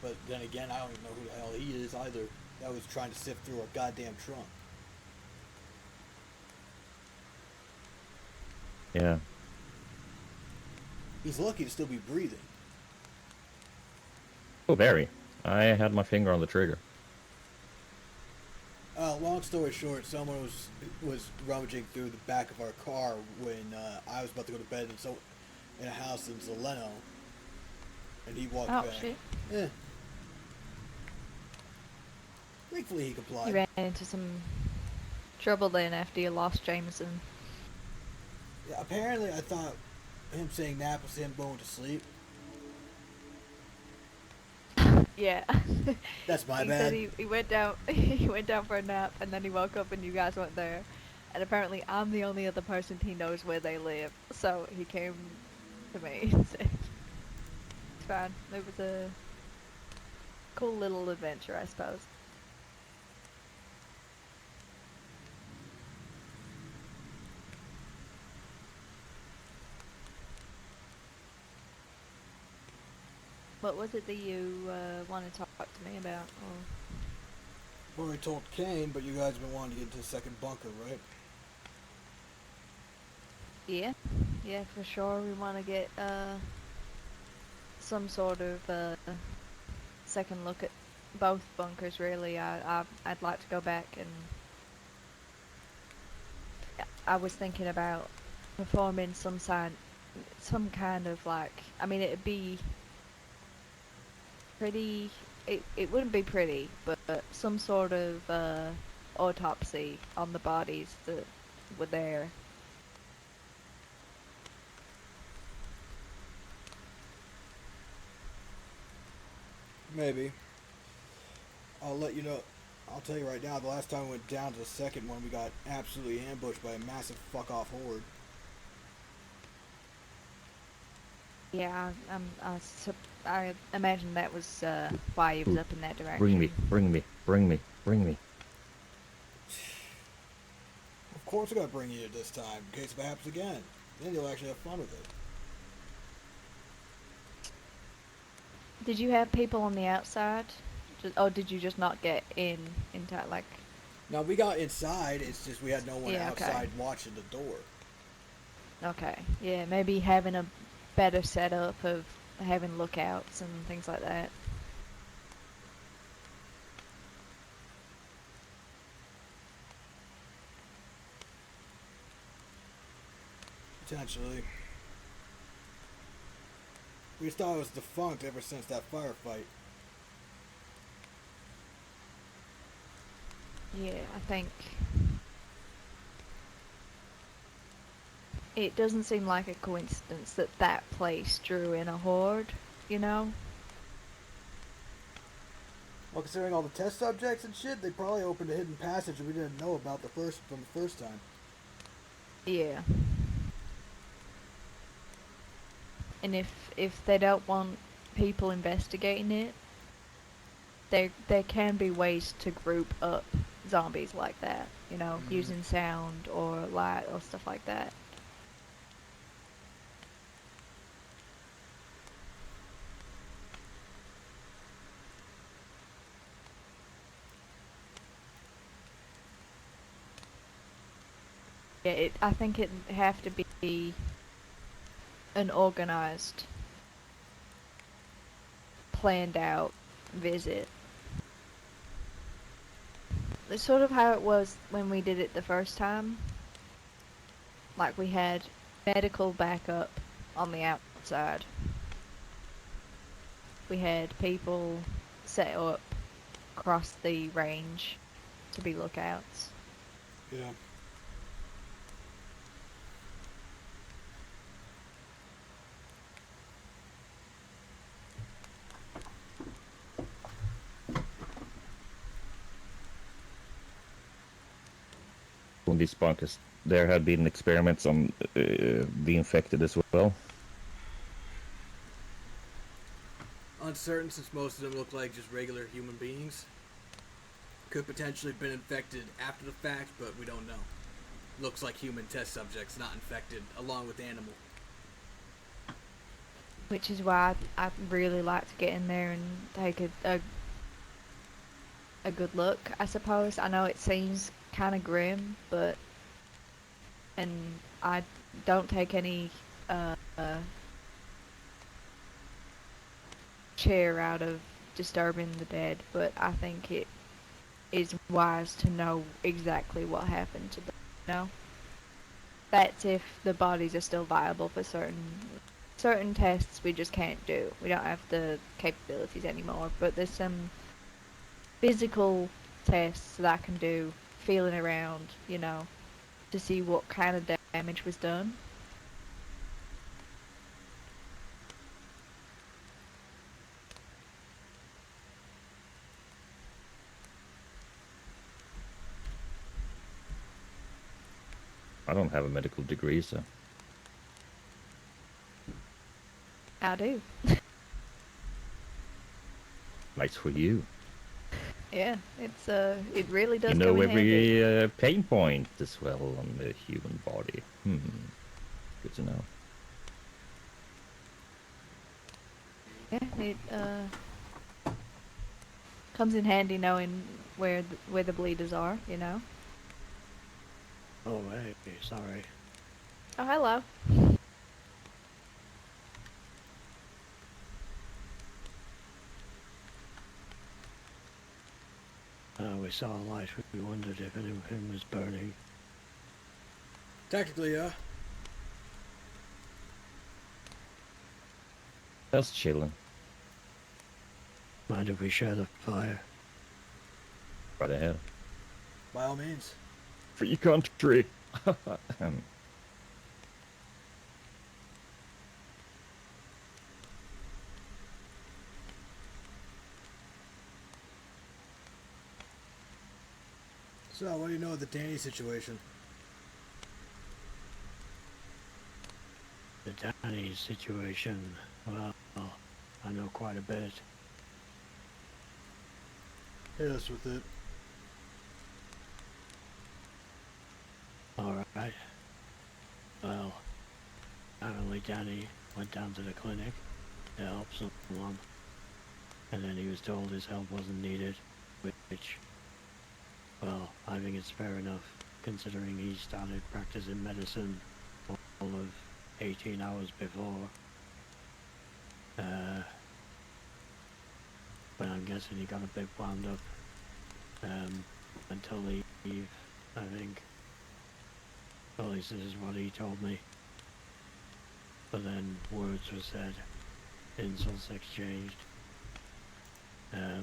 But then again, I don't even know who the hell he is either. That was trying to sift through a goddamn trunk. Yeah. He's lucky to still be breathing. Oh, very. I had my finger on the trigger. Long story short, someone was rummaging through the back of our car when I was about to go to bed in a house in Zeleno, and he walked Oh, back. shit. Eh. Thankfully, he You complied. ran into some trouble then after you lost Jameson. Yeah, apparently, I thought him saying nap was him going to sleep. Yeah. That's my he bad. said he went down he went down for a nap and then he woke up and you guys weren't there. And apparently I'm the only other person he knows where they live. So he came to me and said it's fine. It was a cool little adventure, I suppose. What was it that you want to talk to me about? I've already told Kane, but you guys have been wanting to get into the second bunker, right? Yeah, yeah, for sure. We want to get some sort of second look at both bunkers. Really, I'd like to go back and I was thinking about performing some kind of like. I mean, it'd be pretty. It wouldn't be pretty, but some sort of autopsy on the bodies that were there. Maybe. I'll let you know. I'll tell you right now, the last time we went down to the second one, we got absolutely ambushed by a massive fuck-off horde. Yeah, I imagine that was why he was up in that direction. Bring me. Of course I gotta bring you this time, in case it happens again. Then you'll actually have fun with it. Did you have people on the outside? Or did you just not get into like? Now, we got inside, it's just we had no one Yeah, okay. outside watching the door. Okay, yeah, maybe having a better setup of having lookouts and things like that. Potentially. We just thought it was defunct ever since that firefight. Yeah, I think it doesn't seem like a coincidence that that place drew in a horde, you know? Well, considering all the test subjects and shit, they probably opened a hidden passage that we didn't know about from the first time. Yeah. And if they don't want people investigating it, there can be ways to group up zombies like that, you know, using sound or light or stuff like that. Yeah, I think it'd have to be an organized, planned out visit. It's sort of how it was when we did it the first time. Like we had medical backup on the outside. We had people set up across the range to be lookouts. Yeah. On these bunkers, there had been experiments on the infected as well. Uncertain, since most of them look like just regular human beings. Could potentially have been infected after the fact, but we don't know. Looks like human test subjects, not infected, along with animal. Which is why I'd really like to get in there and take a good look, I suppose. I know it seems kind of grim, but... And I'd don't take any cheer out of disturbing the dead, but I think it is wise to know exactly what happened to them. You know? That's if the bodies are still viable for certain tests we just can't do. We don't have the capabilities anymore, but there's some physical tests that I can do, feeling around, you know, to see what kind of damage was done. I don't have a medical degree, so I do. nice for you. Yeah, it's it really does You come know in handy. every pain point as well on the human body. Good to know. Yeah, it comes in handy knowing where the bleeders are, you know. Oh, hey, sorry. Oh, hello. We saw a light. We wondered if anything was burning. Technically, yeah. Just chilling. Mind if we share the fire? Right ahead. By all means. Free country. So, what do you know of the Danny situation? The Danny situation, well, I know quite a bit. Hit us with it. Alright. Well, apparently Danny went down to the clinic to help someone, and then he was told his help wasn't needed, which, well, I think it's fair enough, considering he started practicing medicine all of 18 hours before. But I'm guessing he got a bit wound up until leave, I think. At least this is what he told me. But then words were said, insults exchanged. I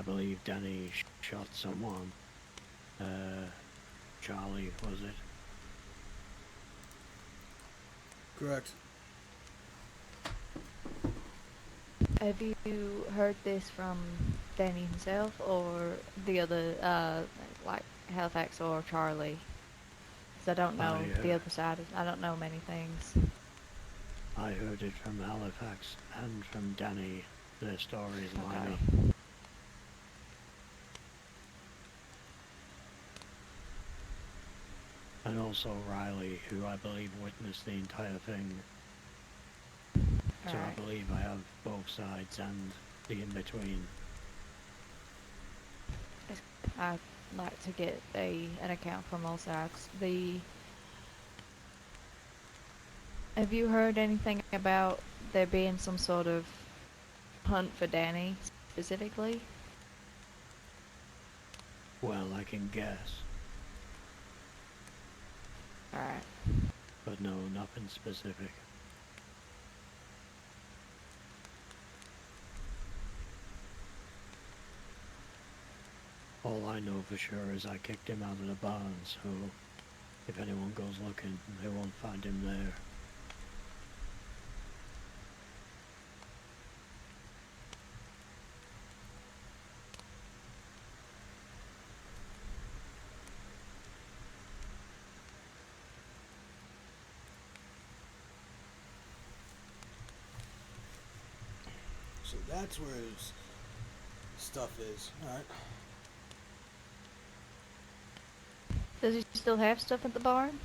believe Danny shot someone. Charlie, was it? Correct. Have you heard this from Danny himself or the other, like Halifax or Charlie? Because I don't know the other side. I don't know many things. I heard it from Halifax and from Danny. Their stories line up. And also Riley, who I believe witnessed the entire thing. So I believe I have both sides and the in-between. I'd like to get an account from all sides. Have you heard anything about there being some sort of hunt for Danny specifically? Well, I can guess. Alright. But no, nothing specific. All I know for sure is I kicked him out of the barn, so if anyone goes looking, they won't find him there. So that's where his stuff is. Alright. Does he still have stuff at the barn?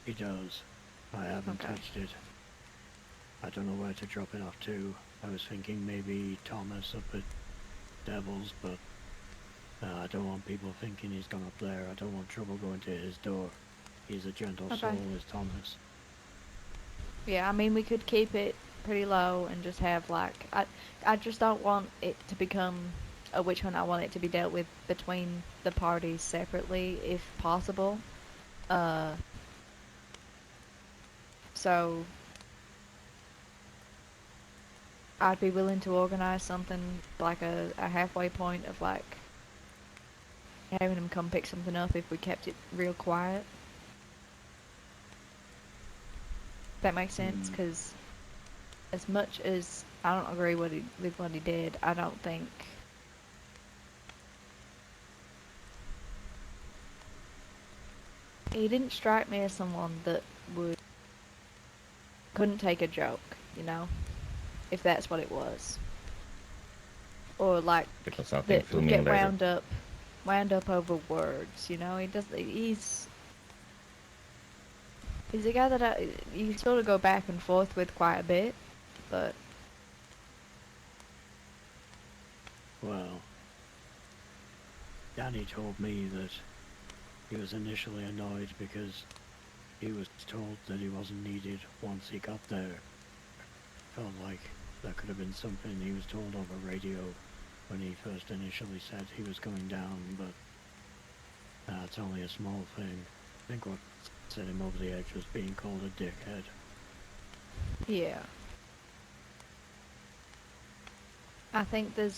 He does. I haven't touched it. I don't know where to drop it off to. I was thinking maybe Thomas up at Devil's, but I don't want people thinking he's gone up there. I don't want trouble going to his door. He's a gentle Okay. soul, is Thomas. Yeah, I mean, we could keep it pretty low and just have, like, I just don't want it to become a witch hunt. I want it to be dealt with between the parties separately, if possible. So I'd be willing to organize something like a halfway point of, like, having him come pick something up if we kept it real quiet. That makes sense, because as much as I don't agree with what he did, I don't think he didn't strike me as someone that couldn't take a joke, you know, if that's what it was, or like Because something that would filming get later. wound up over words, you know. He's a guy that you sort of go back and forth with quite a bit, but Well, Danny told me that he was initially annoyed because he was told that he wasn't needed once he got there. Felt like that could have been something he was told over radio when he first initially said he was going down, but it's only a small thing. I think what set him over the edge was being called a dickhead. yeah. I think there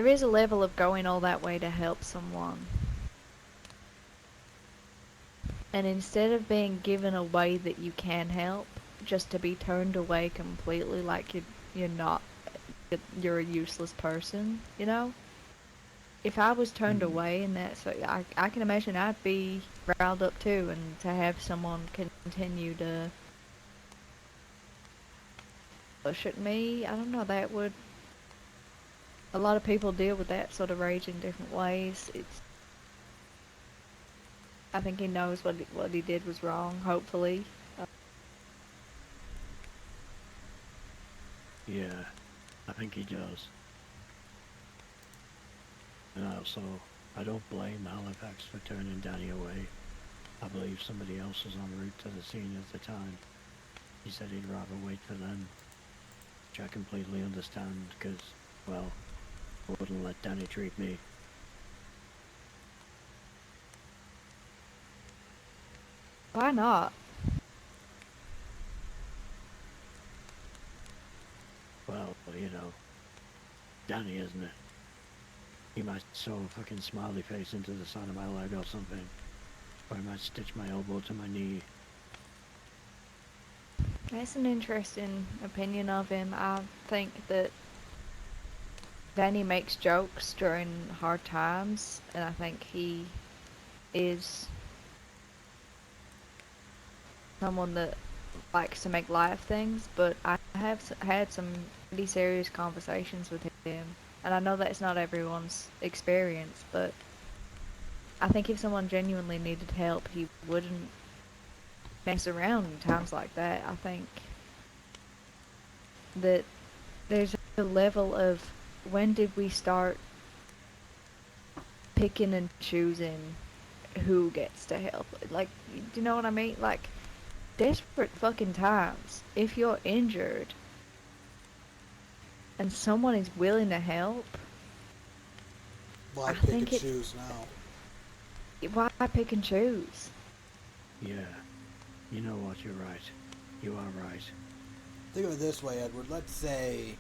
is a level of going all that way to help someone. And instead of being given a way that you can help, just to be turned away completely like you're a useless person, you know? If I was turned away and I can imagine I'd be riled up too, and to have someone continue to push at me, I don't know, that would... A lot of people deal with that sort of rage in different ways. I think he knows what he did was wrong, hopefully. Yeah, I think he does. And I don't blame Halifax for turning Danny away. I believe somebody else was en route to the scene at the time. He said he'd rather wait for them, which I completely understand, because, well, I wouldn't let Danny treat me. Why not? Well, you know, Danny, isn't it? He might sew a fucking smiley face into the side of my leg or something. Or he might stitch my elbow to my knee. That's an interesting opinion of him. I think that Danny makes jokes during hard times, and I think he is someone that likes to make light of things, but I have had some pretty serious conversations with him, and I know that's not everyone's experience, but I think if someone genuinely needed help, he wouldn't mess around in times like that. I think that there's a level of when did we start picking and choosing who gets to help? Like, do you know what I mean? Like, desperate fucking times. If you're injured and someone is willing to help, Why I pick think and choose now? why pick and choose? Yeah, you know what, you're right. You are right. Think of it this way, Edward. Let's say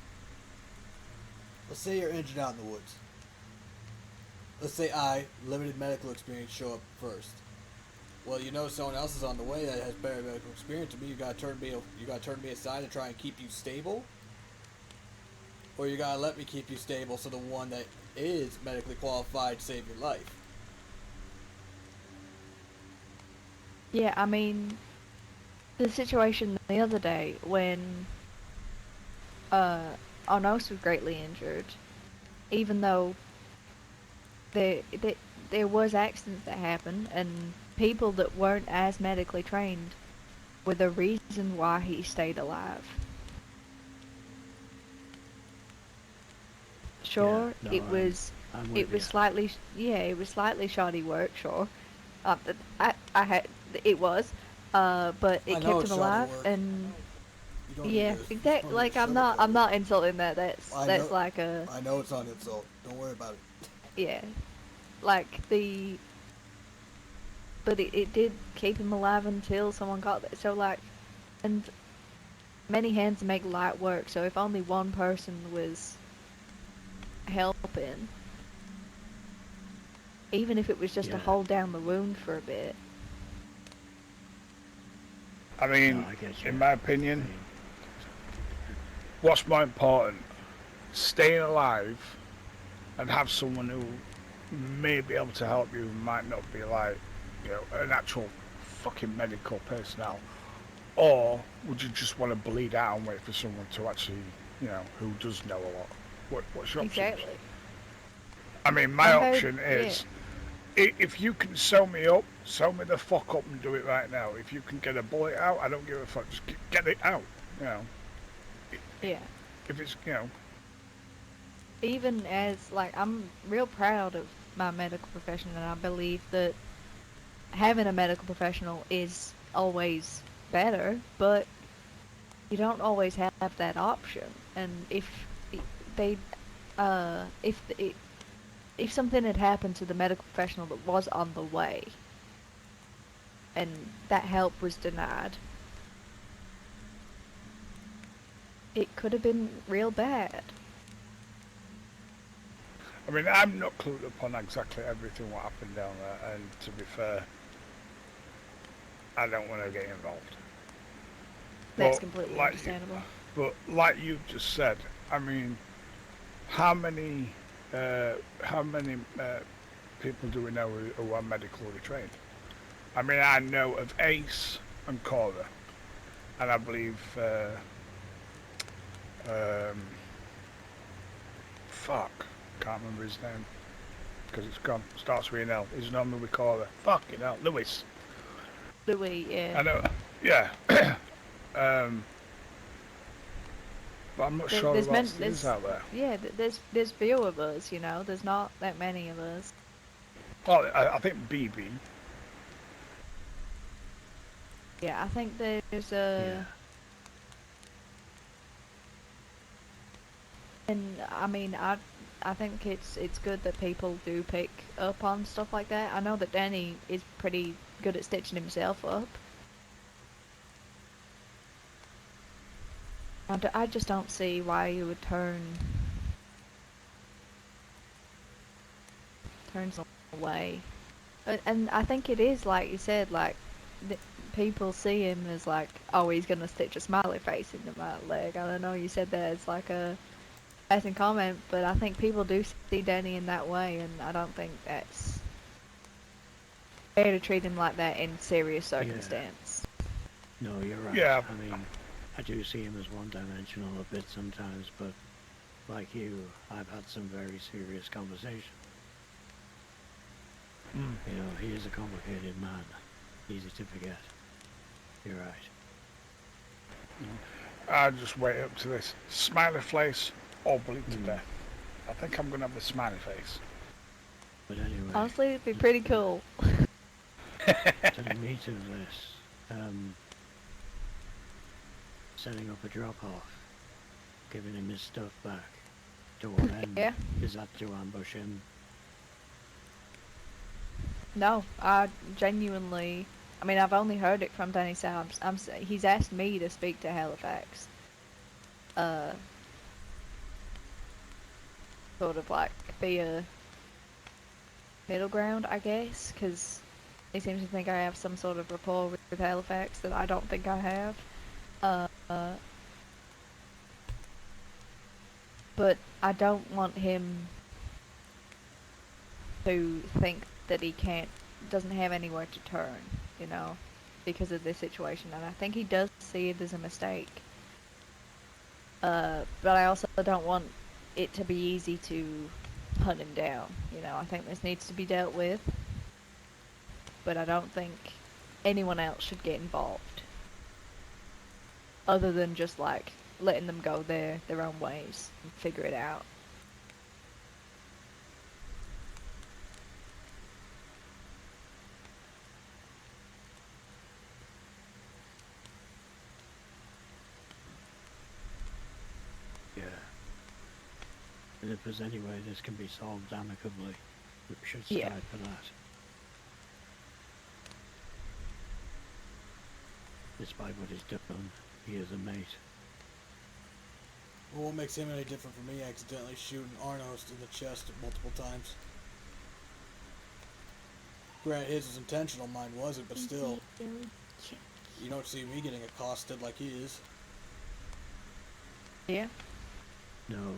you're injured out in the woods. Let's say I, limited medical experience, show up first. Well, you know someone else is on the way that has better medical experience than me. You gotta turn me aside and try and keep you stable, or you gotta let me keep you stable so the one that is medically qualified save your life. Yeah, I mean, the situation the other day when Arnos was greatly injured, even though there was accidents that happened and people that weren't as medically trained were the reason why he stayed alive. Sure, Yeah, no, it was I'm with It was ya. slightly, yeah, it was slightly shoddy work, sure. I had, it was, but I it know kept it's him shoddy alive, work. and You don't yeah, need to, you exactly. don't need Like to I'm sugarcoat not it. insulting that. That's like a, I know it's on insult. Don't worry about it. yeah, like the, but it did keep him alive until someone got there. So like, and many hands make light work. So if only one person was helping, even if it was just to Yeah. hold down the wound for a bit. I mean, No, I get you. in my I opinion, mean, what's more important? Staying alive and have someone who may be able to help you, who might not be like, you know, an actual fucking medical personnel. Or would you just want to bleed out and wait for someone to actually, you know, who does know a lot? What's your options? Exactly. I mean, my I heard- option is, if you can sew me up, sew me the fuck up and do it right now. If you can get a bullet out, I don't give a fuck. Just get it out, you know. Yeah. If it's, you know, Even as, like, I'm real proud of my medical profession, and I believe that having a medical professional is always better, but you don't always have that option. And if they, if something had happened to the medical professional that was on the way, and that help was denied, it could have been real bad. I mean, I'm not clued up on exactly everything what happened down there, and to be fair, I don't want to get involved. That's But completely like understandable. But like you just said, I mean, how many people do we know who are medically trained? I mean, I know of Ace and Cora, and I believe fuck, can't remember his name because it's gone. Starts with an L. He's normally with Cora. Fucking hell, Lewis. Louis, yeah. I know. Yeah. But I'm not sure who else there is out there. Yeah, there's few of us, you know. There's not that many of us. Well, I think BB. Yeah, I think there's a. And I mean, I think it's good that people do pick up on stuff like that. I know that Danny is pretty good at stitching himself up. I just don't see why you would turn away. And I think it is like you said, like people see him as like, oh, he's gonna stitch a smiley face into my leg. I don't know. You said that as like a passing comment, but I think people do see Danny in that way, and I don't think that's fair to treat him like that in serious circumstance. no, you're right. Yeah. I mean, I do see him as one-dimensional a bit sometimes, but like you, I've had some very serious conversations. You know, he is a complicated man. Easy to forget. You're right. I'll just wait up to this. Smiley face or bleed to death. I think I'm going to have the smiley face. But anyway, Honestly, it'd be pretty cool. to the meat of this, setting up a drop-off, giving him his stuff back. To what end? Yeah. Is that to ambush him? No, I genuinely. I mean, I've only heard it from Danny Salms. He's asked me to speak to Halifax. Sort of like be a middle ground, I guess, because he seems to think I have some sort of rapport with Halifax that I don't think I have. But I don't want him to think that he doesn't have anywhere to turn, you know, because of this situation, and I think he does see it as a mistake. But I also don't want it to be easy to hunt him down, you know. I think this needs to be dealt with, but I don't think anyone else should get involved, other than just like letting them go their own ways and figure it out. Yeah. And if there's any way this can be solved amicably, we should strive Yeah. for that. Despite what he's done, he is a mate. Well, what makes him any different from me accidentally shooting Arnos in the chest multiple times? Granted, his was intentional, mine wasn't, but still, you don't see me getting accosted like he is. Yeah. No.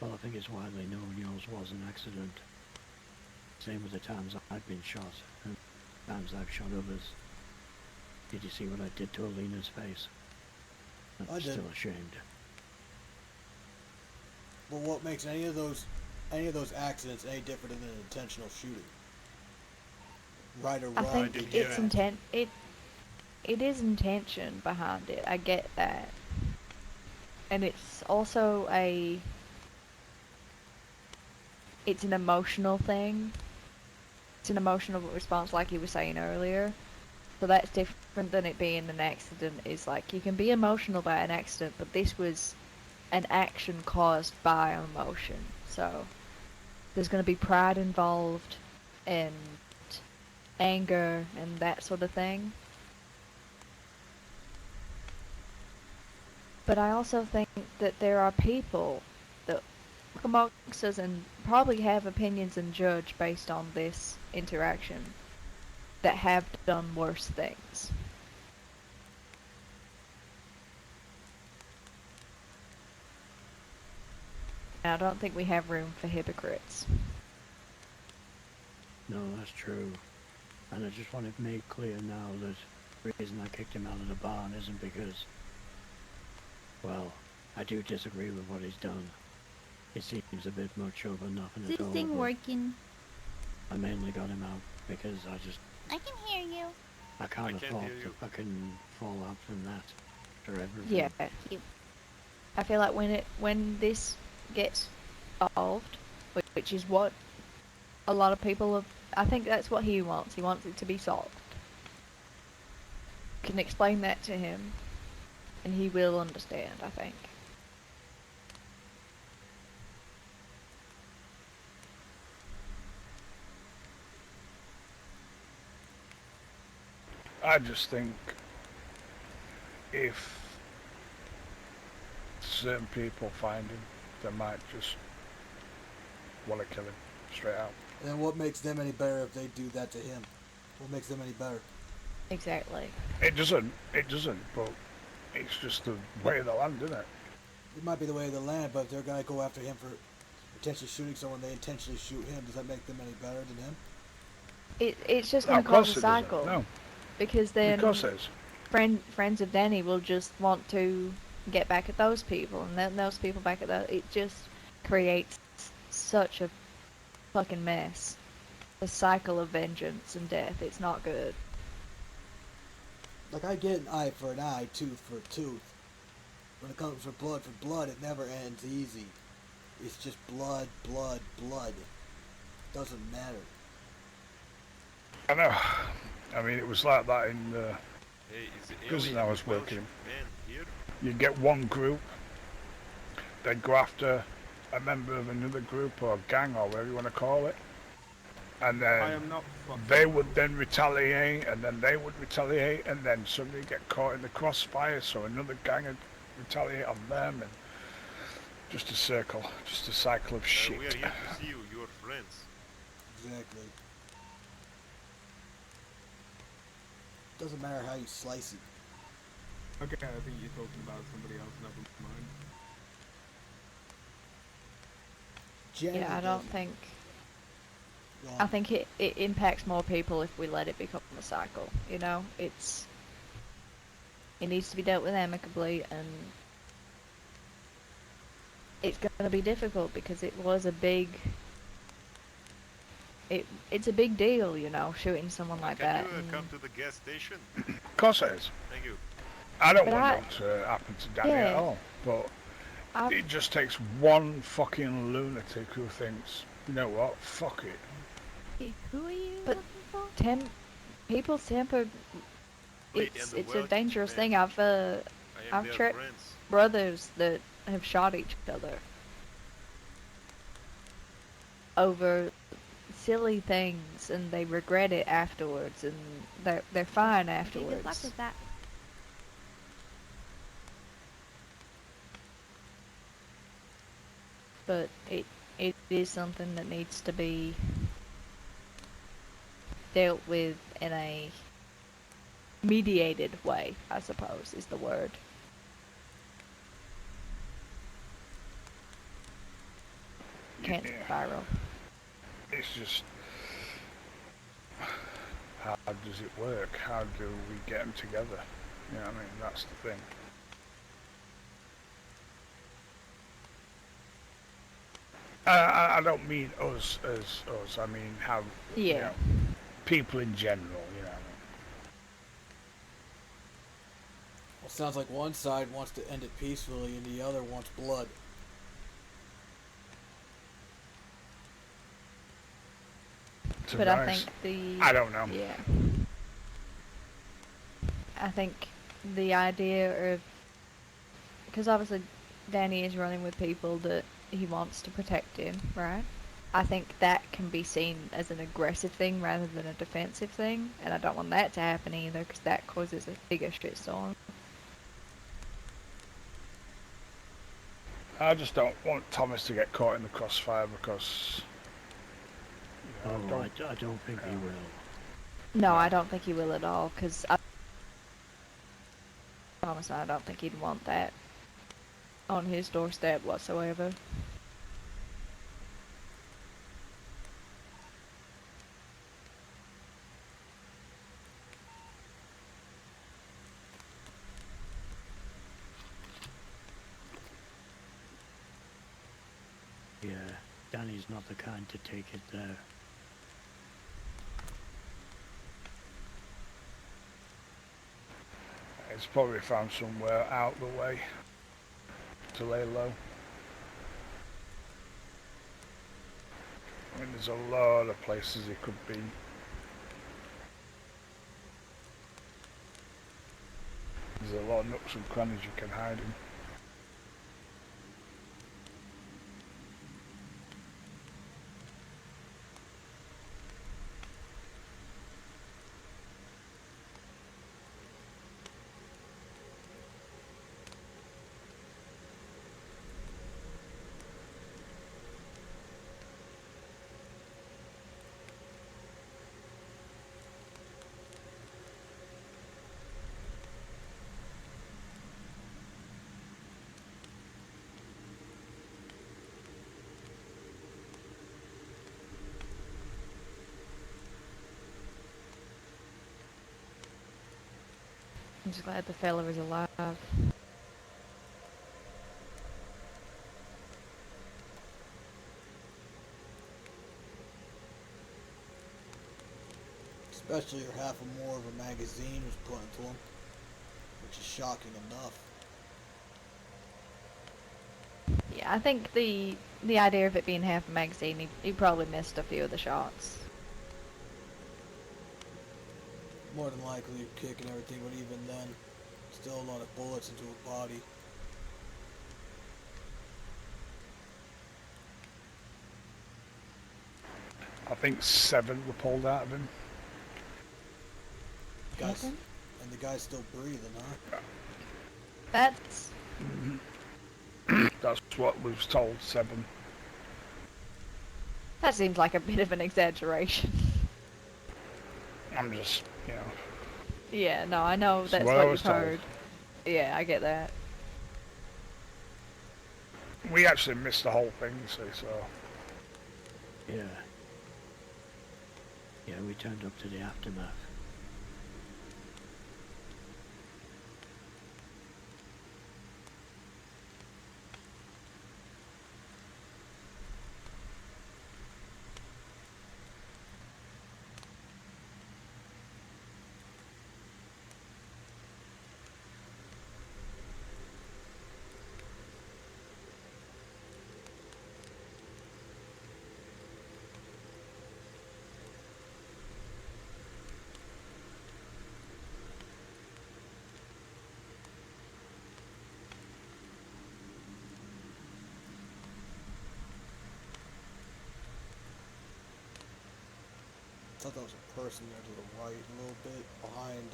Well, I think it's widely known yours was an accident. Same with the times I've been shot, and times I've shot others. Did you see what I did to Alina's face? I'm I did. still ashamed. But what makes any of those accidents any different than an intentional shooting? Right or I wrong? think it's it is intention behind it. I get that. And it's also it's an emotional thing. It's an emotional response, like you were saying earlier. So that's different than it being an accident. Is like, you can be emotional by an accident, but this was an action caused by an emotion. So there's going to be pride involved, and anger, and that sort of thing. But I also think that there are people that look amongst us and probably have opinions and judge based on this interaction that have done worse things. And I don't think we have room for hypocrites. No, that's true. And I just want to make clear now that the reason I kicked him out of the barn isn't because, well, I do disagree with what he's done. It seems a bit much over nothing Is at this all. thing but working? I mainly got him out because I I can hear you. can't can't afford hear to you. fucking fall out from that for everything. Yeah. I feel like when this gets solved, which is what a lot of people have, I think that's what he wants. He wants it to be solved. You can explain that to him, and he will understand, I think. I just think if certain people find him, they might just want to kill him straight out. And what makes them any better if they do that to him? What makes them any better? Exactly. It doesn't, but it's just the way of the land, isn't it? It might be the way of the land, but if they're gonna go after him for potentially shooting someone, they intentionally shoot him. Does that make them any better than him? It's just No, going of to cause course a it doesn't. cycle. No, Because then of course it is. friends of Danny will just want to get back at those people, and then those people back at that. It just creates such a fucking mess. A cycle of vengeance and death. It's not good. Like, I get an eye for an eye, tooth for a tooth. When it comes for blood, it never ends easy. It's just blood, blood, blood. Doesn't matter. I know. I mean, it was like that in the Hey, is the prison alien I was Welsh working. man here? You get one group, they'd go after a member of another group or gang or whatever you want to call it, and I then am not fucking. they would then retaliate, and then they would retaliate, and then somebody get caught in the crossfire, so another gang would retaliate on them, and just a circle, just a cycle of shit. We are here to see you, your friends. Exactly. Doesn't matter how you slice it. Okay, I think you're talking about somebody else, never mind. Jenny Yeah, I don't doesn't. think. Well, I think it impacts more people if we let it become a cycle. You know, it needs to be dealt with amicably, and it's going to be difficult because it was a big. It's a big deal, you know, shooting someone like Can that. you and- come to the gas station? Of course it is. Thank you. I don't But want that to happen to Danny at Yeah. all, but I- it just takes one fucking lunatic who thinks, you know what, fuck it. Who are you But looking for? People's temper. Wait, It's and the a Welsh dangerous man. thing. I am I've their tried friends. brothers that have shot each other over silly things, and they regret it afterwards, and they're fine Okay, good luck afterwards. with that. But it is something that needs to be dealt with in a mediated way, I suppose, is the word. Can't Yeah. spiral. It's just, how does it work? How do we get them together? You know what I mean? That's the thing. I don't mean us as us. I mean how, you Yeah. know, people in general, you know what I mean? Well, sounds like one side wants to end it peacefully and the other wants blood. To But be I honest, think the... I don't know. Yeah. I think the idea of... Because obviously Danny is running with people that he wants to protect him, right? I think that can be seen as an aggressive thing rather than a defensive thing, and I don't want that to happen either, because that causes a bigger shitstorm. I just don't want Thomas to get caught in the crossfire because, you know, Oh, I don't think he will. No, I don't think he will at all, because I promise I don't think he'd want that on his doorstep whatsoever. Yeah, Danny's not the kind to take it there. he's probably found somewhere out the way to lay low. I mean, there's a lot of places he could be. There's a lot of nooks and crannies you can hide in. I'm just glad the fella is alive. Especially if half or more of a magazine was put into him, which is shocking enough. Yeah, I think the idea of it being half a magazine, he probably missed a few of the shots. More than likely a kick and everything, but even then, still a lot of bullets into a body. I think 7 were pulled out of him. Guys, Seven? and the guy's still breathing, huh? That's... That's what was told, 7. That seems like a bit of an exaggeration. I'm just, you know. Yeah, no, I know That's that's what I what was you've told. heard. Yeah, I get that. We actually missed the whole thing, you see, so. Yeah. Yeah, we turned up to the aftermath. thought that was a person there to the right, a little bit behind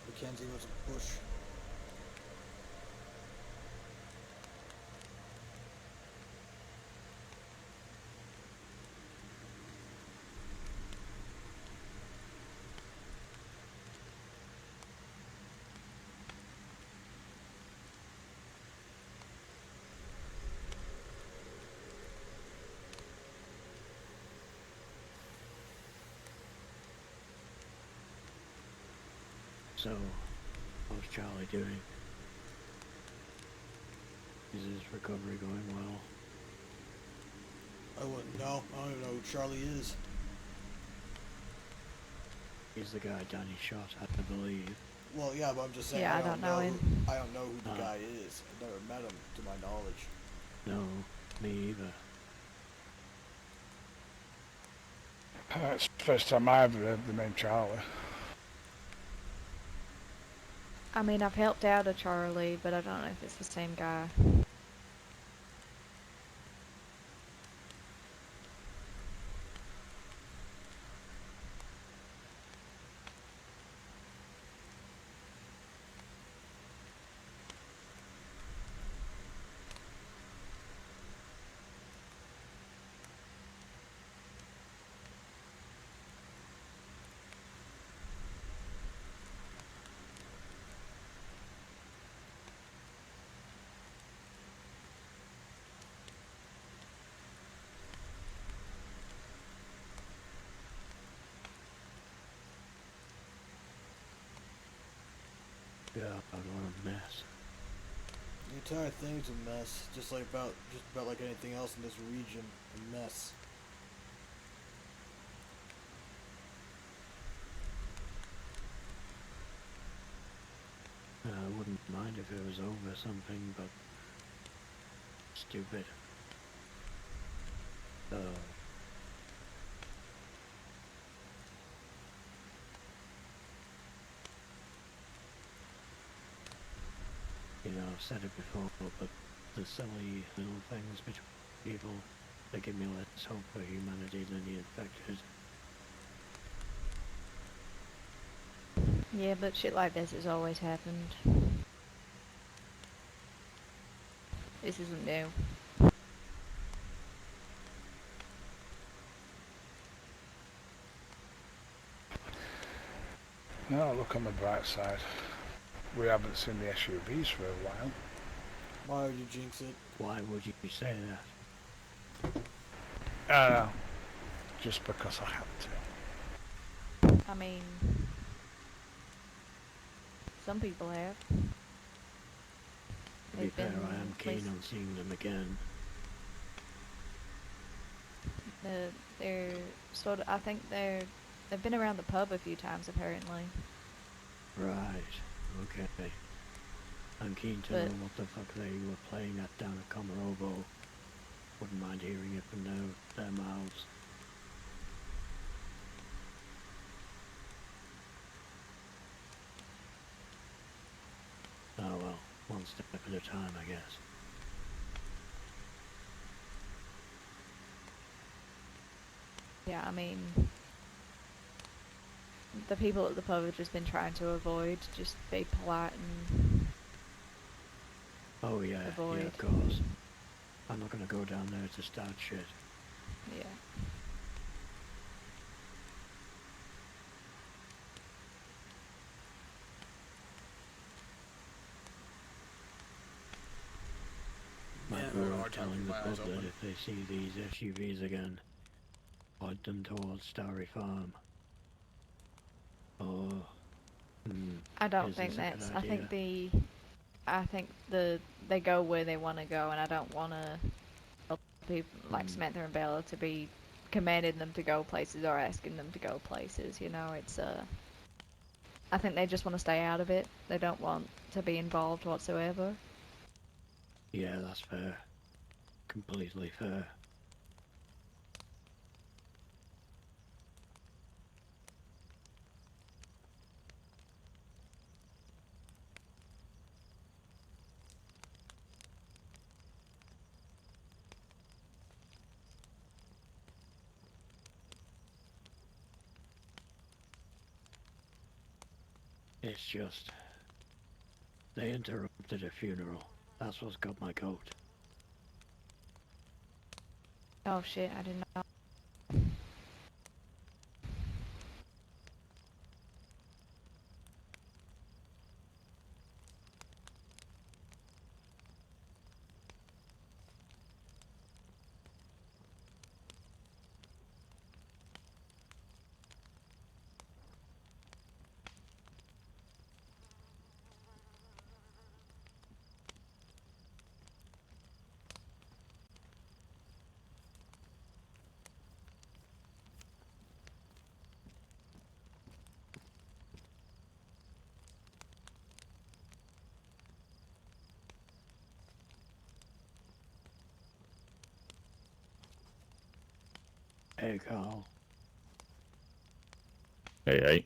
Mackenzie was a bush. So, how's Charlie doing? Is his recovery going well? I wouldn't know. I don't even know who Charlie is. He's the guy Danny shot, I believe. Well, yeah, but I'm just saying. Yeah, I don't know him. I don't know who the guy is. I've never met him, to my knowledge. No, me either. It's the first time I ever heard the name Charlie. I mean, I've helped out a Charlie, but I don't know if it's the same guy. Yeah, what a mess. The entire thing's a mess, just about like anything else in this region, a mess. I wouldn't mind if it was over something, but stupid. You know, I've said it before, but the silly little things between people, they give me less hope for humanity than the infected. Yeah, but shit like this has always happened. This isn't new. No, look on the bright side. We haven't seen the SUVs for a while. Why would you jinx it? Why would you say that? Just because I had to. I mean, some people have. To be fair, I am keen on seeing them again. They're sort of, I think they've been around the pub a few times apparently. Right, okay. I'm keen to know what the fuck they were playing at down at Comorobo. Wouldn't mind hearing it from their mouths. Oh well, one step at a time, I guess. Yeah, I mean, the people at the pub have just been trying to avoid, just be polite and Oh yeah, avoid. yeah, of course. I'm not gonna go down there to start shit. Yeah. Might be worth telling the pub that if they see these SUVs again, point them towards Starry Farm. Or... I don't think that's... I think they go where they want to go, and I don't want to tell people like Samantha and Bella to be commanding them to go places or asking them to go places, you know, it's I think they just want to stay out of it. They don't want to be involved whatsoever. Yeah, that's fair. Completely fair. It's just they interrupted a funeral. That's what's got my coat. Oh shit, I didn't know. Hey, Carl. Hey, hey.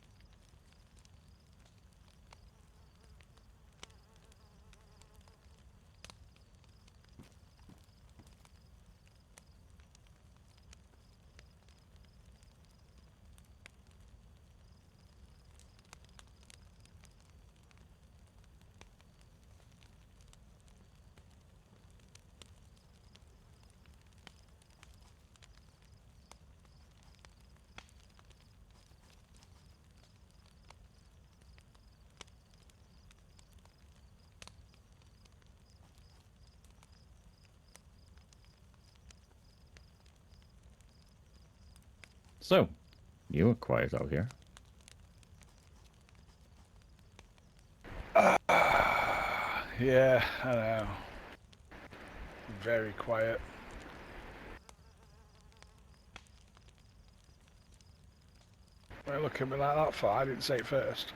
So, you were quiet out here. Yeah, I know. Very quiet. Don't look at me like that for. I didn't say it first.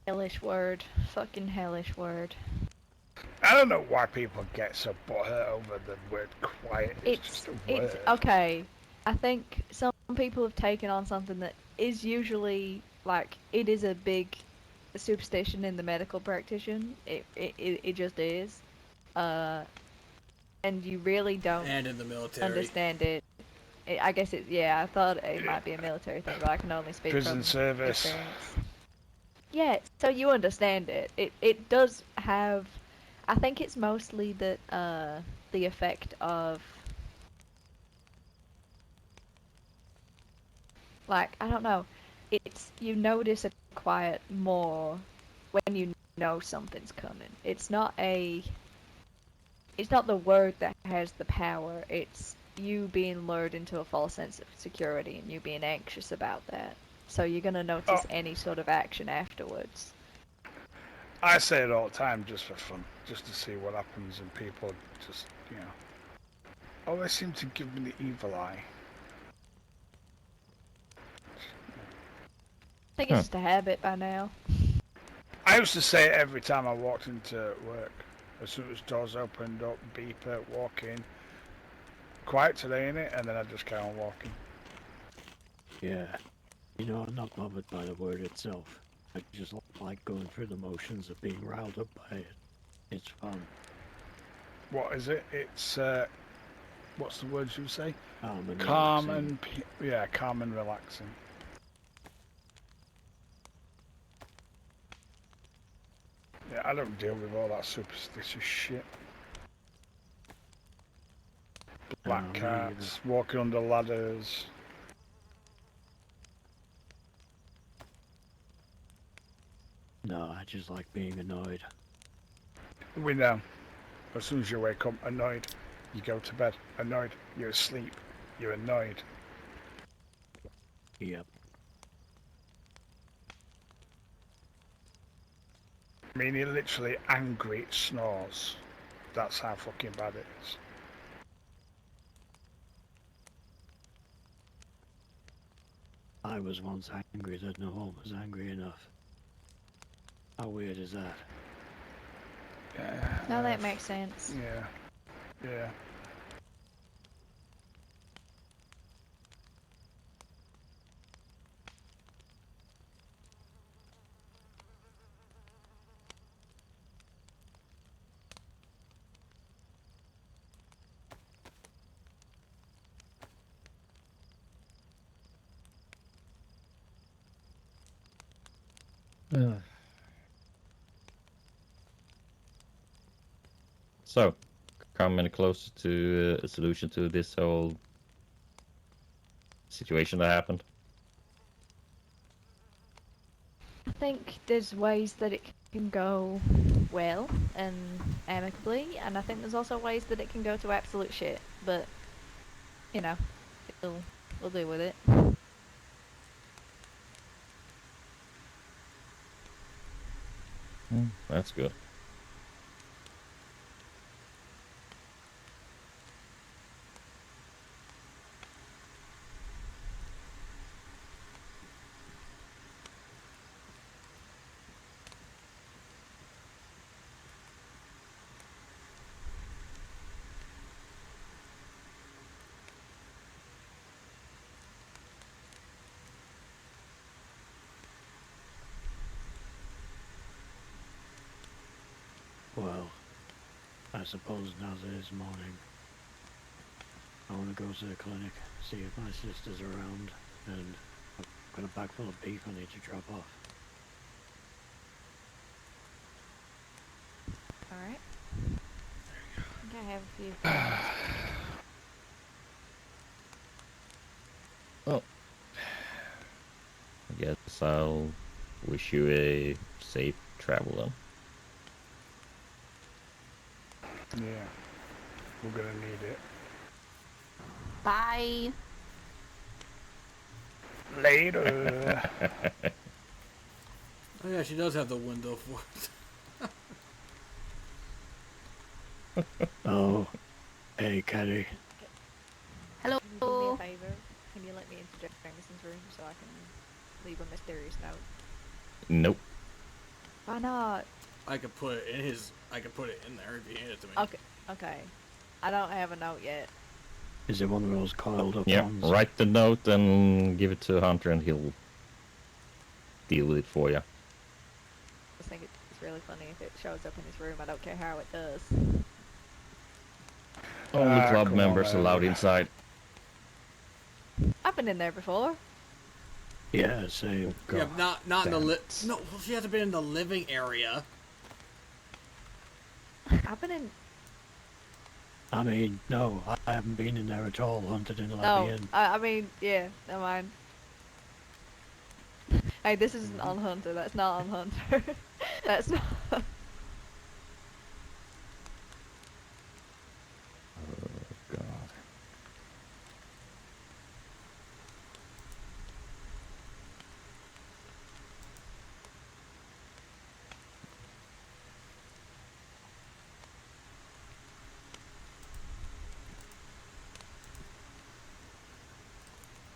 Hellish word. Fucking hellish word. I don't know why people get so butthurt over the word quiet. It's just a word. It's okay. I think some people have taken on something that is usually like it is a big superstition in the medical practitioner. It just is. And you really don't And in the military. understand it. I guess it. Yeah, I thought it might be a military thing, but I can only speak Prison from service. experience. Yeah, so you understand it. It does have. I think it's mostly that the effect of like I don't know. It's you notice a quiet more when you know something's coming. It's not the word that has the power. It's you being lured into a false sense of security and you being anxious about that. So you're gonna notice any sort of action afterwards. I say it all the time just for fun, just to see what happens, and people just, always seem to give me the evil eye. I think it's just a habit by now. I used to say it every time I walked into work. As soon as doors opened up, beep it, walk in. Quiet today, innit? And then I just carry on walking. Yeah. I'm not bothered by the word itself. I just like going through the motions of being riled up by it. It's fun. What is it? It's, what's the words you say? Calm and calm and relaxing. Yeah, I don't deal with all that superstitious shit. Black cats, walking under ladders. No, I just like being annoyed. We know. As soon as you wake up annoyed, you go to bed annoyed, you're asleep, you're annoyed. Yep. I mean, he literally angry snores. That's how fucking bad it is. I was once angry that no one was angry enough. How weird is that? Yeah. No, that makes sense. Yeah. Yeah. So, come any closer to a solution to this whole situation that happened? I think there's ways that it can go well and amicably, and I think there's also ways that it can go to absolute shit. But you know, we'll deal with it. That's good. Well, I suppose now that it's morning, I want to go to the clinic, see if my sister's around, and I've got a bag full of beef I need to drop off. Alright. I think I have a few things. Well, I guess I'll wish you a safe travel then. Yeah, we're gonna need it. Bye. Later. Oh yeah, she does have the window for it. Oh, hey, Caddy. Hello. Can you do me a favor? Can you let me into Jameson's room so I can leave a mysterious note? Nope. Why not? I could put it in his. I could put it in there if you hand it to me. Okay. Okay. I don't have a note yet. Is it one of those coiled up Yeah, ones? write the note and give it to Hunter and he'll deal with it for you. I just think it's really funny if it shows up in his room. I don't care how it does. Only club come members on, allowed inside. I've been in there before. Yeah, same. Yeah, not in the damn. No, well, she hasn't been in the living area. I've been in. I mean, no, I haven't been in there at all, Hunter didn't let No, me in. I mean, yeah, never mind. Hey, this isn't on Hunter. That's not on Hunter. That's not. God.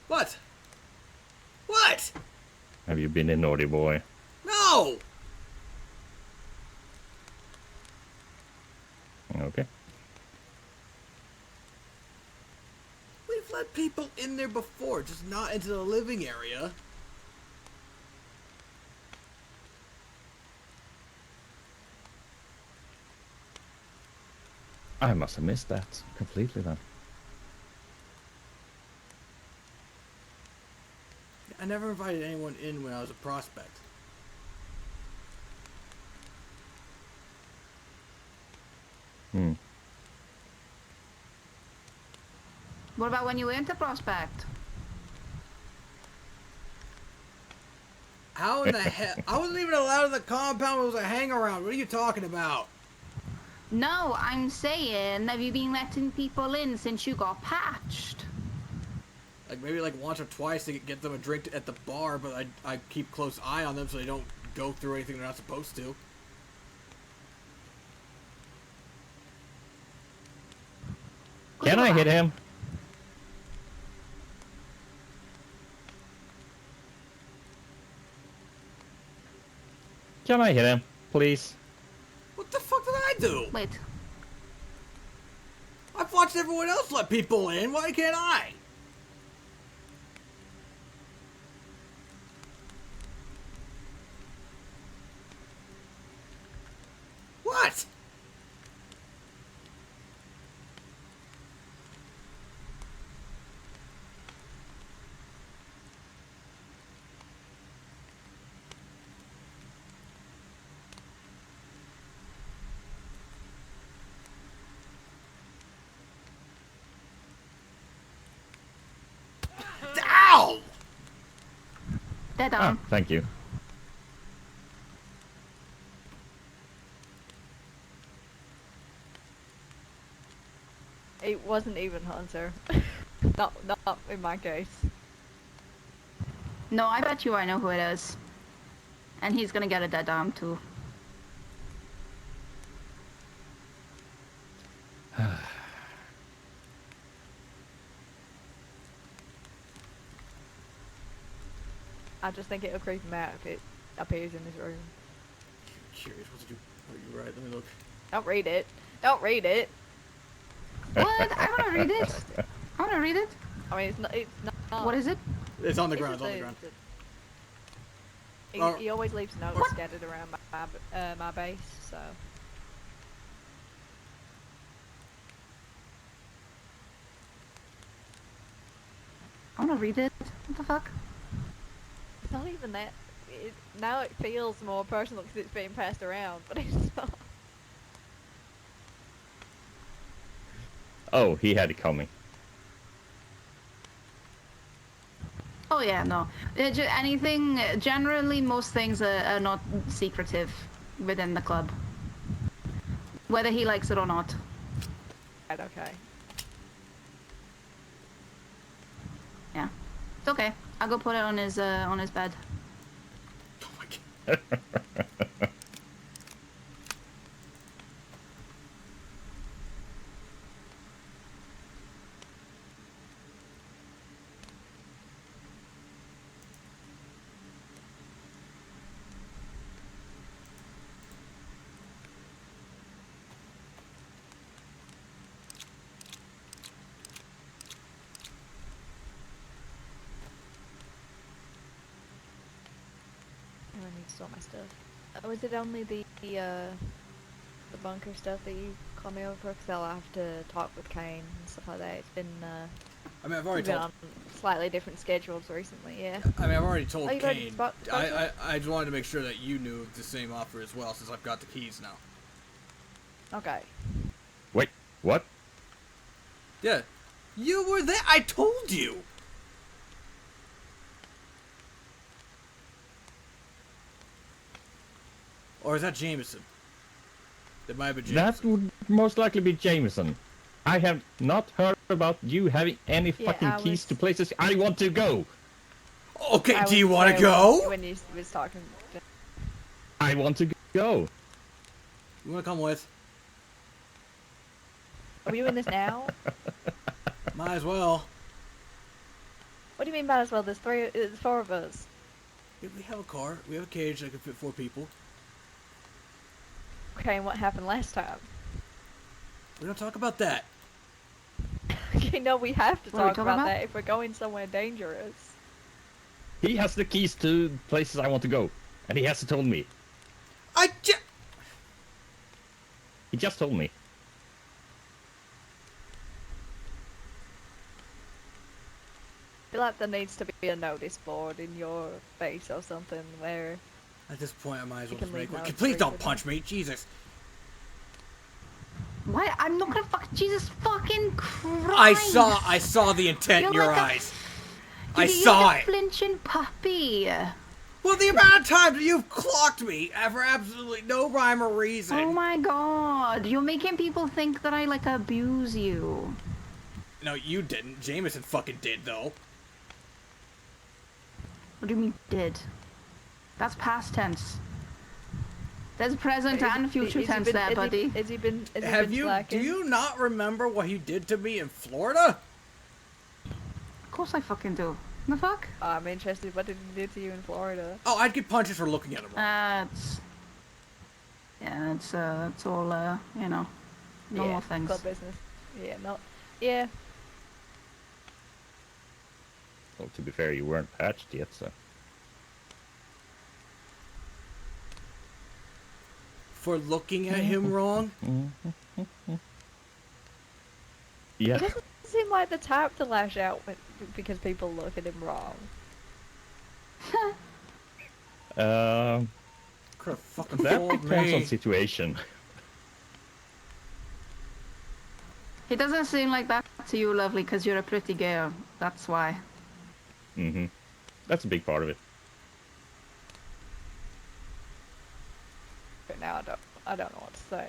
What? What? Have you been a naughty boy? No! Okay. We've let people in there before, just not into the living area. I must have missed that completely then. I never invited anyone in when I was a prospect. What about when you weren't a prospect? How in the hell? I wasn't even allowed in the compound. It was a hang around. What are you talking about? No, I'm saying, have you been letting people in since you got patched? Like maybe like once or twice to get them a drink at the bar, but I keep close eye on them so they don't go through anything they're not supposed to. Can I hit him? Can I hit him, please? What the fuck did I do? Wait. I've watched everyone else let people in. Why can't I? What? Dead Ah, on. thank you. It wasn't even Hunter. not in my case. No, I bet you I know who it is. And he's gonna get a dead arm too. I just think it'll creep him out if it appears in his room. Curious what to do. Are you right? Let me look. Don't read it. Don't read it. What? I wanna read it. I wanna read it. I mean, it's not. What is it? It's on the It's ground. It's just on the a- ground. He always leaves notes scattered around my base, so. I wanna read it. What the fuck? It's not even that. Now it feels more personal because it's being passed around, but it's not. Oh, he had it coming. Oh yeah, no. Anything, generally most things are not secretive within the club. Whether he likes it or not. Right, okay. Yeah. It's okay. I'll go put it on his bed. I need to store my stuff. Was it only the bunker stuff that you called me over for? Because I'll have to talk with Kane and stuff like that. It's been I mean, I've already been told. on slightly different schedules recently. Yeah. I mean, I've already told Oh, you got Kane. bunker? I just wanted to make sure that you knew the same offer as well, since I've got the keys now. Okay. Wait, what? Yeah, you were there. I told you. Or is that Jameson? That might have been Jameson. That would most likely be Jameson. I have not heard about you having any Yeah, fucking I keys was- to places I want to go. Okay, I do you was want to there go? when you was talking. I want to go. You want to come with? Are we doing this now? Might as well. What do you mean by as well? There's four of us. Yeah, we have a car. We have a cage that can fit 4 people. Okay, and what happened last time? We don't talk about that. Okay, no, we have to What are we talk talking about about? that if we're going somewhere dangerous. He has the keys to places I want to go, and he hasn't told me. He just told me. I feel like there needs to be a notice board in your base or something where. At this point, I might as You well can just make leave one. now, Please don't please. punch me, Jesus. Why? I'm not gonna Jesus fucking Christ! I saw the intent in You're your like a- eyes. I You're saw like a it. flinching puppy. Well, the amount of times you've clocked me for absolutely no rhyme or reason. Oh my god, you're making people think that I like abuse you. No, you didn't. Jameson fucking did, though. What do you mean did? That's past tense. There's present and future tense there, buddy. Has he been Have you? slacking? Do you not remember what he did to me in Florida? Of course I fucking do. The fuck? I'm interested. What did he do to you in Florida? Oh, I'd get punches for looking at him. It's all you know, normal Yeah, things. club business. Yeah, yeah. Well, to be fair, you weren't patched yet, so. For looking at him wrong? Yeah. It doesn't seem like the type to lash out because people look at him wrong. Could have fucking That fooled depends on me. situation. It doesn't seem like that to you, lovely, because you're a pretty girl. That's why. That's a big part of it. say.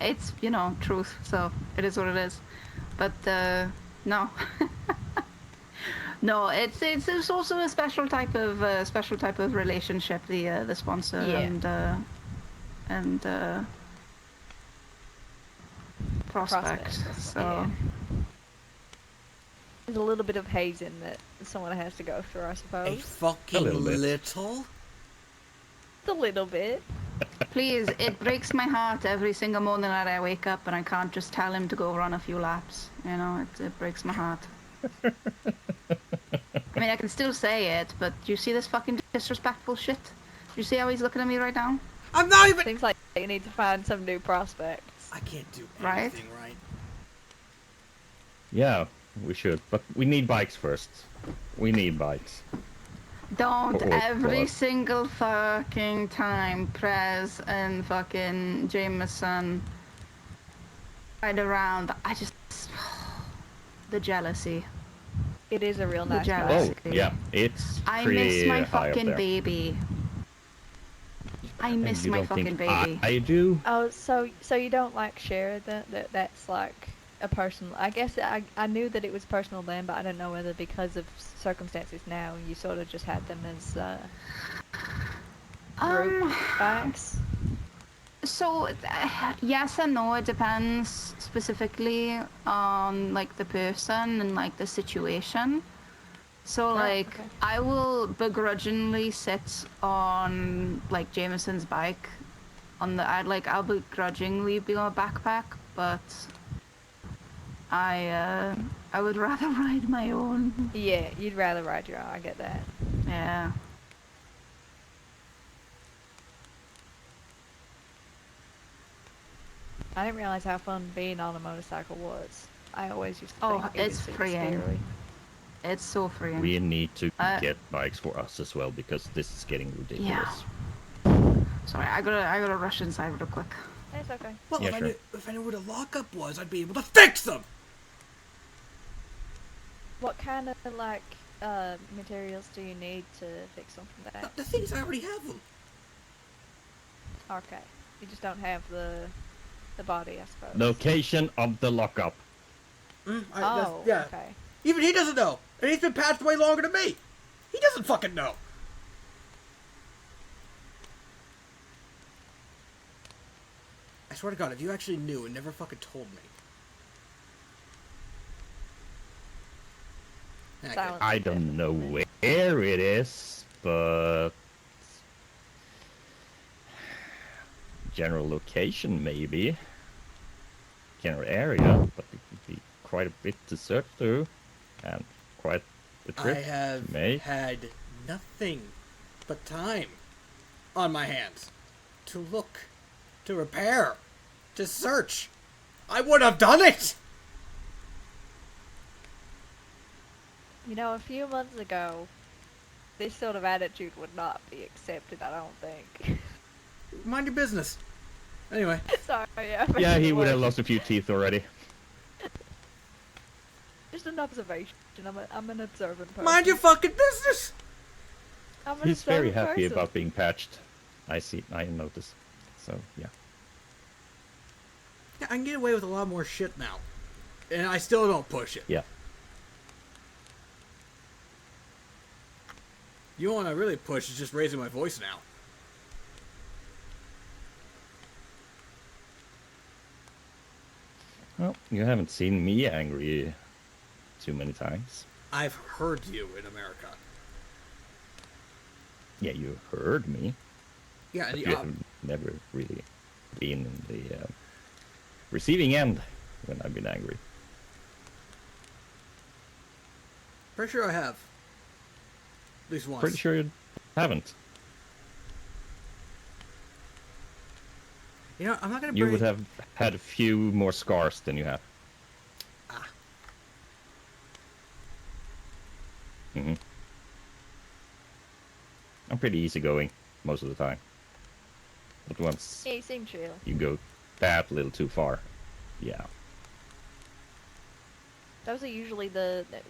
It's, you know, truth, so it is what it is. But, no. No, it's also a special type of relationship, the sponsor Yeah. and prospect. So Yeah. There's a little bit of hazing that someone has to go through, I A suppose. fucking little bit. little? A little bit. please, it breaks my heart every single morning that I wake up and I can't just tell him to go run a few laps. You know, it breaks my heart. I mean, I can still say it, but do you see this fucking disrespectful shit? Do you see how he's looking at me right now? I'm not even. Seems like you need to find some new prospects. I can't do Right? anything right. Yeah, we should, but we need bikes first. We need bikes. Don't Oh, every God. single fucking time Prez and fucking Jameson ride around. I just the jealousy. It is a real The nice jealousy. Oh, yeah, it's I pretty miss my high up fucking there. baby. I miss You my don't fucking think baby. I do? Oh, so you don't like share that's like a personal. I guess I knew that it was personal then, but I don't know whether because of circumstances now you sort of just had them as group bikes. So yes and no, it depends specifically on like the person and like the situation. So like okay. I will begrudgingly sit on like Jameson's bike on the I'll begrudgingly be on a backpack, but I would rather ride my own. Yeah, you'd rather ride your own. I get that. Yeah. I didn't realize how fun being on a motorcycle was. I always used to Oh, think it was it's super freeing. scary. It's so freeing. We need to get bikes for us as well, because this is getting ridiculous. Yeah. Sorry, I gotta rush inside real quick. It's okay. Well, Yeah, sure. if I knew where the lockup was, I'd be able to fix them! What kind of like materials do you need to fix something like that? The things I already have them. Okay, you just don't have the body, I suppose. Location of the lockup. Oh, yeah. okay. Even he doesn't know. And he's been patched way longer than me. He doesn't fucking know. I swear to God, if you actually knew and never fucking told me. Silence. I don't know where it is, but general location maybe. General area, but it would be quite a bit to search through, and quite a I trip have to make. had nothing but time on my hands to look, to repair, to search. I would have done it! You know, a few months ago, this sort of attitude would not be accepted, I don't think. Mind your business. Anyway. Sorry, yeah. Yeah, he would have lost a few teeth already. Just an observation. I'm an observant person. Mind your fucking business! I'm an He's very observant happy person. about being patched. I notice. So, yeah. Yeah, I can get away with a lot more shit now. And I still don't push it. Yeah. You want to really push is just raising my voice now. Well, you haven't seen me angry too many times. I've heard you in America. Yeah, you heard me. Yeah, But and you have never really been in the receiving end when I've been angry. pretty sure I have. At least once. Pretty sure you haven't. You know, I'm not gonna You bring... would have had a few more scars than you have. Ah. Mm-hmm. I'm pretty easygoing most of the time. But once Yeah, you seem chill. you go that little too far, yeah. Those are usually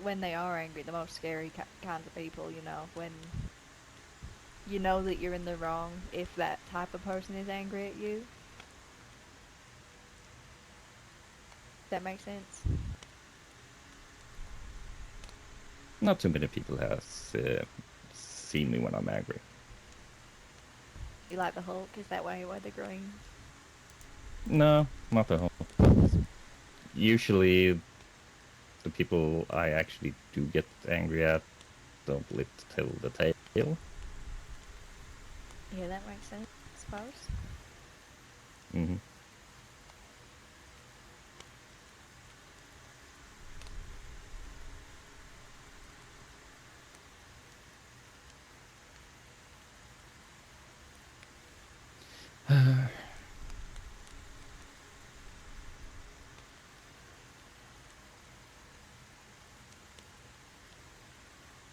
when they are angry, the most scary kinds of people, you know, when you know that you're in the wrong if that type of person is angry at you. That makes sense. Not too many people have seen me when I'm angry. You like the Hulk? Is that why you wear the green? No, not the whole. Usually, the people I actually do get angry at don't live to tell the tale. Yeah, that makes sense, I suppose. Mm-hmm.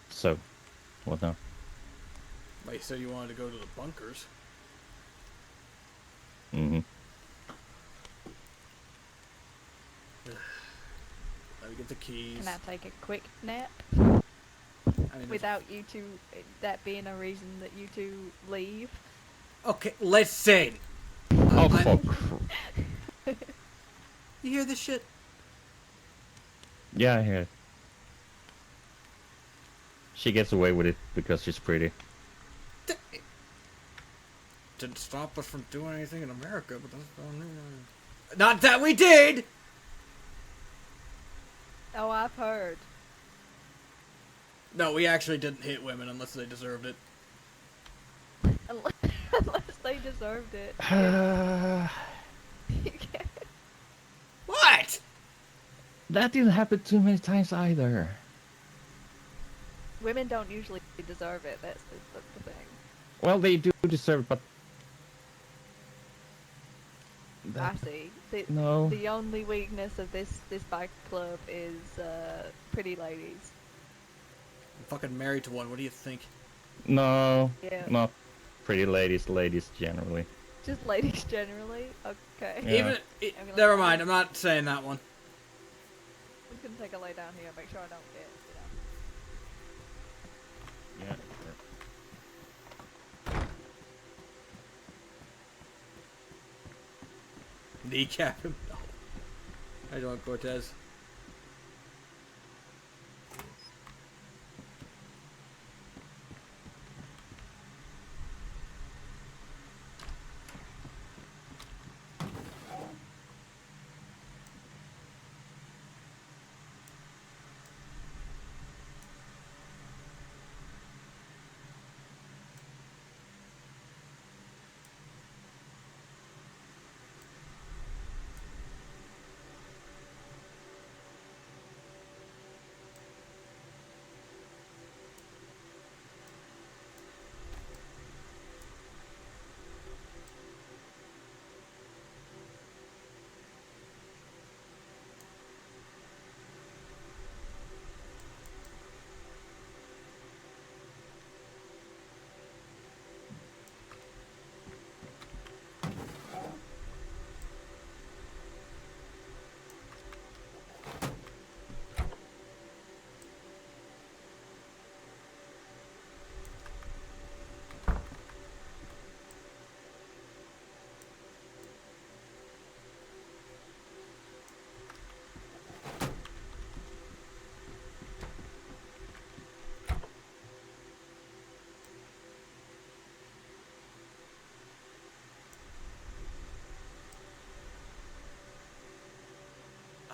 So, what now? Wait, so you wanted to go to the bunkers? Mm-hmm. Let me get the keys. Can I take a quick nap? I mean, Without you two, that being a reason that you two leave? Okay, listen. Oh, I- fuck. You hear this shit? Yeah, I hear it. She gets away with it because she's pretty. Didn't stop us from doing anything in America, but that's not that we did. Oh, I've heard. No, we actually didn't hit women unless they deserved it. Unless they deserved it. What? That didn't happen too many times either. Women don't usually deserve it, that's the thing. Well, they do deserve it, but... I see. No. The only weakness of this bike club is pretty ladies. I'm fucking married to one. What do you think? No, Yeah. not pretty ladies, ladies generally. Just ladies generally? Okay. Yeah. Never mind. I'm not saying that one. I'm just gonna take a lay down here, make sure I don't get, Yeah. Kneecap him? No. How you doing, Cortez?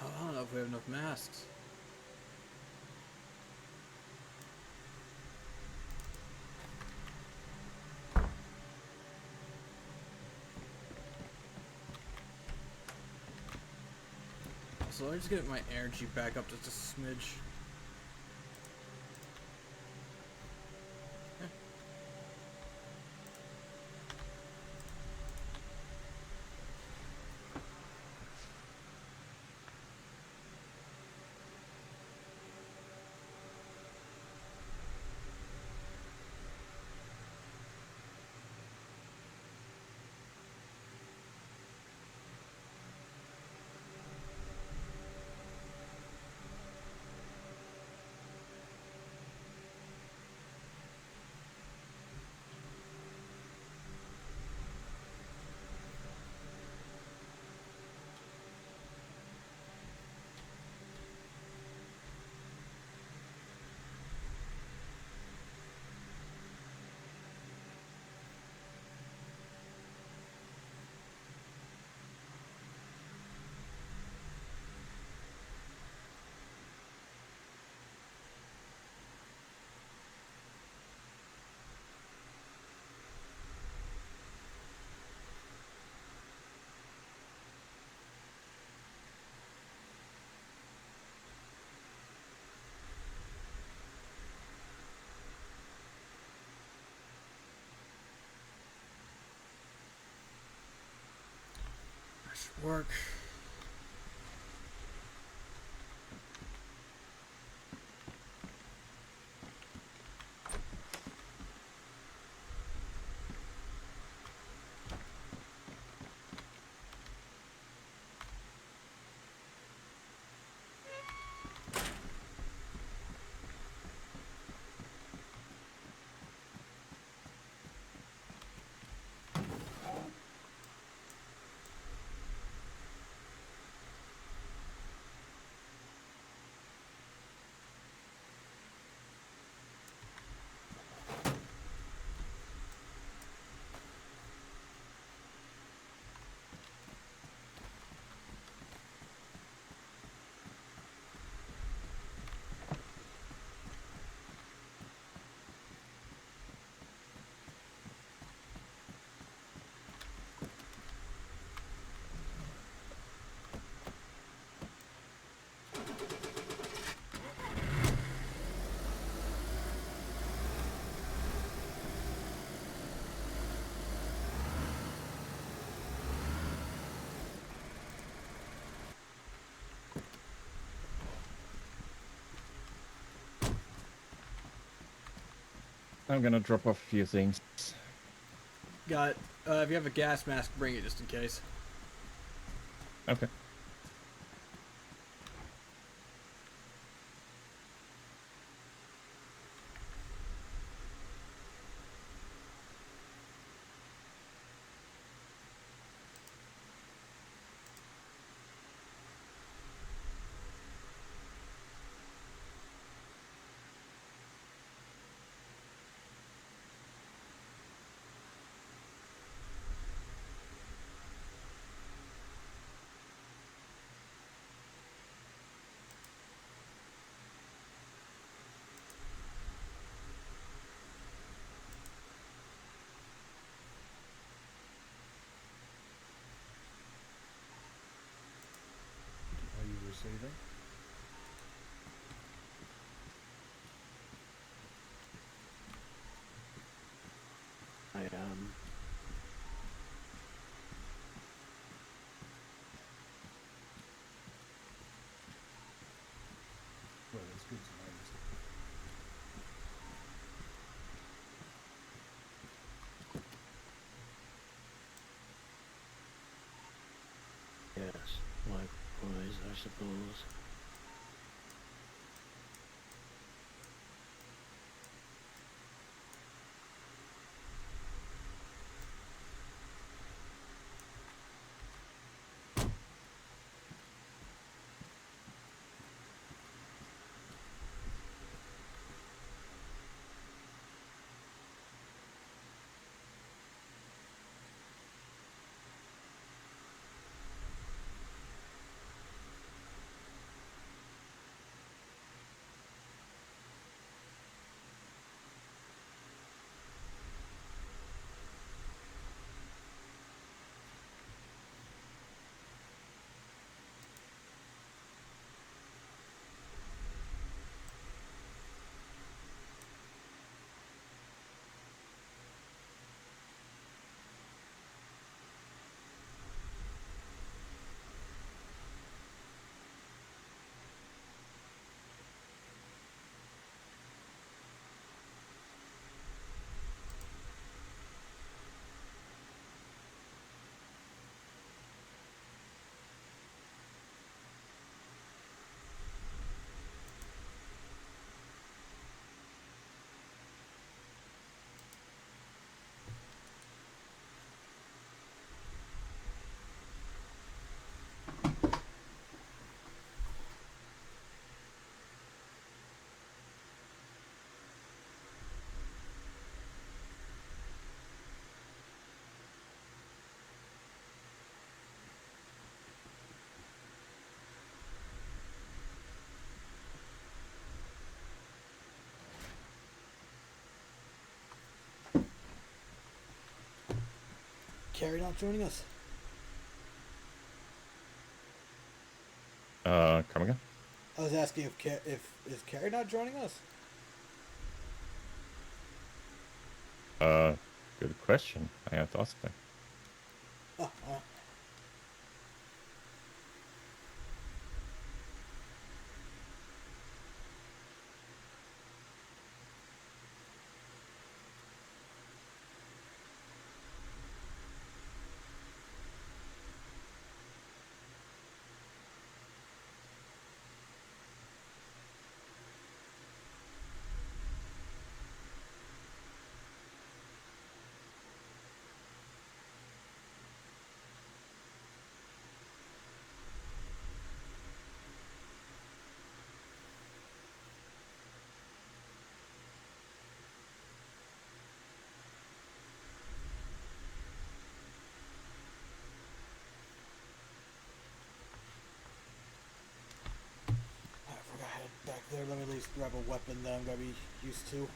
Oh, I don't know if we have enough masks. So let me just get my energy back up just a smidge. Work. I'm gonna drop off a few things. Got it. If you have a gas mask, bring it just in case. Okay. Are you receiving? I am. Well, it's good to know. Yes, likewise, I suppose. Carrie not joining us? Come again? I was asking if is Carrie not joining us? Good question. I have to ask them. Oh, There, let me at least grab a weapon that I'm gonna be used to. God,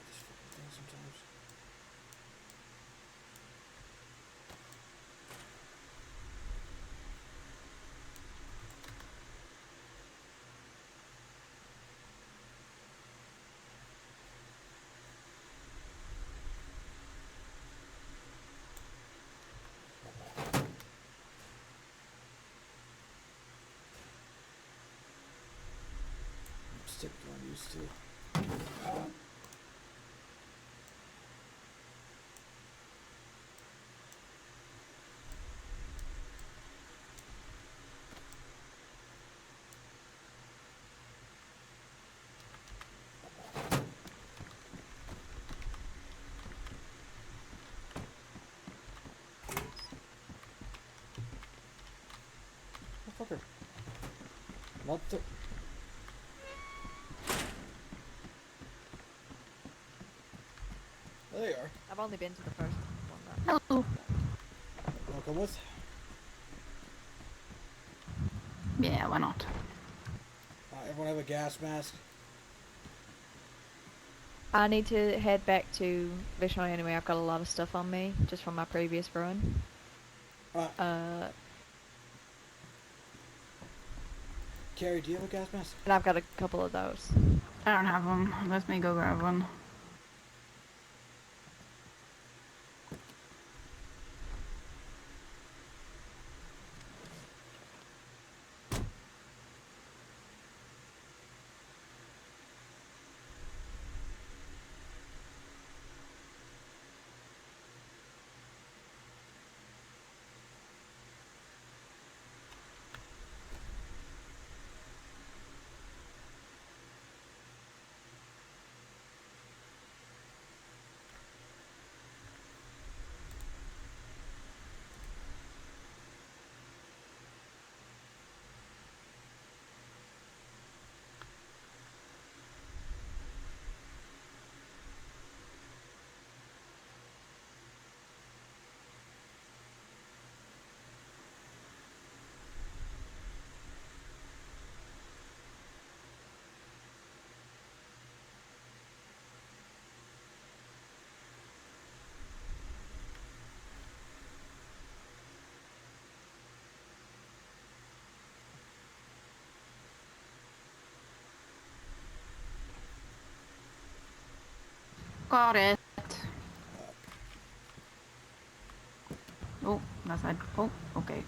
this fucking thing sometimes. Stick to what I'm used to. Motherfucker. Mother... There you are. I've only been to the first one though. Hello. Wanna come with? Yeah, why not? Everyone have a gas mask? I need to head back to Vishnu anyway. I've got a lot of stuff on me just from my previous run. Carrie, do you have a gas mask? And I've got a couple of those. I don't have one. Let me go grab one. Got it. Oh, that's it. Oh, okay.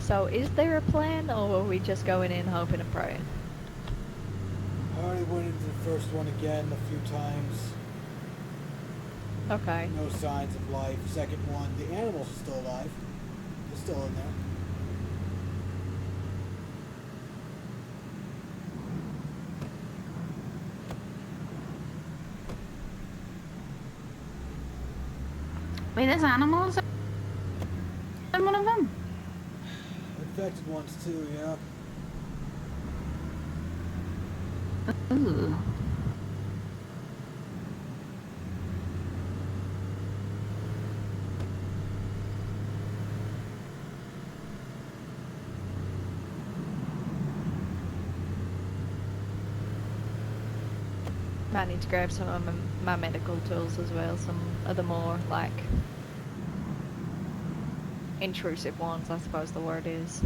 So is there a plan, or are we just going in hoping and praying? I already went into the first one again a few times. Okay. No signs of life. Second one, the animals are still alive. They're still in there. Wait, there's animals in one of them? Infected ones too, yeah. Ooh. Might need to grab some of my medical tools as well, some of the more, like, intrusive ones, I suppose the word is.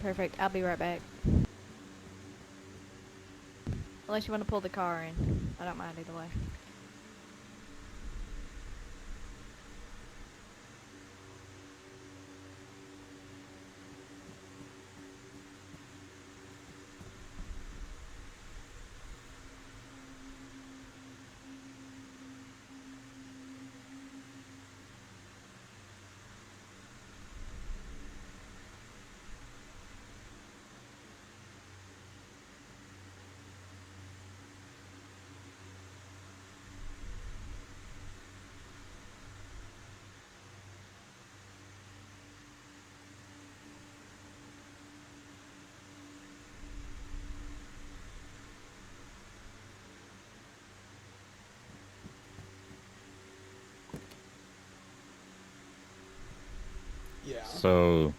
Perfect, I'll be right back. Unless you want to pull the car in. I don't mind either way. Yeah. So,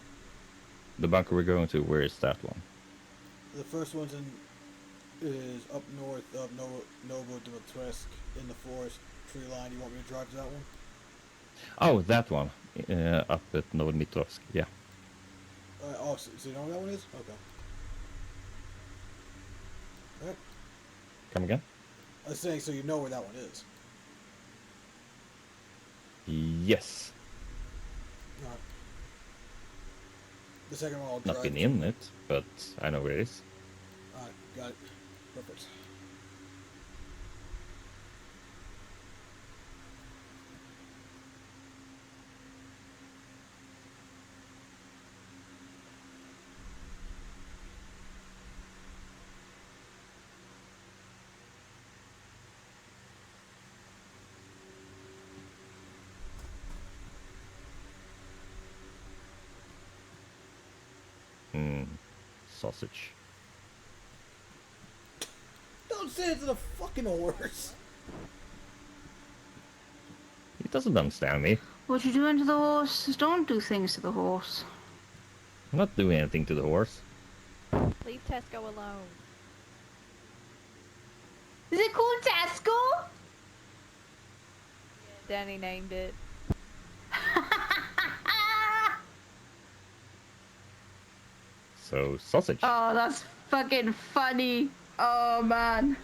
the bunker we're going to, where is that one? The first one's is up north of Novo Dimitrescu in the forest tree line. You want me to drive to that one? Oh, that one. Up at Novomitrovsk, yeah. So you know where that one is? Okay. Alright. Come again? I was saying, so you know where that one is? Yes. Alright. The second one I'll Not drive been to. in it, but I know where it is. Alright, got it. Perfect. sausage. Don't say it to the fucking horse. He doesn't understand me. What you doing to the horse? Don't do things to the horse. I'm not doing anything to the horse. Leave Tesco alone. Is it called Tesco? Danny named it. So, sausage. Oh, that's fucking funny. Oh, man.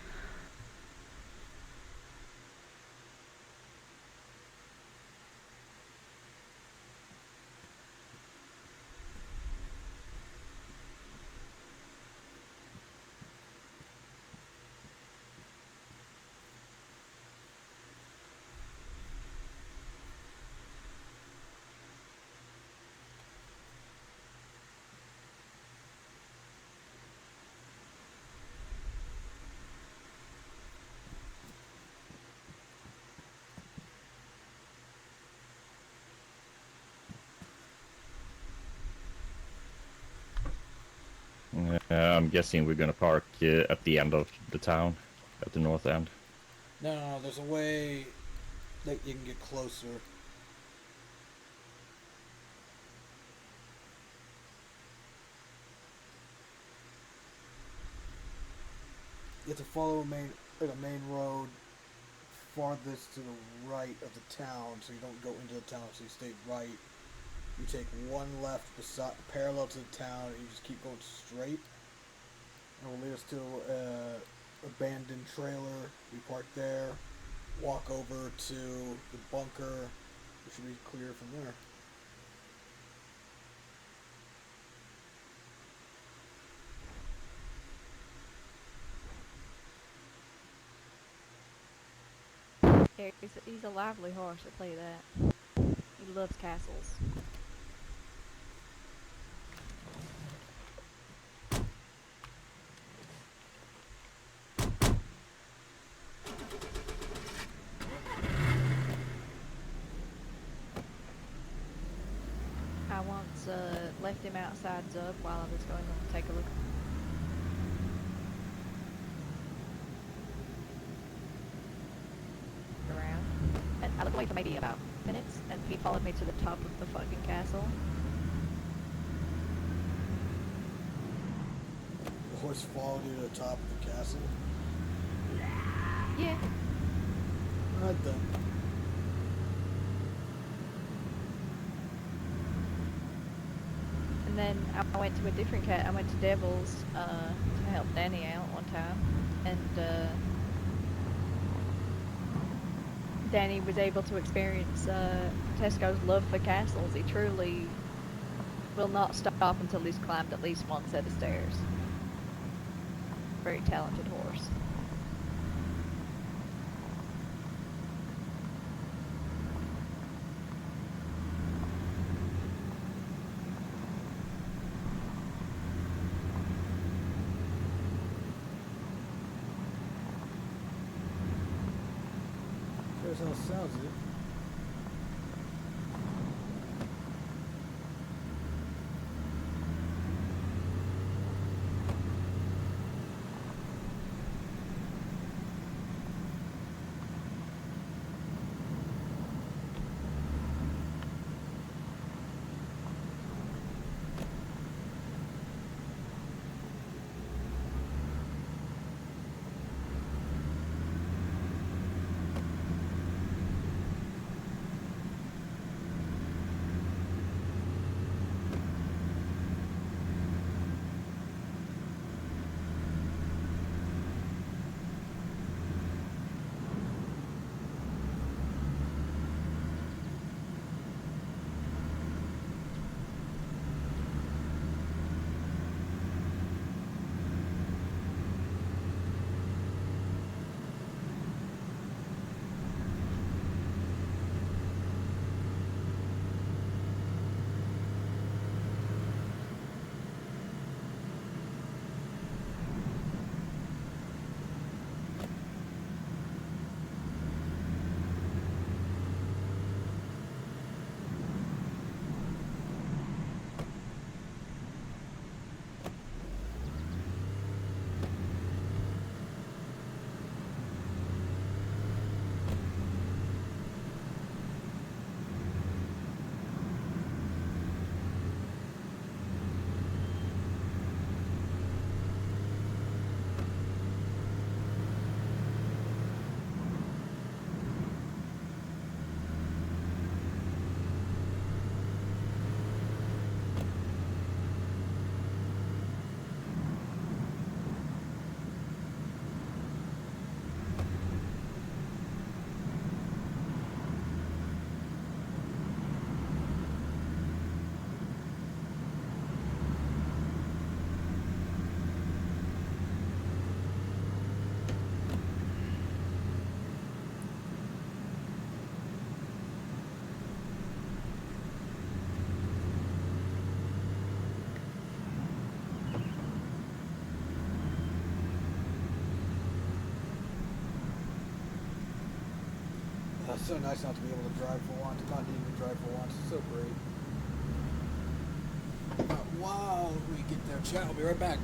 I'm guessing we're gonna park at the end of the town, at the north end. No, there's a way that you can get closer. You have to follow a main road farthest to the right of the town, so you don't go into the town, so you stay right. You take one left parallel to the town, and you just keep going straight. And it will lead us to an abandoned trailer. We park there, walk over to the bunker. We should be clear from there. Yeah, he's a lively horse, I'll tell you that. He loves castles. I once left him outside Zub while I was going to take a look. Around. And I looked away for maybe about minutes, and he followed me to the top of the fucking castle. The horse followed you to the top of the castle? Yeah. Right then. And then I went to a different cat. I went to Devil's to help Danny out one time, and Danny was able to experience Tesco's love for castles. He truly will not stop until he's climbed at least one set of stairs. Very talented horse. Here's how it sounds, dude. It's so nice not to be able to drive for once, not needing to drive for once. It's so great. While we get there, chat, I'll be right back.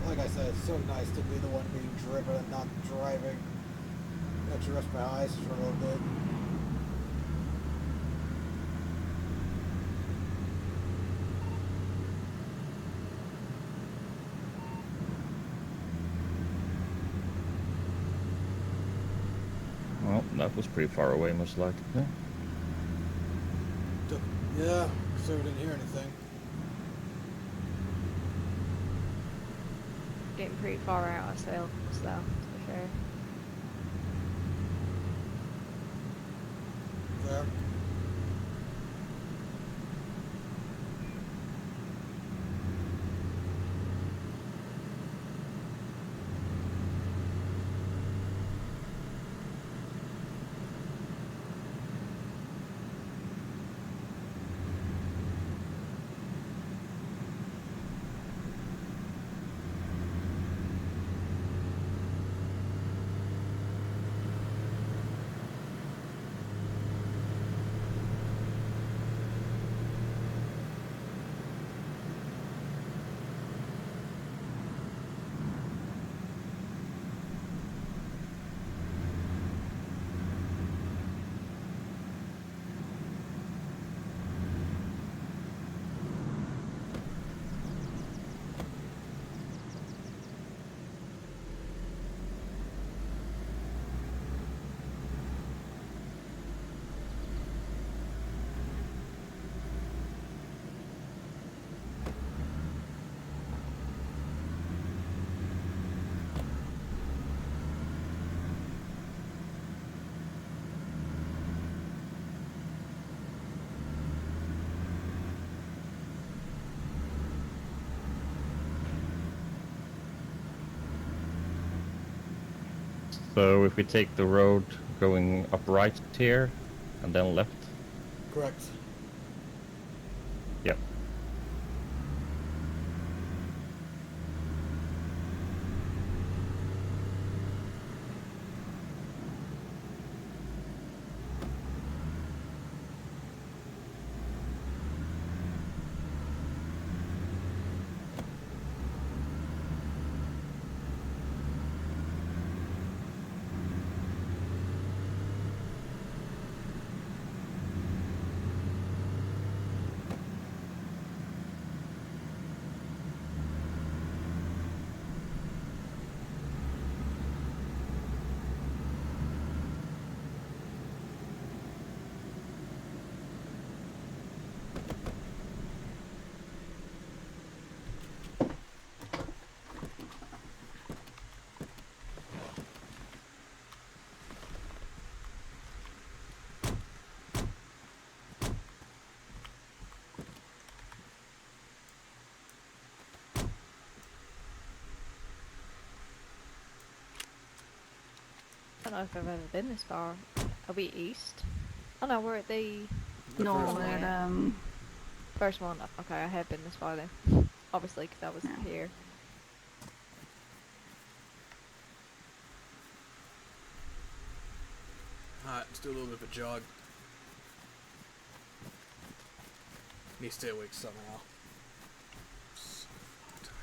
Like I said, it's so nice to be the one being driven and not driving. Let you rest my eyes for a little bit. Well, That was pretty far away, most likely. Yeah, so we didn't hear anything. Getting pretty far out ourselves, though, to be fair. There. So if we take the road going up right here and then left. Correct. Yep. I don't know if I've ever been this far. Are we east? Oh no, we're at the No, first we're one. at, First one. Okay, I have been this far then. Obviously, because I was Yeah. here. Alright, let's do a little bit of a jog. Need to stay awake somehow. So tired.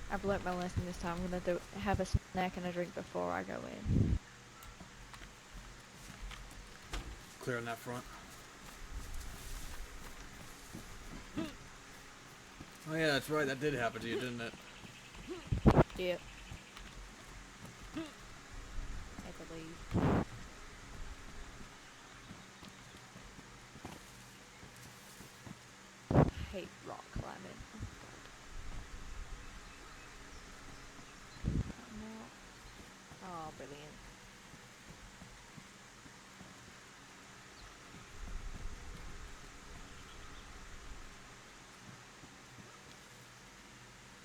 I've learnt my lesson this time. I'm gonna have a snack and a drink before I go in. Clear on that front. Oh yeah, that's right. That did happen to you, didn't it? Yep. I believe. Hate rock climbing. Oh, no. Oh, brilliant.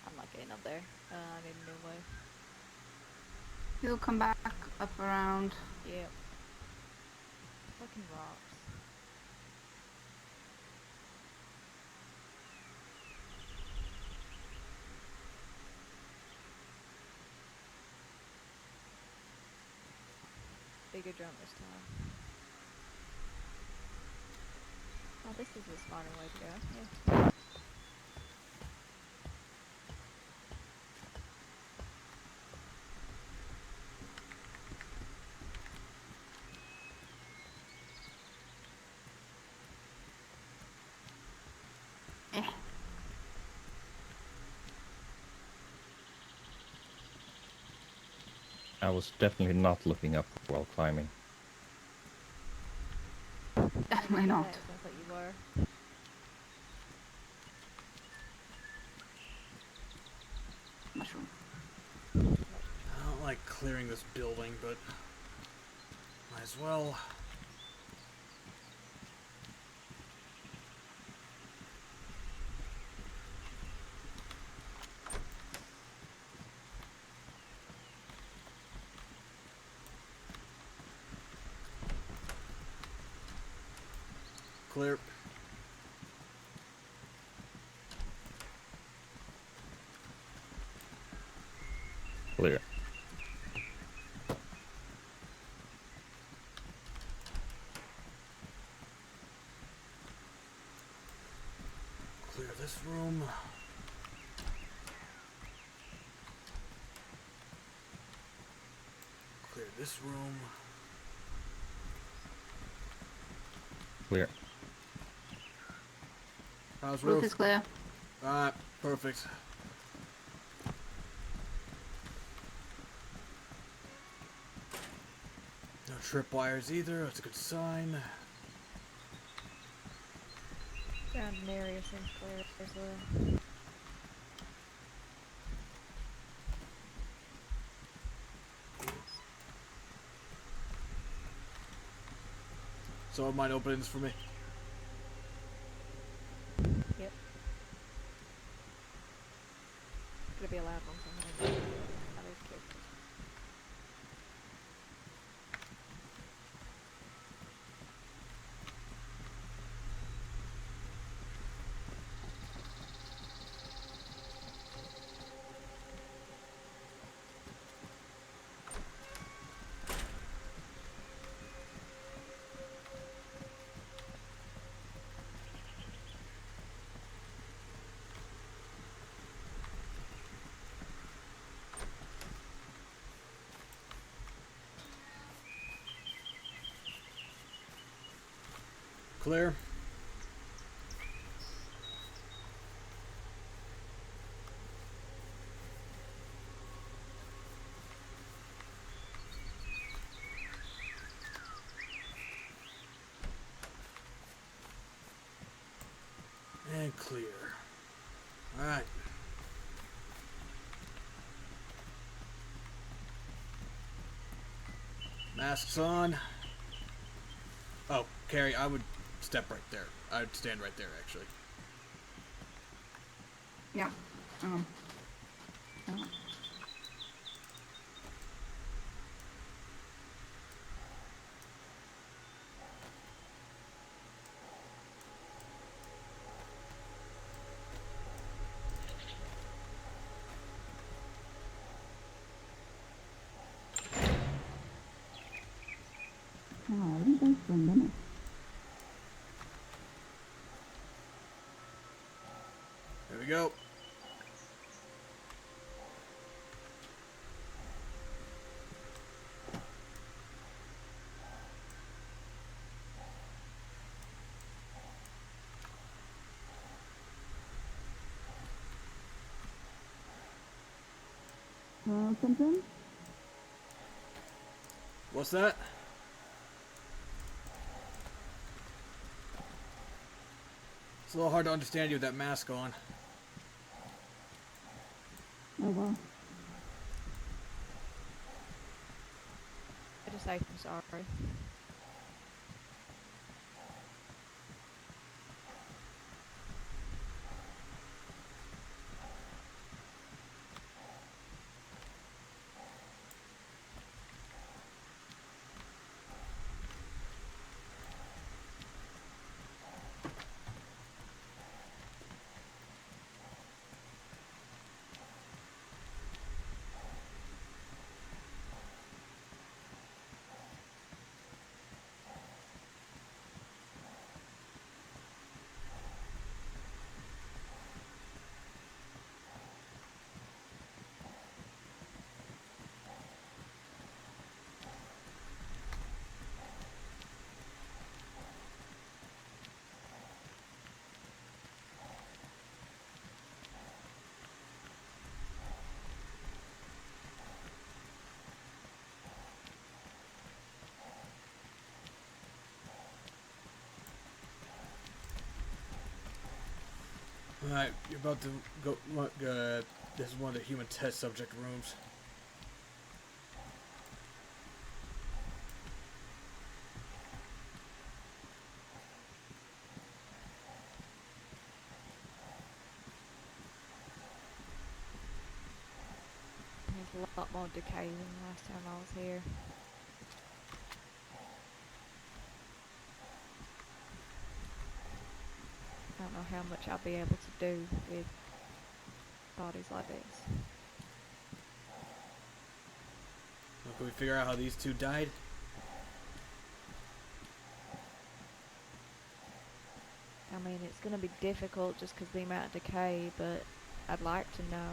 I'm not getting up there. I need a new way. You'll come back up around. Yep. Fucking rocks. bigger jump this time. Oh, this is a smarter way to go. Yeah. I was definitely not looking up while climbing. Definitely not. Yeah, it sounds like you were. Mushroom. I don't like clearing this building, but might as well. Clear. Clear. Clear this room. Clear this room. Clear. How's Roof roof? is clear. Alright, perfect. No tripwires either, that's a good sign. Surrounding area seems clear as well. So mind openings for me. Yep. Gonna be a loud one somewhere. That is cute. Clear. And clear. Alright. Masks on. Oh, Carrie, I would step right there. I'd stand right there, actually. Yeah. Oh. There we go. Something? What's that? It's a little hard to understand you with that mask on. Oh well. I just say I'm sorry. Alright, you're about to go. This is one of the human test subject rooms. There's a lot more decay than last time I was here. I don't know how much I'll be able to do with bodies like this. Well, can we figure out how these two died? I mean, it's going to be difficult just because of the amount of decay, but I'd like to know.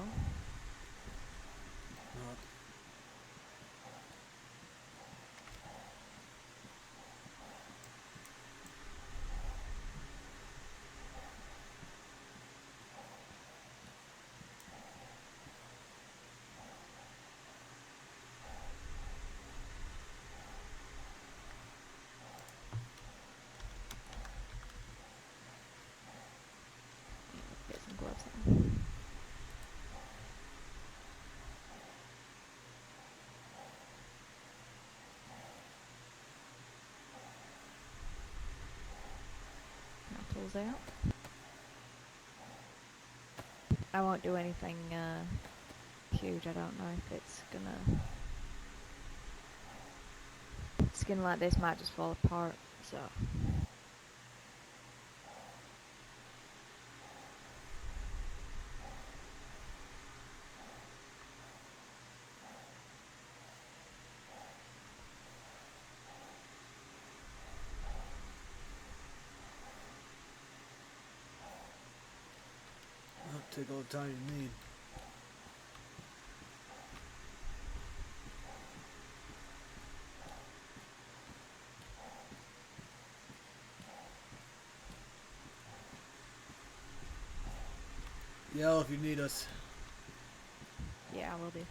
Get some gloves on. Now tools out. I won't do anything huge. I don't know if it's gonna... Skin like this might just fall apart, so... I'll take all the time you need. Yell if you need us. Yeah, I will do.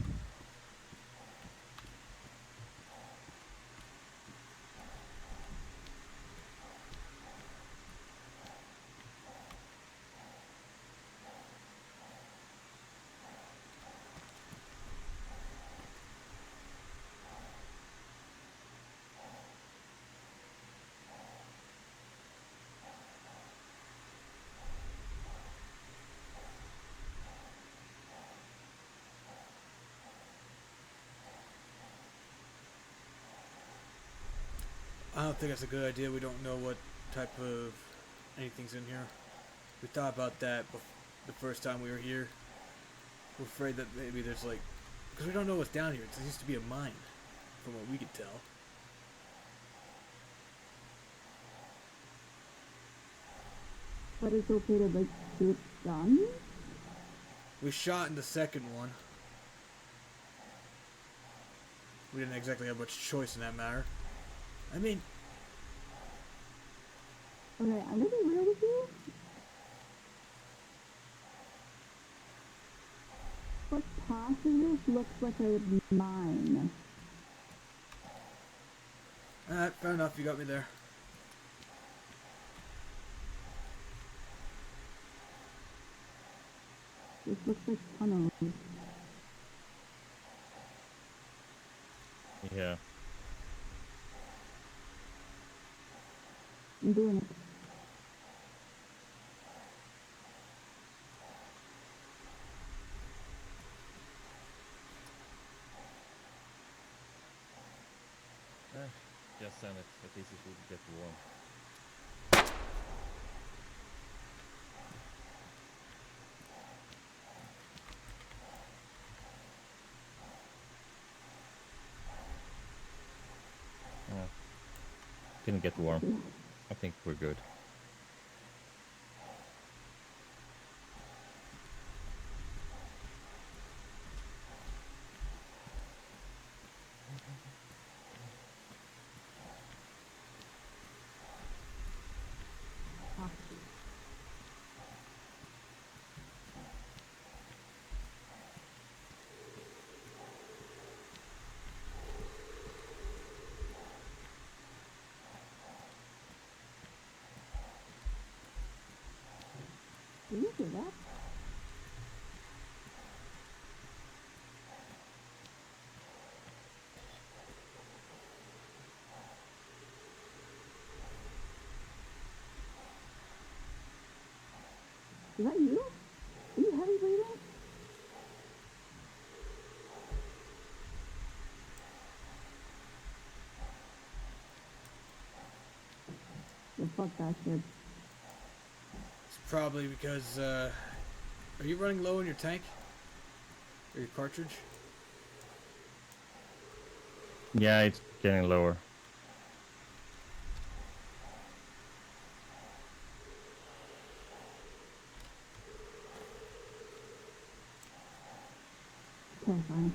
I don't think that's a good idea. We don't know what type of anything's in here. We thought about that the first time we were here. We're afraid that maybe there's like... Because we don't know what's down here. It used to be a mine, from what we could tell. But it's okay to, like, shoot guns? We shot in the second one. We didn't exactly have much choice in that matter. I mean... Okay, I'm gonna be real with you. What's past this looks like a mine. Alright, fair enough. You got me there. This looks like tunnels. Yeah. I'm doing it. Just send it. At least it will get warm. Yeah. Didn't get warm. I think we're good. Did you hear that? Is that you? Are you heavy breathing? Yeah, fuck that shit. It's probably because, are you running low in your tank? Or your cartridge? Yeah, it's getting lower. Terrifying.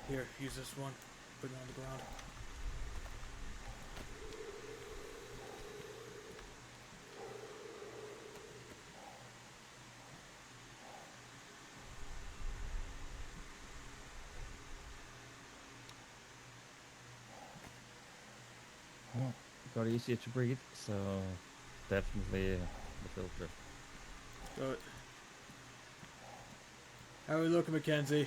Here, use this one. Put it on the ground. Well, got easier to breathe, so definitely the filter. Good. How are we looking, Mackenzie?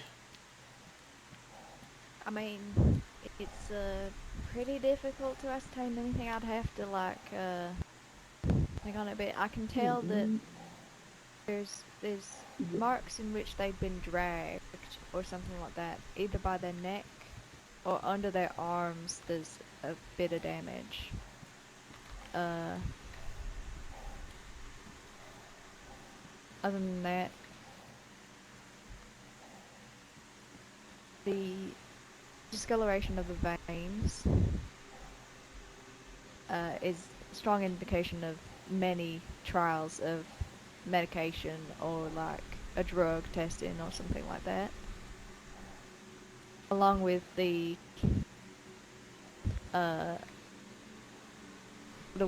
I mean, it's pretty difficult to ascertain anything. I'd have to think on it a bit. I can tell that there's marks in which they've been dragged or something like that, either by their neck or under their arms. There's a bit of damage. Other than that, the discoloration of the veins is a strong indication of many trials of medication or like a drug testing or something like that. Along with the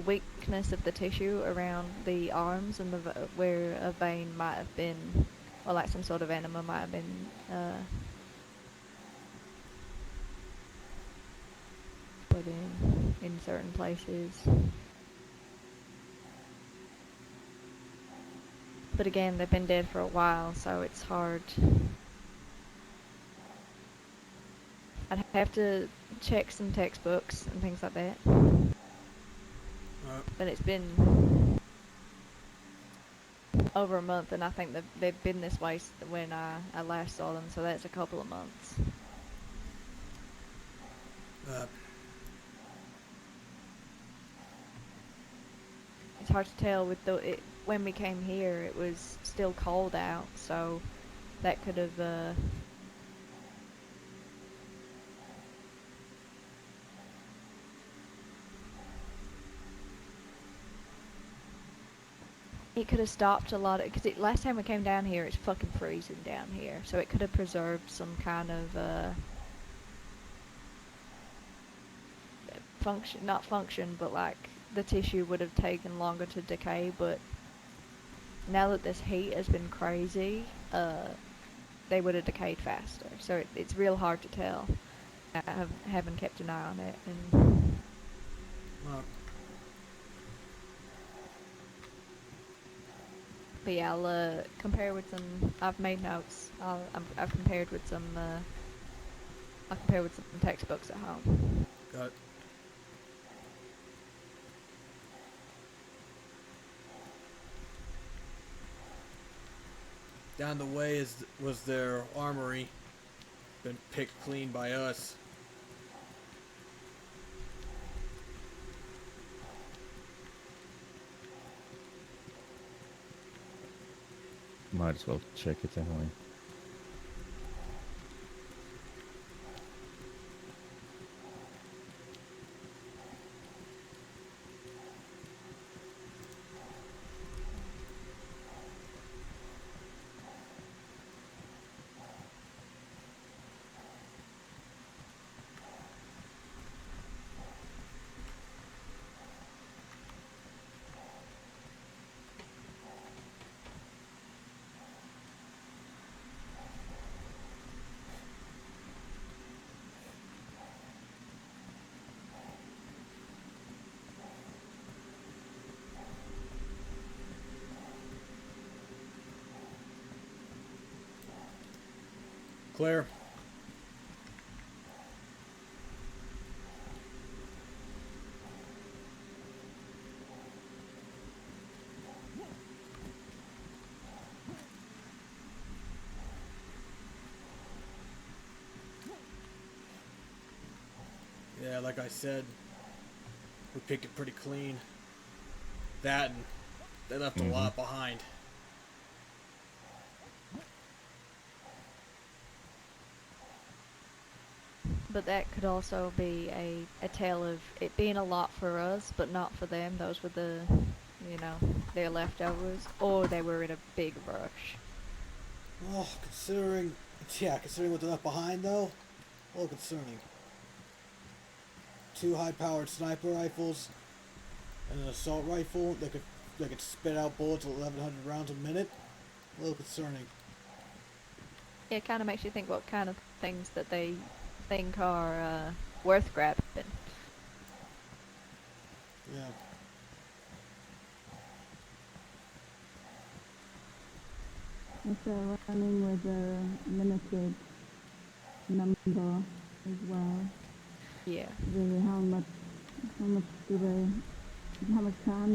weakness of the tissue around the arms and where a vein might have been, or like some sort of enema might have been put in certain places. But again, they've been dead for a while, so it's hard. I'd have to check some textbooks and things like that. But it's been over a month, and I think they've been this way when I last saw them, so that's a couple of months. It's hard to tell with when we came here, it was still cold out, so that could have it could have stopped a lot of, because last time we came down here, it's fucking freezing down here, so it could have preserved some kind of not function, but like the tissue would have taken longer to decay. But now that this heat has been crazy, they would have decayed faster, so it's real hard to tell. I haven't kept an eye on it, and but yeah, I'll compare with some. I've made notes. I've compared with some. I'll compare with some textbooks at home. Got it. Down the way was their armory. Been picked clean by us. Might as well check it anyway. Clear. Yeah, like I said, we picked it pretty clean. That and they left a lot behind. But that could also be a tale of it being a lot for us, but not for them. Those were the, you know, their leftovers, or they were in a big rush. Oh, considering what they left behind, though, a little concerning. 2 high-powered sniper rifles and an assault rifle that could spit out bullets at 1,100 rounds a minute. A little concerning. Yeah, it kind of makes you think what kind of things that they think are worth grabbing. Yeah. If they're running with a limited number as well, Yeah. really how much can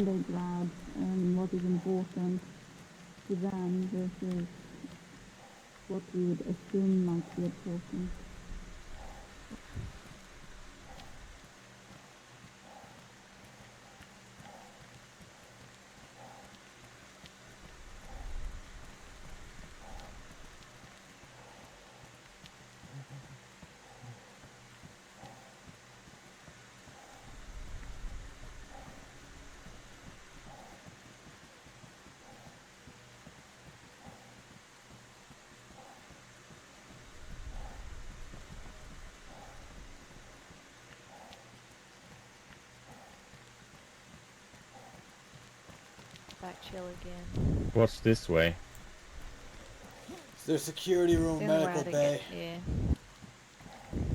they grab and what is important to them versus what we would assume might be important. Back chill again. What's this way? It's their security room, The only way I medical didn't bay. yeah.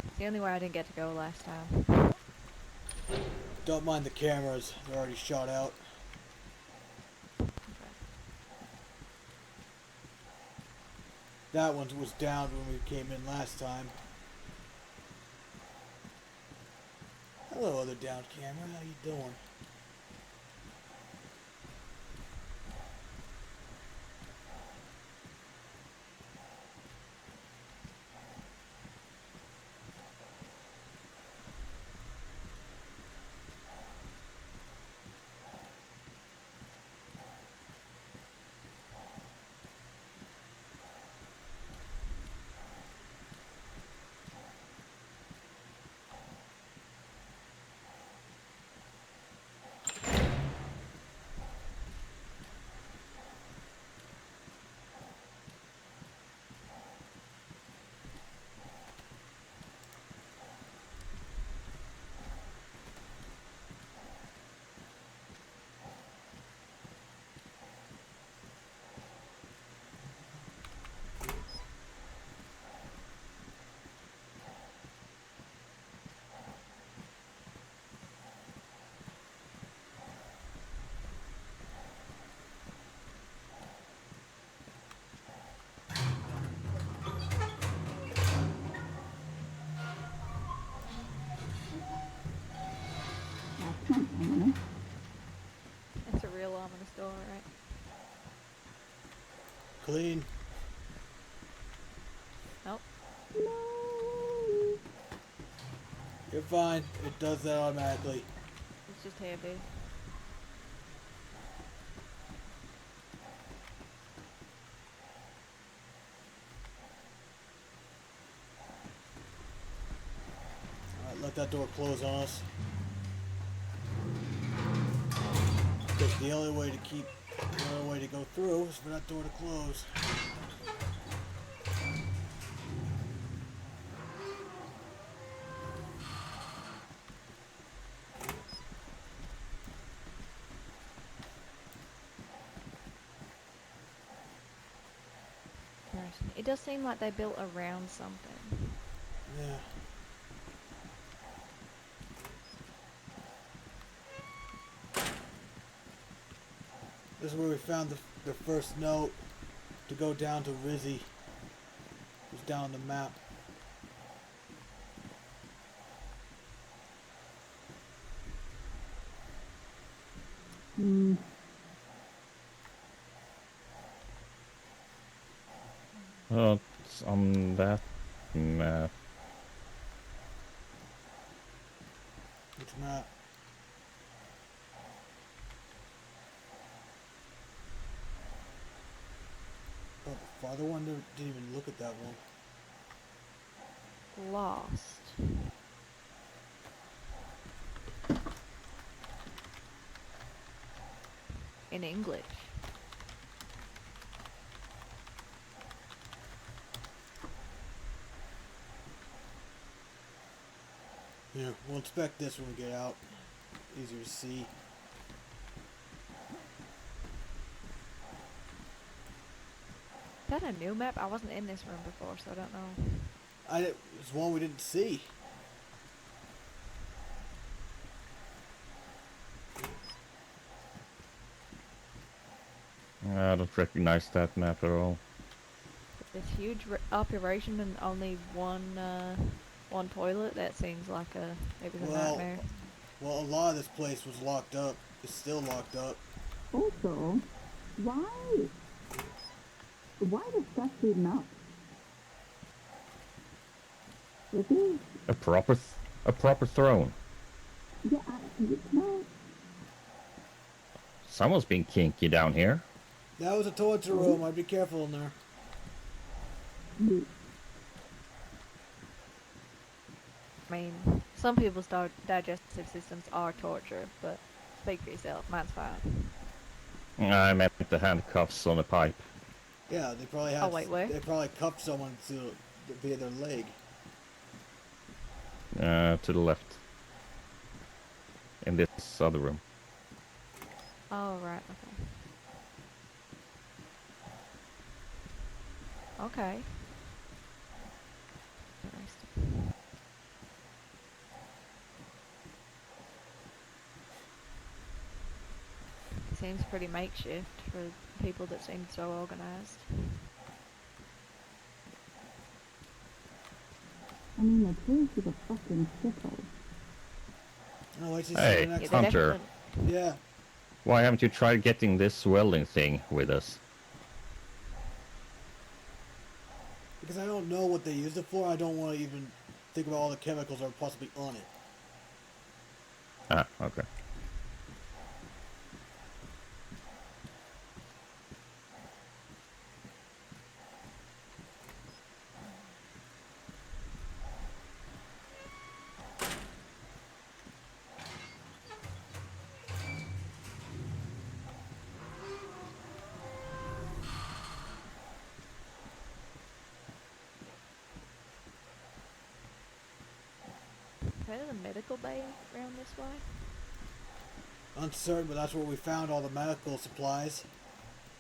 It's the only way I didn't get to go last time. Don't mind the cameras; they're already shot out. That one was down when we came in last time. Hello, other downed camera. How you doing? That's not ominous. It's a real ominous door, right? Clean. Nope. You're fine. It does that automatically. It's just heavy. Alright, let that door close on us. Because the only way to go through is for that door to close. It does seem like they built around something. Yeah. This is where we found the first note to go down to Rizzy, who's stuff down the map. Hmm. Oh, it's on that map. Which map? Oh, the farther one didn't even look at that one. Lost. In English. Yeah, we'll inspect this when we get out. Easier to see. Is that a new map? I wasn't in this room before, so I don't know. It's one we didn't see. I don't recognize that map at all. This huge operation and only one toilet. That seems like it was a nightmare. Well, a lot of this place was locked up. It's still locked up. Also, why the stuff beaten up? It is. A proper throne. Yeah, no. Someone's being kinky down here. That was a torture room. I'd be careful in there. I mean, some people's digestive systems are torture, but speak for yourself. Mine's fine. I meant the handcuffs on the pipe. Yeah, they probably had. Oh wait, where? They probably cuffed someone to via their leg. To the left. In this other room. Oh right, okay. Okay. Interesting. Seems pretty makeshift for people that seem so organized. I mean, the place is a fucking shithole. Oh, it's just Hey, Hunter. Yeah. Why haven't you tried getting this welding thing with us? Because I don't know what they used it for. I don't want to even think about all the chemicals that are possibly on it. Ah, okay. Is a medical bay around this way? Uncertain, but that's where we found all the medical supplies.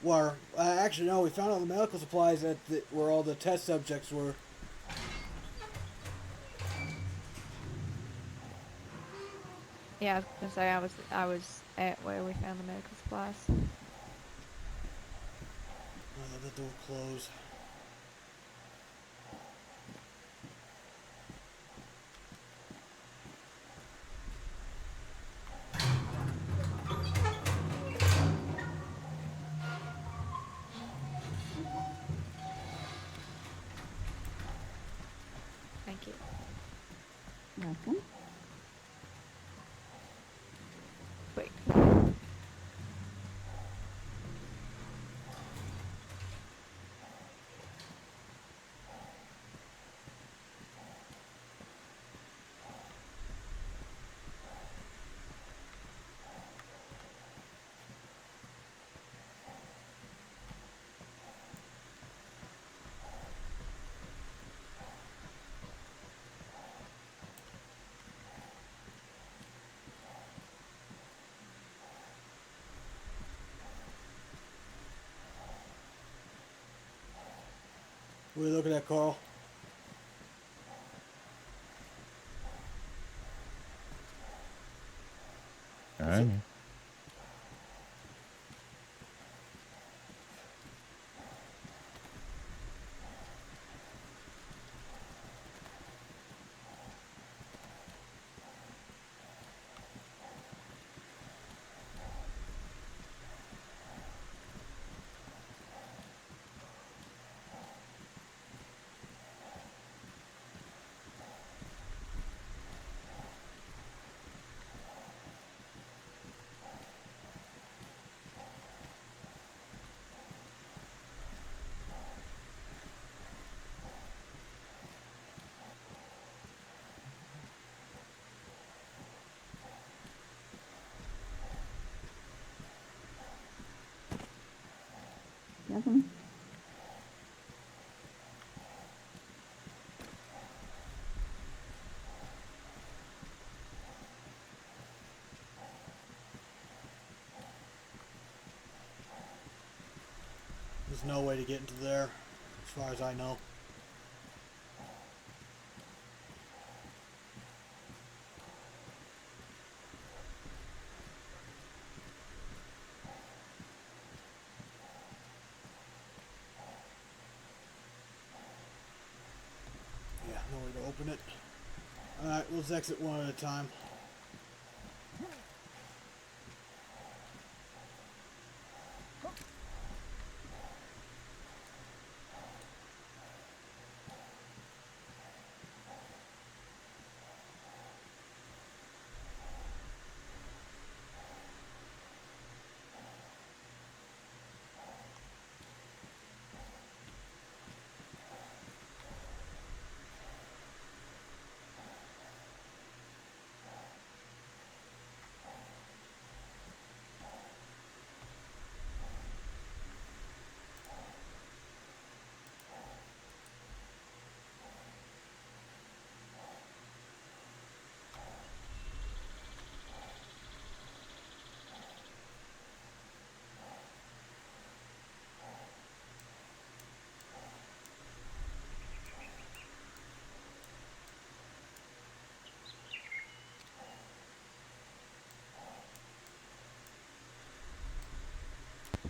Or, actually, no, we found all the medical supplies at where all the test subjects were. Yeah, I was gonna say I was at where we found the medical supplies. Let the door close. Thank you. Welcome. Wait. What are you looking at, Carl? Alright. Kevin? There's no way to get into there, as far as I know. Yeah, no way to open it. Alright, let's exit one at a time.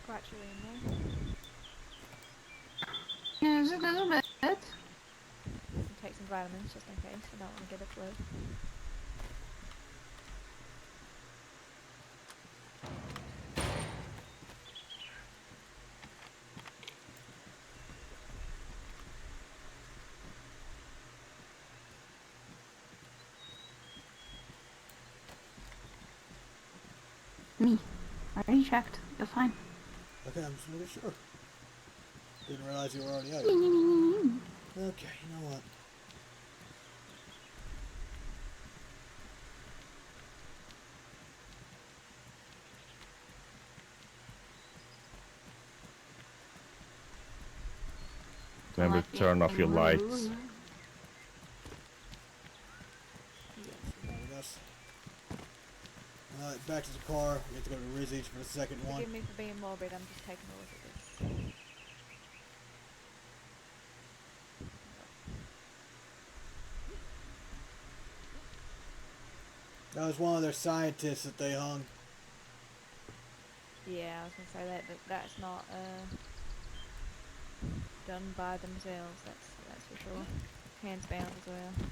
Actually, in there. Yeah, it's a little bit. Take some vitamins just in case. I don't want to get a flu. Me. I already checked. You're fine. Okay, I'm just making sure. Didn't realize you were already out. Okay, you know what? Remember to turn off your lights. Alright, back to the car. We have to go to Rizzy's for the second one. Forgive me for being morbid, I'm just taking a look at this. That was one of their scientists that they hung. Yeah, I was gonna say that's not done by themselves. That's for sure. Hands bound as well.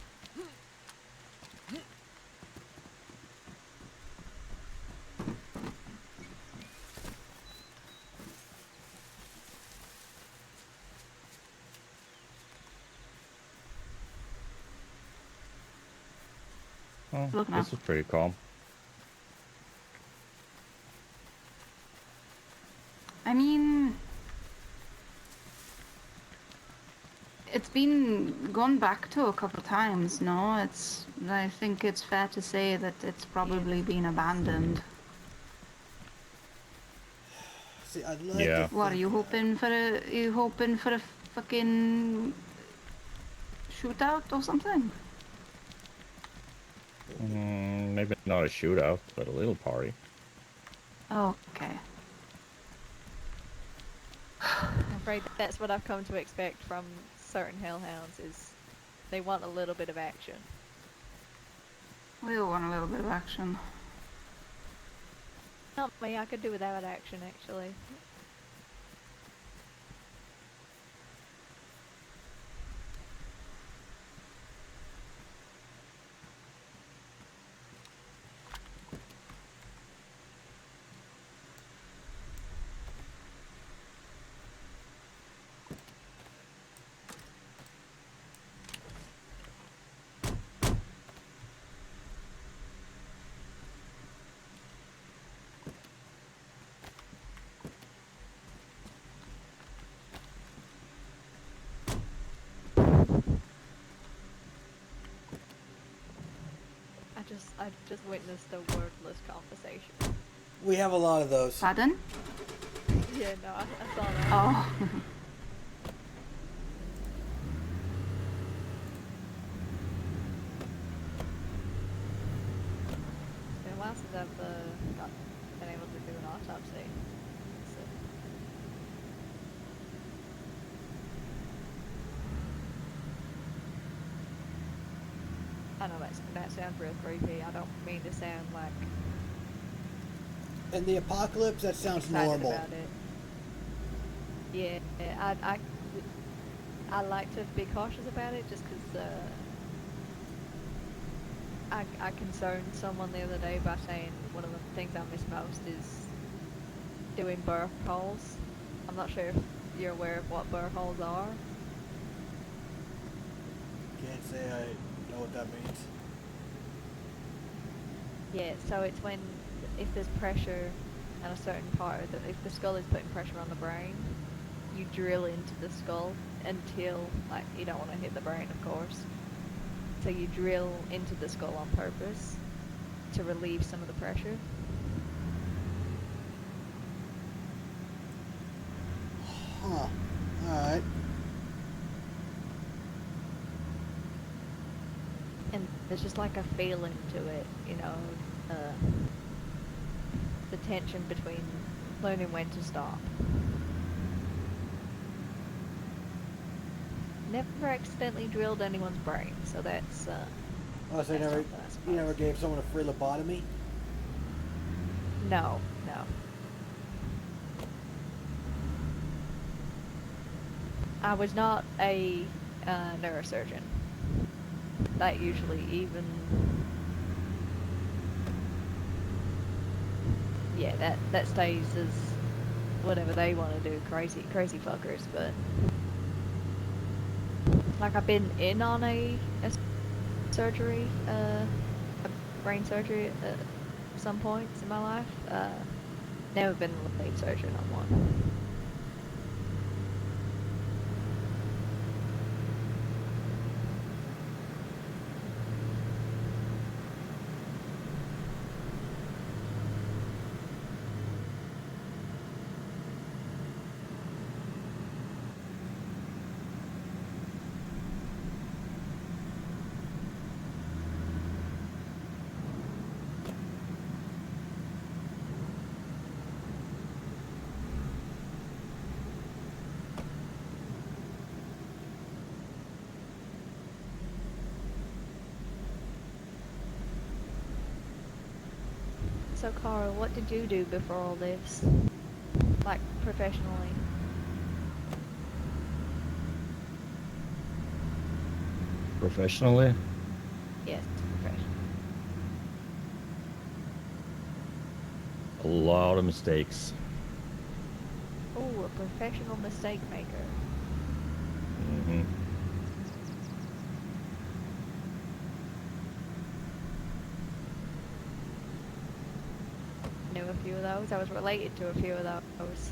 Oh, Look now. this is pretty calm. I mean, it's been gone back to a couple of times, no? I think it's fair to say that it's probably been abandoned. See, I'd like Yeah. to What, are think you that. hoping for a fucking shootout or something? Maybe not a shootout, but a little party. Okay. I'm afraid that's what I've come to expect from certain hellhounds is they want a little bit of action. We all want a little bit of action. Not me, I could do without action actually. I've just witnessed a wordless conversation. We have a lot of those. Pardon? Yeah, no, I saw that. Oh. It's been a while since I've not been able to do an autopsy. So. I know that sounds real creepy. I don't mean to sound like In the apocalypse, that sounds excited normal. about it. Yeah, I like to be cautious about it just because I concerned someone the other day by saying one of the things I miss most is doing burr holes. I'm not sure if you're aware of what burr holes are. Can't say I know what that means. Yeah, so it's when, if there's pressure on a certain part, if the skull is putting pressure on the brain, you drill into the skull until, like, you don't want to hit the brain, of course. So you drill into the skull on purpose to relieve some of the pressure. Huh. Alright. And there's just like a feeling to it, you know, the tension between learning when to stop. Never accidentally drilled anyone's brain, so that's Oh, so you never gave someone a free lobotomy? no. I was not a neurosurgeon. That usually even... Yeah, that stays as whatever they want to do, crazy fuckers, but... Like, I've been in on a surgery, a brain surgery at some points in my life. Never been a lead surgeon on one. So, Carl, what did you do before all this? Like, professionally? Professionally? Yes, professionally. A lot of mistakes. Oh, a professional mistake maker. Mm-hmm. Knew a few of those. I was related to a few of those.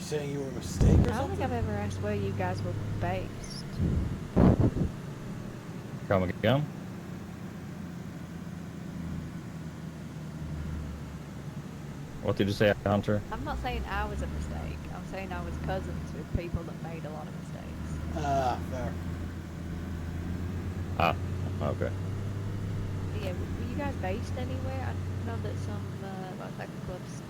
Saying you were a mistake or I don't something? think I've ever asked where you guys were based. Come again? What did you say, Hunter? I'm not saying I was a mistake. I'm saying I was cousins with people that made a lot of mistakes. Fair. Ah, okay. Yeah, were you guys based anywhere? I know that some motorcycle clubs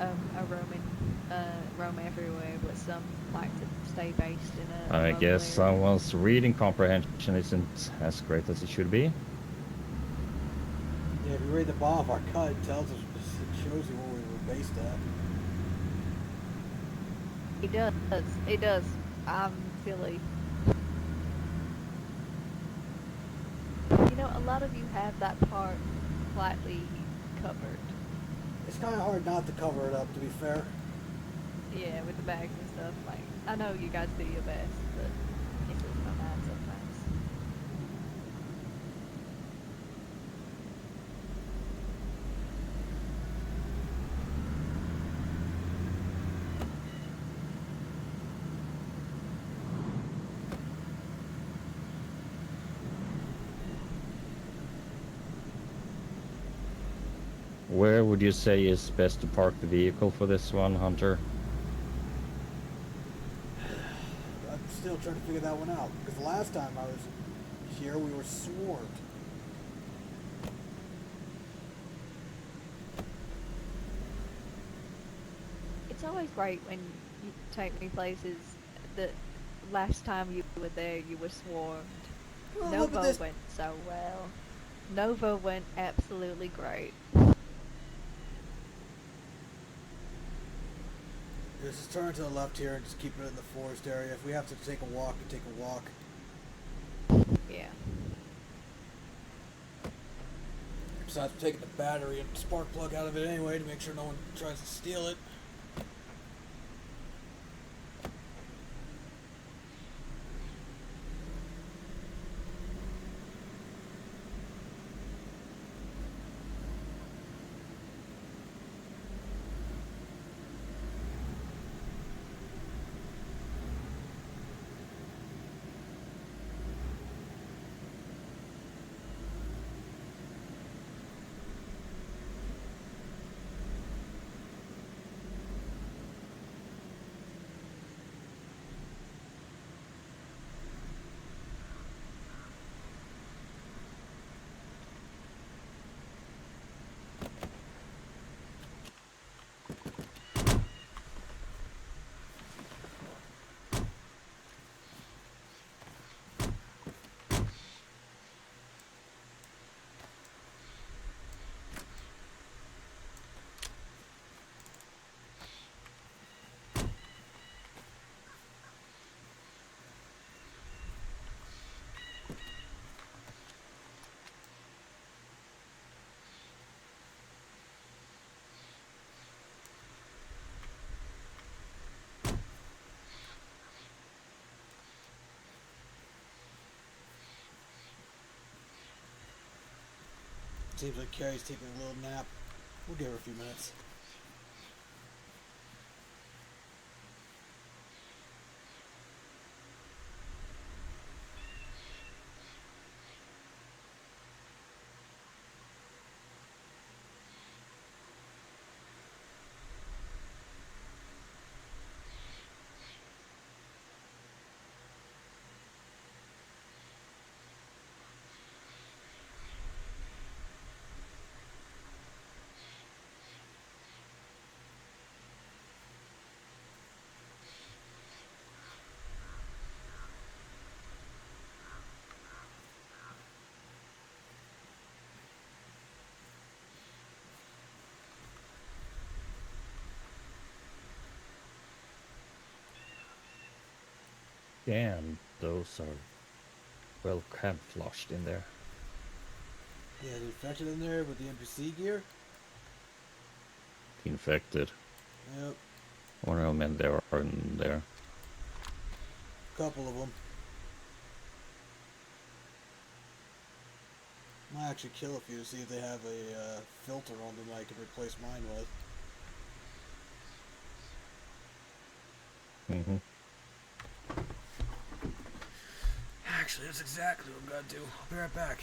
roam everywhere, but some like to stay based in a I local guess area. someone's reading comprehension isn't as great as it should be. Yeah, if you read the bottom of our cut, it tells us, it shows you where we were based at. It does. It does. I'm silly. You know, a lot of you have that part slightly covered. It's kind of hard not to cover it up, to be fair. Yeah, with the bags and stuff. Like, I know you guys do your best, but it slips my mind sometimes. Where would you say is best to park the vehicle for this one, Hunter? I'm still trying to figure that one out. Because the last time I was here, we were swarmed. It's always great when you take me places that last time you were there you were swarmed. Well, look at Nova this. went so well. Nova went absolutely great. Let's just turn to the left here and just keep it in the forest area. If we have to take a walk, we take a walk. Yeah. Besides, we're taking the battery and spark plug out of it anyway to make sure no one tries to steal it. Seems like Carrie's taking a little nap. We'll give her a few minutes. Damn, those are well camouflaged in there. Yeah, the infected in there with the NPC gear. Infected. Yep, Or no, men there are in there. couple of them. Might actually kill a few to see if they have a filter on them I can replace mine with. Mm-hmm. Actually, that's exactly what I'm gonna do. I'll be right back.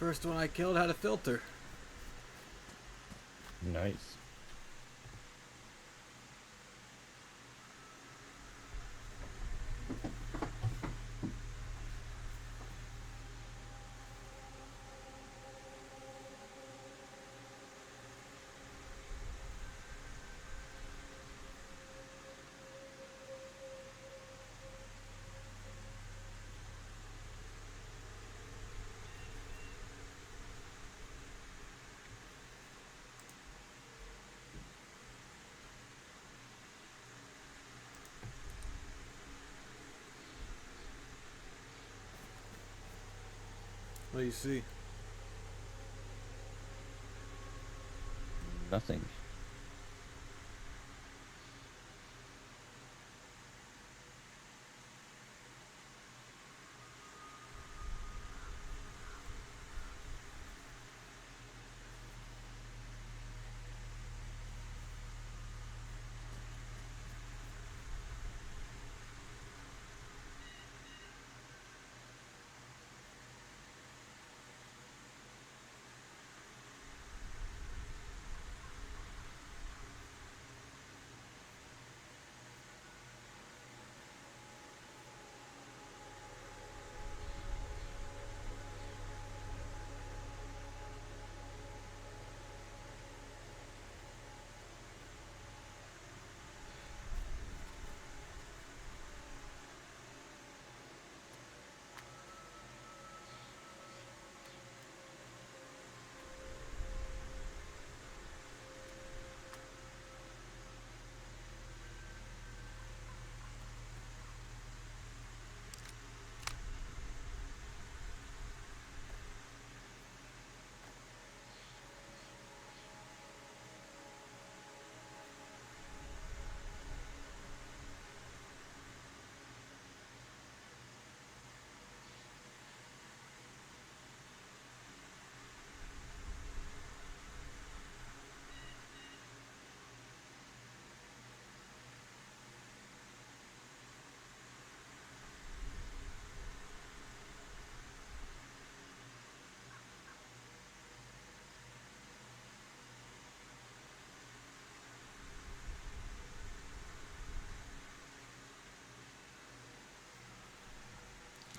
First one I killed had a filter. Nice. What do you see? Nothing.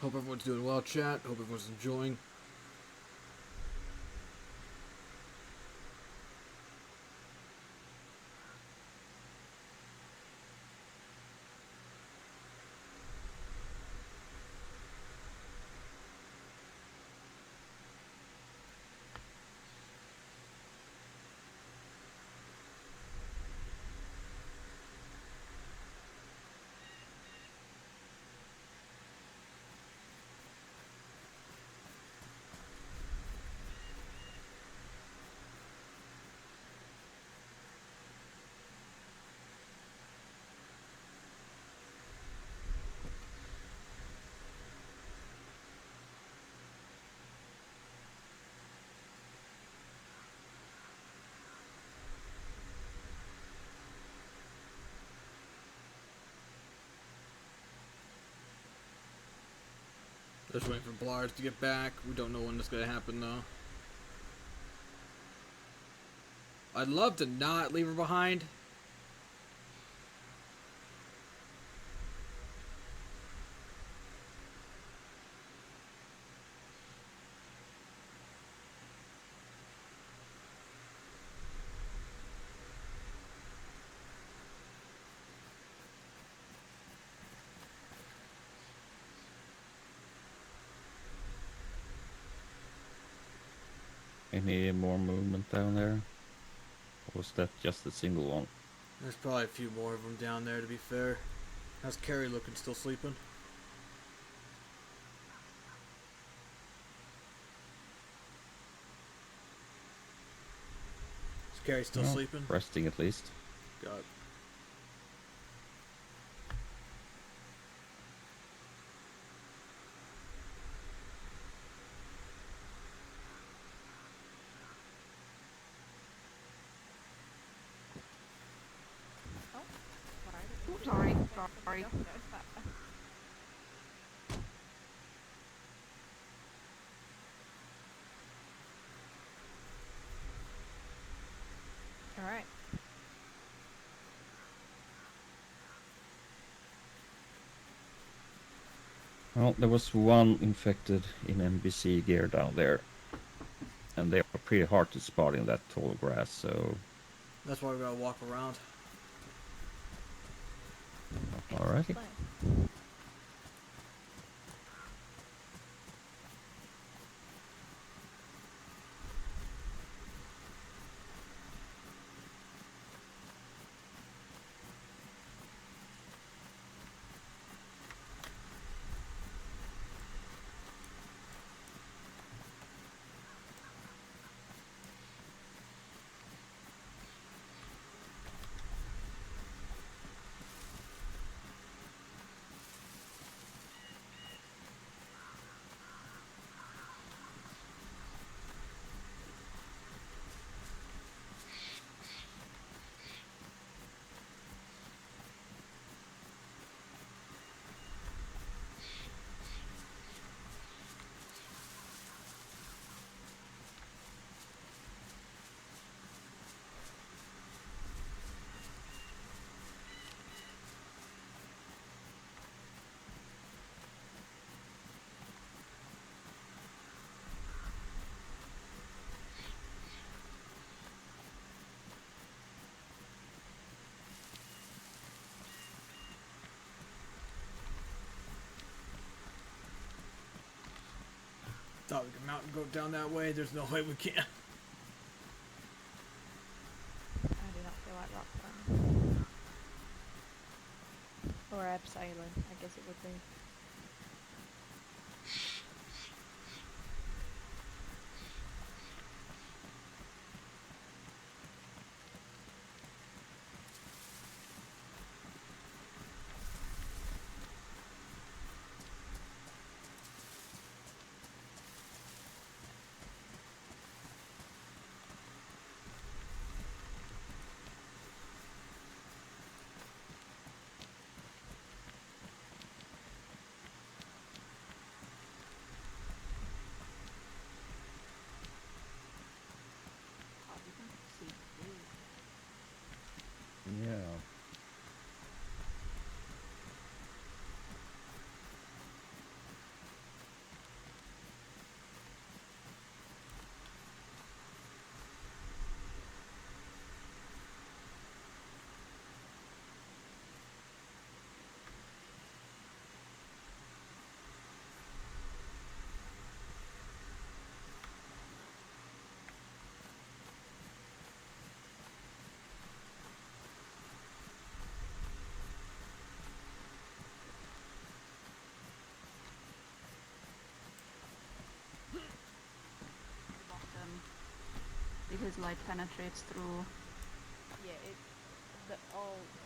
Hope everyone's doing well, chat. Hope everyone's enjoying. Just waiting for Blards to get back. We don't know when that's gonna happen though. I'd love to not leave her behind. Any more movement down there? Or was that just a single one? There's probably a few more of them down there, to be fair. How's Carrie looking? Still sleeping? Is Carrie still No, sleeping? Resting at least. God. Sorry, sorry. Well, there was one infected in NBC gear down there. And they are pretty hard to spot in that tall grass, so... That's why we gotta walk around. Alrighty. Thought we could mount and go down that way. There's no way we can. I do not feel like rock climbing. Or abseiling, I guess it would be. Yeah. Because light penetrates through. Yeah,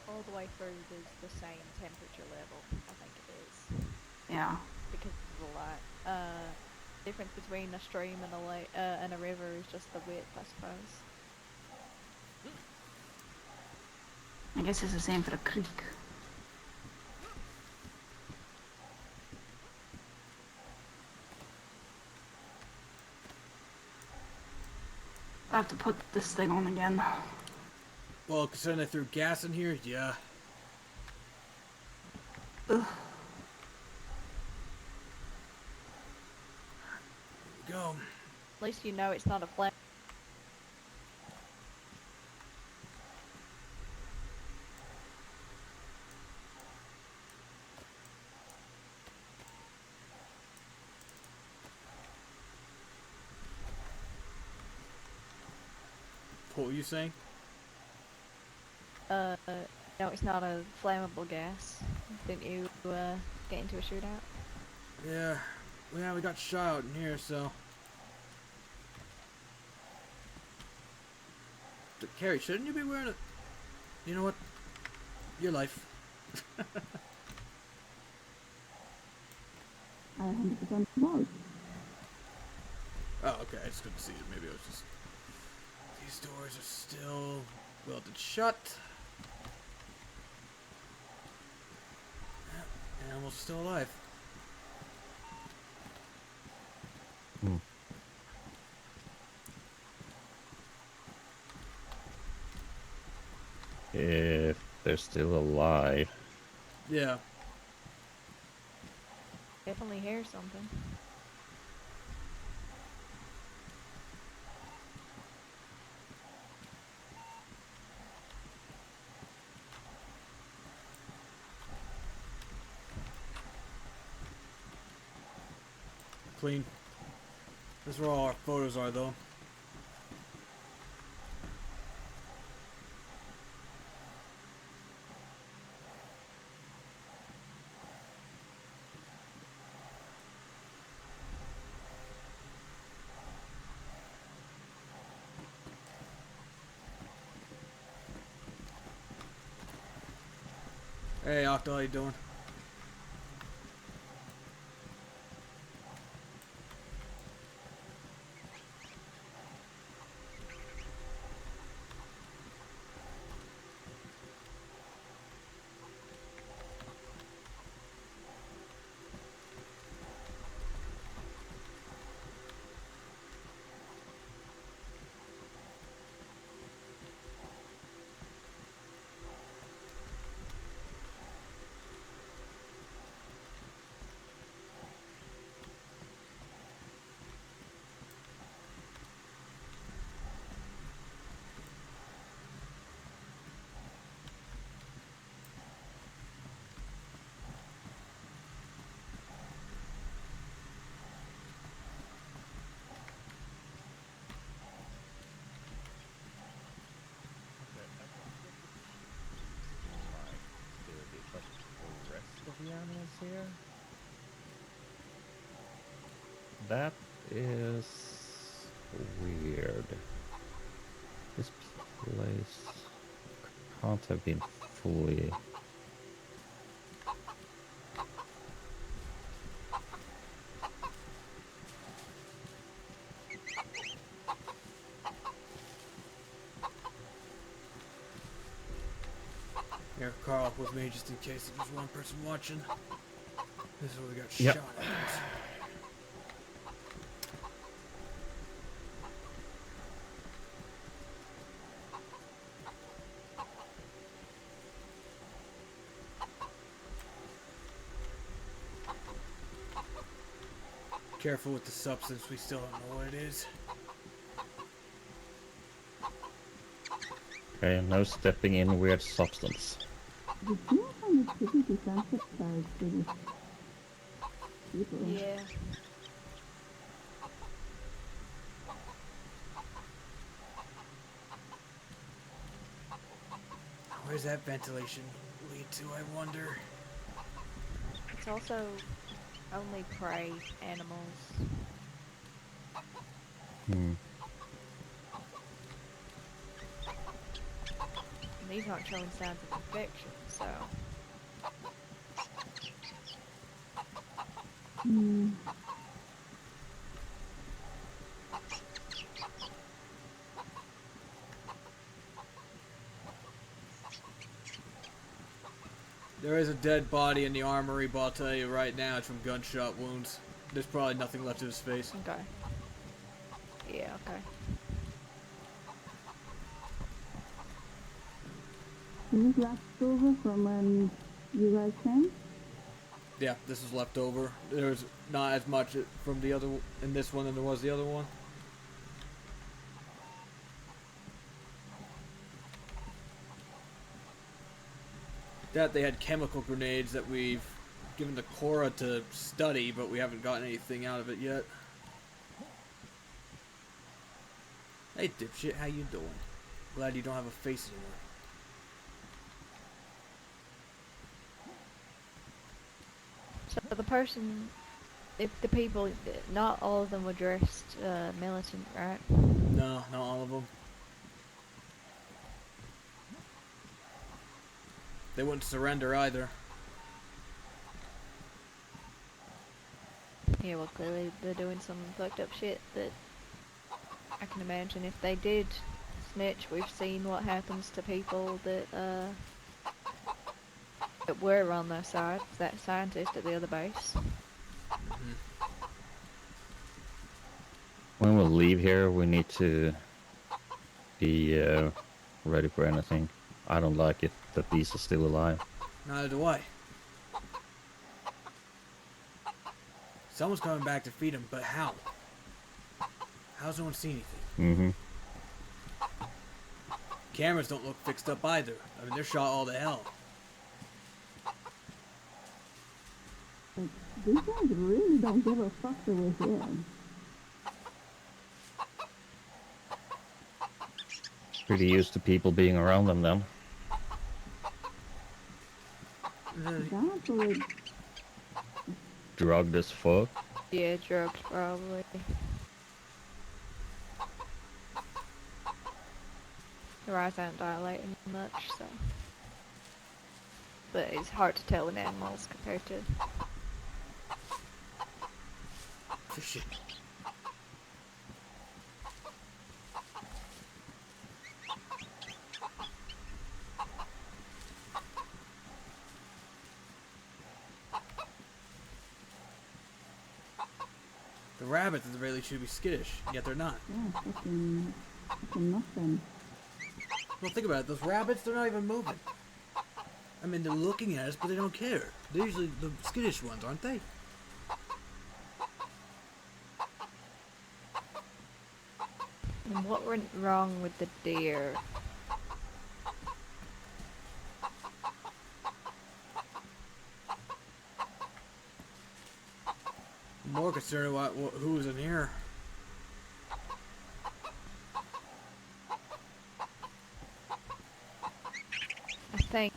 all the way through there's the same temperature level, I think it is. Yeah. Because of the light. Difference between a stream and a lake and a river is just the width, I suppose. I guess it's the same for a creek. I have to put this thing on again. Well, considering they threw gas in here, yeah. Ugh. Go. At least you know it's not a flame. What were you saying? No, it's not a flammable gas. Didn't you get into a shootout? Yeah. Well, yeah, we got shot out in here, so. Carrie, shouldn't you be wearing a... You know what? Your life. I 100% was. Oh, okay. I just couldn't see it. Maybe it was just... These doors are still welded shut. Yeah, animal's still alive. Hmm. If they're still alive. Yeah. Definitely hear something. Clean. This is where all our photos are, though. Hey, Octo, how you doing? The animals here. That is weird. This place can't have been fully. Here, Carl, with me just in case there's one person watching. This is where we got Yep. shot at. Careful with the substance, we still don't know what it is. Okay, no stepping in weird substance. Did you find it pretty desensitized to this people? Yeah. Where's that ventilation lead to, I wonder? It's also only prey animals. Hmm. And these aren't showing signs of infection, so. Hmm. There is a dead body in the armory, but I'll tell you right now, it's from gunshot wounds. There's probably nothing left of his face. Okay. Yeah, okay. Is this left over from when you guys came? Yeah, this is left over. There's not as much from the other in this one than there was the other one. That they had chemical grenades that we've given to Cora to study, but we haven't gotten anything out of it yet. Hey dipshit, how you doing? Glad you don't have a face anymore. So the person, if the people, not all of them were dressed militant, right? No, not all of them. They wouldn't surrender either. Yeah, well, clearly they're doing some fucked up shit that I can imagine if they did snitch. We've seen what happens to people that were on their side. That scientist at the other base. When we leave here, we need to be ready for anything. I don't like it that these are still alive. Neither do I. Someone's coming back to feed him, but how? How's no one seen Mm-hmm. anything? Cameras don't look fixed up either. I mean, they're shot all to hell. Like, these guys really don't give a fuck that we're here. Pretty used to people being around them then. That's what Drugged as fuck. Yeah, drugs probably. Their eyes aren't dilating much, so. But it's hard to tell with animals compared to. Shit. The rabbits at the very least should be skittish, yet they're not. yeah, fucking nothing. Well, think about it. Those rabbits, they're not even moving. I mean, they're looking at us, but they don't care. They're usually the skittish ones, aren't they? And what went wrong with the deer? I'm more concerned about who's in here. I think.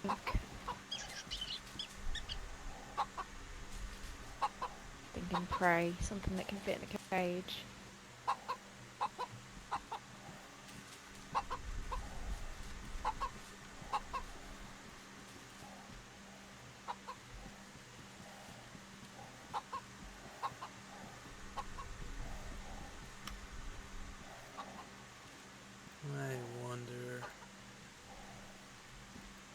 Thinking prey, something that can fit in a cage. I wonder.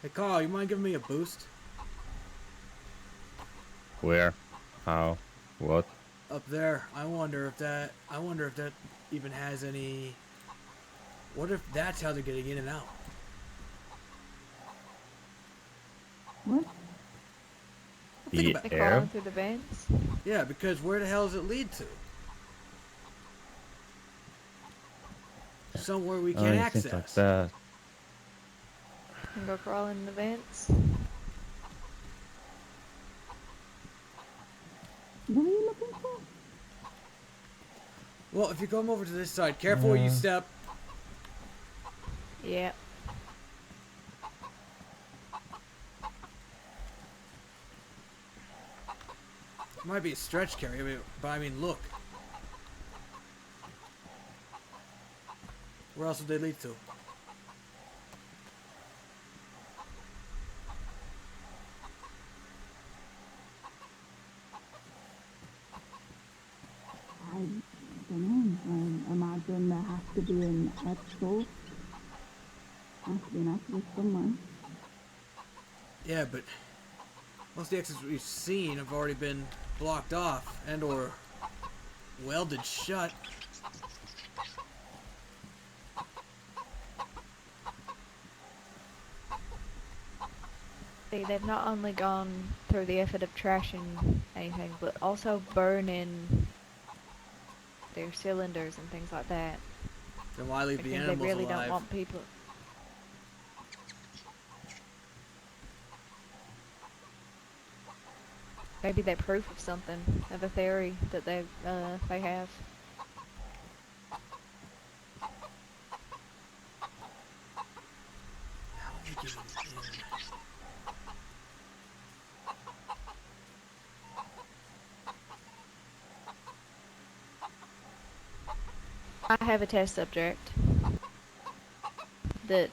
Hey, Carl, you mind giving me a boost? Where? How? What? Up there. I wonder if that even has any. What if that's how they're getting in and out? What? Think The about They're air? crawling through the vents. Yeah, because where the hell does it lead to? Somewhere we can't you access. think like that. And go crawling in the vents. What are you looking for? Well, if you come over to this side, careful where you step. Yeah. Might be a stretch carry, but I mean, look. Where else would they lead to? I don't know. I imagine there has to be an exit. Has to be an exit somewhere. Yeah, but most of the exits we've seen have already been blocked off and or welded shut. See, they've not only gone through the effort of trashing anything, but also burning their cylinders and things like that. Then why leave I the think animals they really alive? don't want people. Maybe they're proof of something, of a theory that they have. How are we getting in? I have a test subject that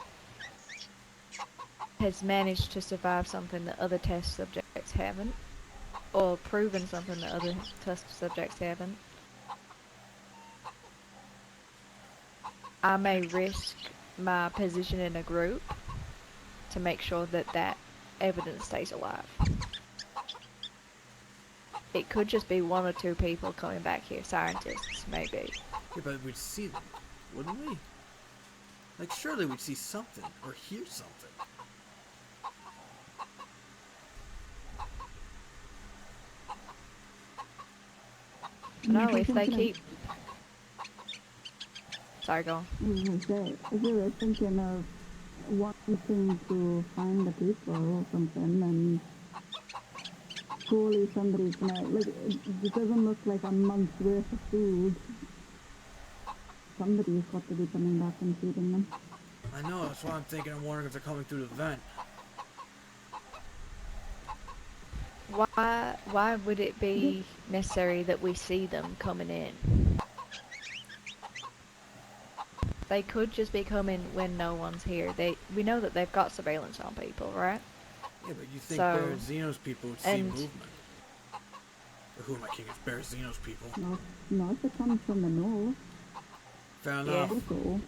has managed to survive something that other test subjects haven't, or proven something that other test subjects haven't. I may risk my position in a group to make sure that that evidence stays alive. It could just be one or two people coming back here, scientists, maybe. Yeah, but we'd see them, wouldn't we? Like, surely we'd see something or hear something. No, if they keep... Sorry, go on. I was gonna say, if you were thinking of wanting to find the people or something, then surely somebody's gonna, like, it doesn't look like a month's worth of food. Somebody's got to be coming back and feeding them. I know, that's why I'm thinking. I'm wondering if they're coming through the vent. Why would it be necessary that we see them coming in? They could just be coming when no one's here. We know that they've got surveillance on people, right? Yeah, but you think So- Bear Xenos people would see and- movement? Or who am I kidding? It's Bear Xenos people. Not if it comes from the north. Fair Yeah. enough. Also,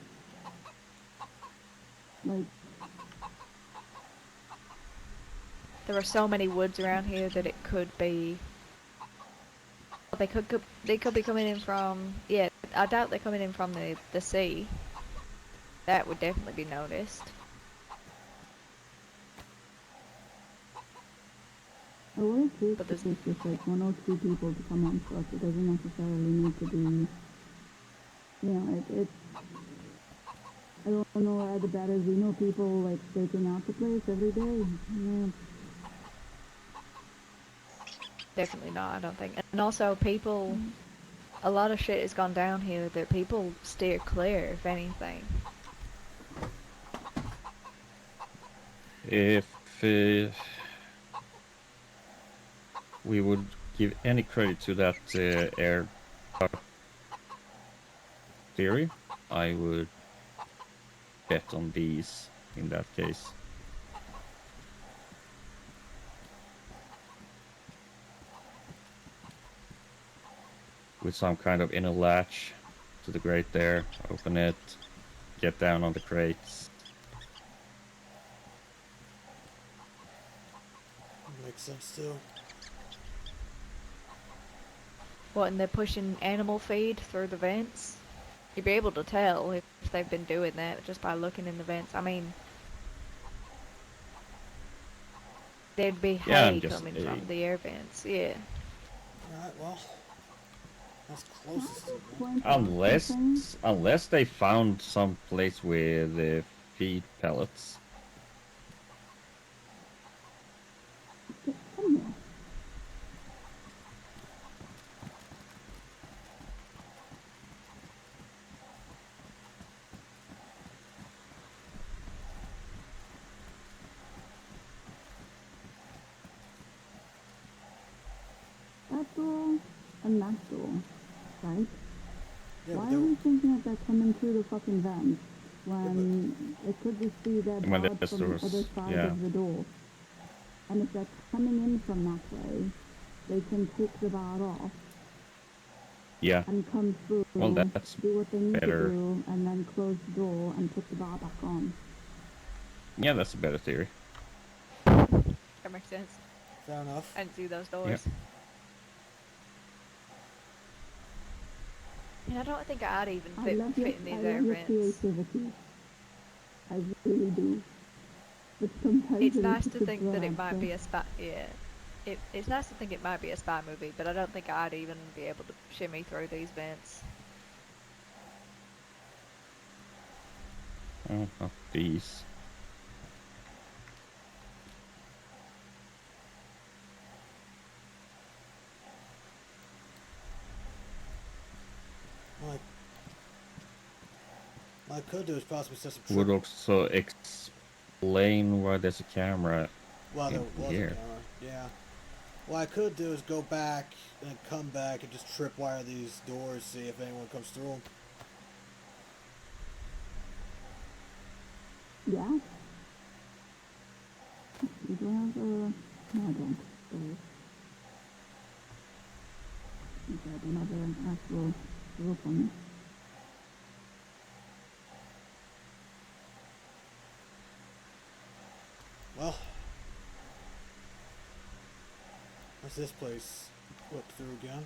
like, There are so many woods around here that it could be... They could be coming in from... Yeah, I doubt they're coming in from the sea. That would definitely be noticed. I always think But it's there's- just like 1 or 2 people to come on first. It doesn't necessarily need to be, you know, it's, I don't know, are the better Xeno people like staking out the place every day? Yeah. Definitely not, I don't think. And also, people... A lot of shit has gone down here that people steer clear, if anything. If we would give any credit to that air theory, I would bet on these in that case. With some kind of inner latch to the grate there, open it, get down on the crates. Makes sense too. What, and they're pushing animal feed through the vents? You'd be able to tell if they've been doing that just by looking in the vents. I mean, there'd be Yeah, hay just coming from the air vents, yeah. Alright, well, that's closest to it. Unless they found some place with feed pellets. Come here. That door and that door, right? Yeah, Why but are they're, we thinking of that coming through the fucking vents when it could just be that When barred there's from the doors, other side yeah. of the door? And if they're coming in from that way, they can take the bar off Yeah. and come through, Well, that's do what they need better. to do, and then close the door and put the bar back on. Yeah, that's a better theory. That makes sense. fair enough. And through those doors. And I don't think I'd even I fit love your, in these I air love your vents. creativity. I really do. But sometimes It's it nice is to just think that it drag, might so- be a spy. Yeah, it's nice to think it might be a spy movie, but I don't think I'd even be able to shimmy through these vents. Oh, not these. What I could do is possibly set some Would trip. also explain why there's a camera Well, there in was a here. camera. Yeah. What I could do is go back and come back and just tripwire these doors, see if anyone comes through them. Yeah. You do have a... No, I don't. Sorry. Okay, I don't have an actual rope on me. Well, what's this place? Look through again.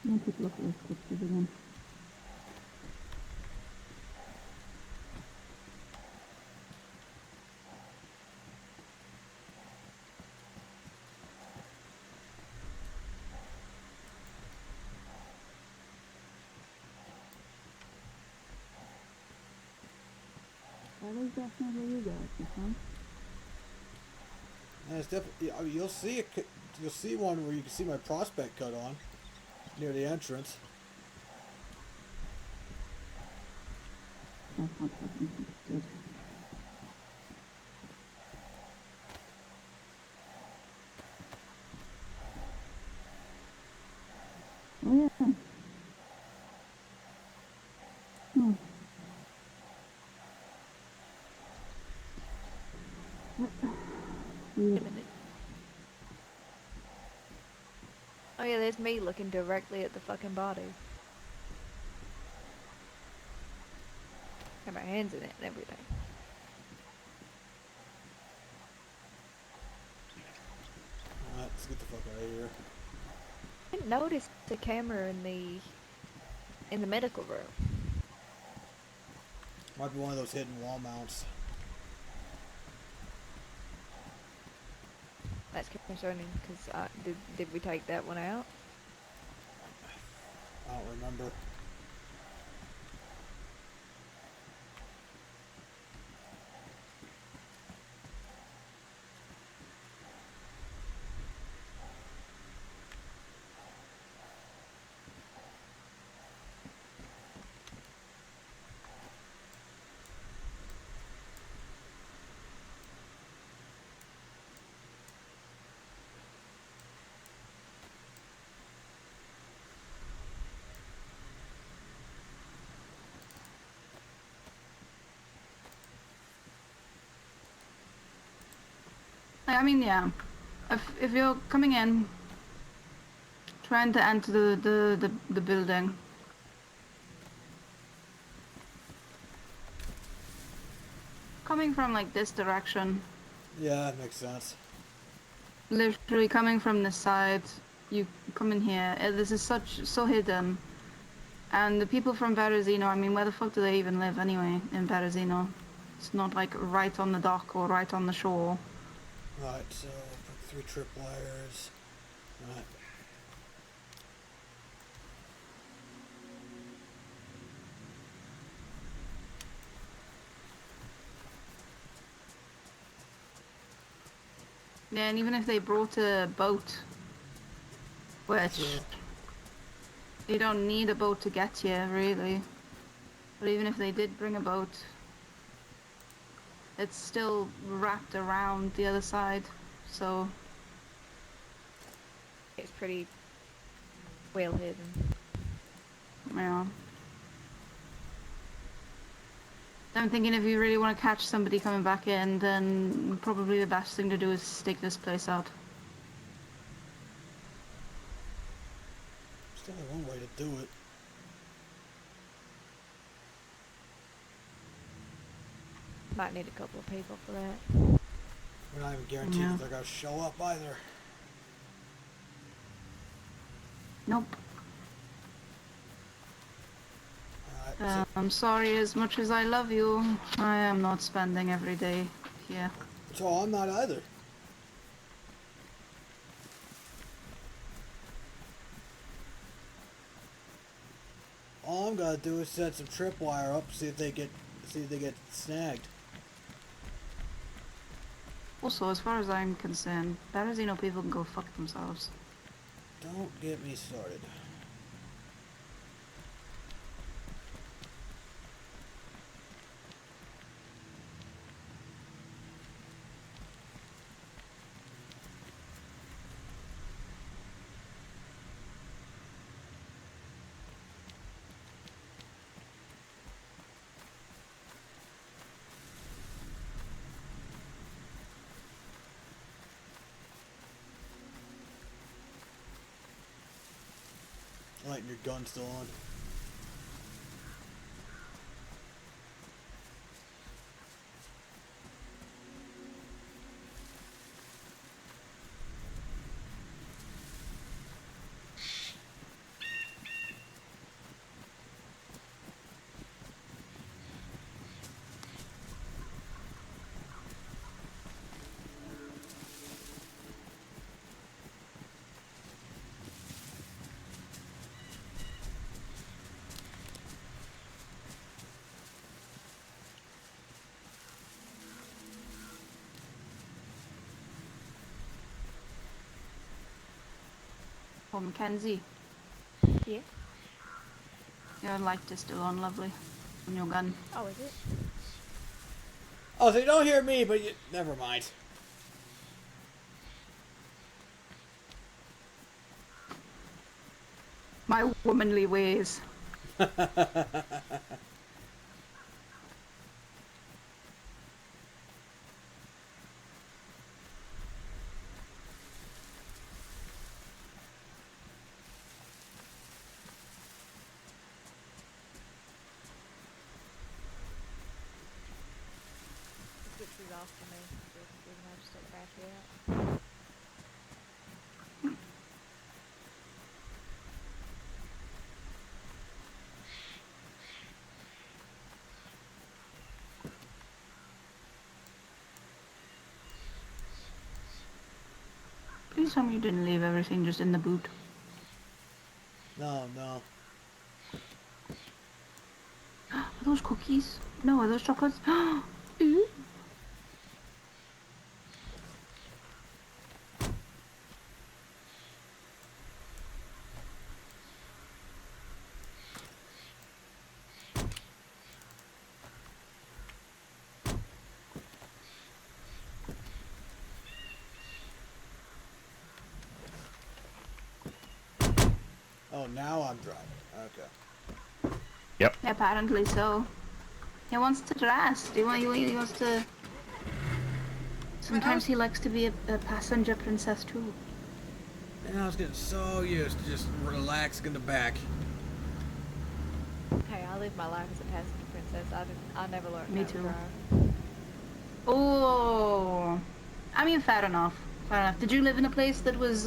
Don't take a look at those pictures again. that is definitely you guys, huh? And it's definitely. I mean, you'll see it. You'll see one where you can see my prospect cut on near the entrance. That's not fucking good. Oh yeah. Hmm. Wait a minute. Oh yeah, there's me looking directly at the fucking body. Got my hands in it and everything. Alright, let's get the fuck out of here. I didn't notice the camera in the medical room. Might be one of those hidden wall mounts. That's concerning because did we take that one out? I don't remember. I mean, yeah. If you're coming in, trying to enter the building, coming from like this direction, Yeah, that makes sense. literally coming from this side, you come in here. This is so hidden, and the people from Berezino, I mean, where the fuck do they even live anyway in Berezino? It's not like right on the dock or right on the shore. Right, so put 3 tripwires. Right. Yeah, and even if they brought a boat, which you don't need a boat to get here, really. But even if they did bring a boat, it's still wrapped around the other side, so... It's pretty well hidden. Yeah. I'm thinking if you really want to catch somebody coming back in, then probably the best thing to do is stake this place out. Still only one way to do it. Might need a couple of people for that. We're not even guaranteed Yeah. that they're gonna show up either. Nope. Alright, I'm sorry, as much as I love you, I am not spending every day here. so I'm not either. All I'm gonna do is set some tripwire up, see if they get snagged. Also, as far as I'm concerned, Berezino people can go fuck themselves. Don't get me started. Lighting your gun still on. Oh, Mackenzie. Yeah. Your light is still on, lovely. On your gun. Oh, is it? Oh, so you don't hear me, but you... Never mind. My womanly ways. Switch is off for me. Even though I just took battery out. Please tell me you didn't leave everything just in the boot. No, no. Are those cookies? No, are those chocolates? Ooh. Oh, now I'm driving. Okay. Yep. Apparently so. He wants to dress. He wants to... Sometimes he likes to be a passenger princess too. And I was getting so used to just relaxing in the back. Hey, I live my life as a passenger princess. I never learned Me how to too. drive. Oh, I mean, fair enough. Fair enough. Did you live in a place that was,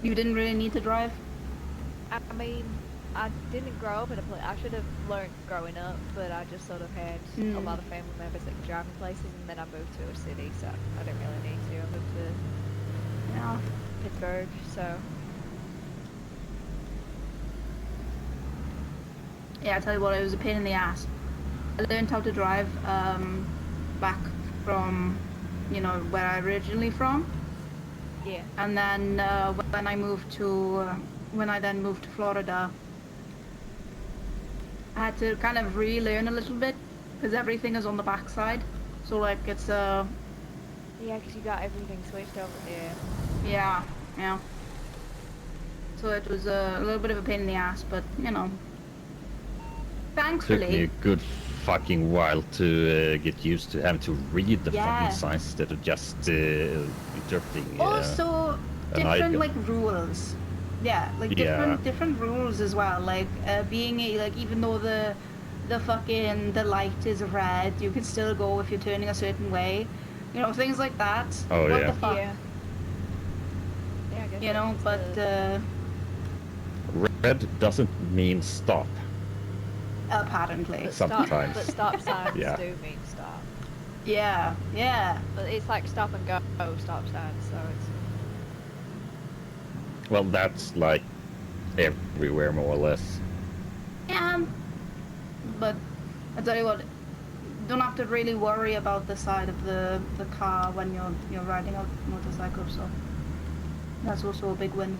you didn't really need to drive? I mean, I didn't grow up in a place. I should have learned growing up, but I just sort of had a lot of family members that could drive me places, and then I moved to a city, so I didn't really need to. I moved to Pittsburgh, so. Yeah, I tell you what, it was a pain in the ass. I learned how to drive back from, you know, where I originally from. Yeah. And then when I moved to, when I then moved to Florida, I had to kind of relearn a little bit because everything is on the backside. So like it's Yeah, because you got everything switched over there. yeah. So it was a little bit of a pain in the ass, but you know, thankfully. Took me a good fucking while to get used to having to read the fucking signs instead of just interpreting. Also, different item. like rules. Yeah, like different rules as well. Like being like even though the light is red, you can still go if you're turning a certain way. You know, things like that. Oh, what yeah. the fuck? Yeah, I guess You know, but Red doesn't mean stop. apparently. but Sometimes. But stop signs Yeah. do mean stop. Yeah. But it's like stop and go stop signs, so it's. Well, that's like everywhere more or less. Yeah. But I tell you what, don't have to really worry about the side of the car when you're riding a motorcycle. So that's also a big win.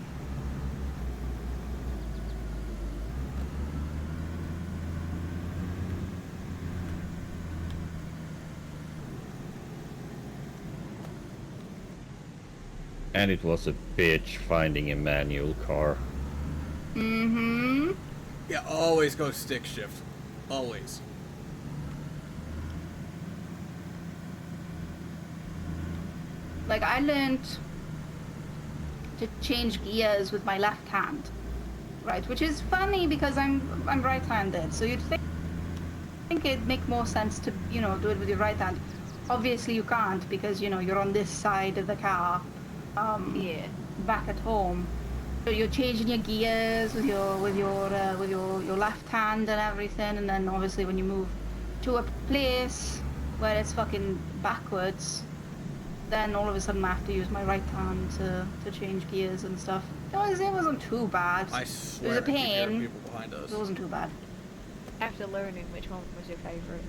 And it was a bitch finding a manual car. Mm-hmm. Yeah, always go stick shift. Always. Like I learned to change gears with my left hand, right? Which is funny because I'm right-handed, so you'd think it'd make more sense to do it with your right hand. Obviously you can't because you're on this side of the car, back at home. So you're changing your gears with your left hand and everything, and then obviously when you move to a place where it's fucking backwards, then all of a sudden I have to use my right hand to change gears and stuff. It wasn't too bad. I It swear was a I keep hearing pain. people behind us. It wasn't too bad. After learning, which one was your favourite?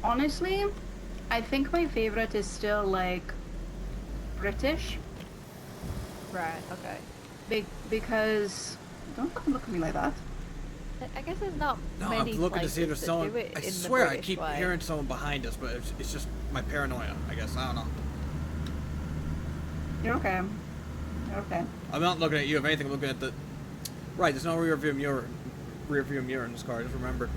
Honestly, I think my favorite is still like British. Right. Okay. Because don't fucking look at me like that. I guess there's not No, many I'm looking to see if places there's that someone. do it I in the swear I British keep way. hearing someone behind us, but it's just my paranoia, I guess. I don't know. You're okay. You're okay. I'm not looking at you. If anything, I'm looking at the. Right, there's no rear view mirror in this car. Just remember.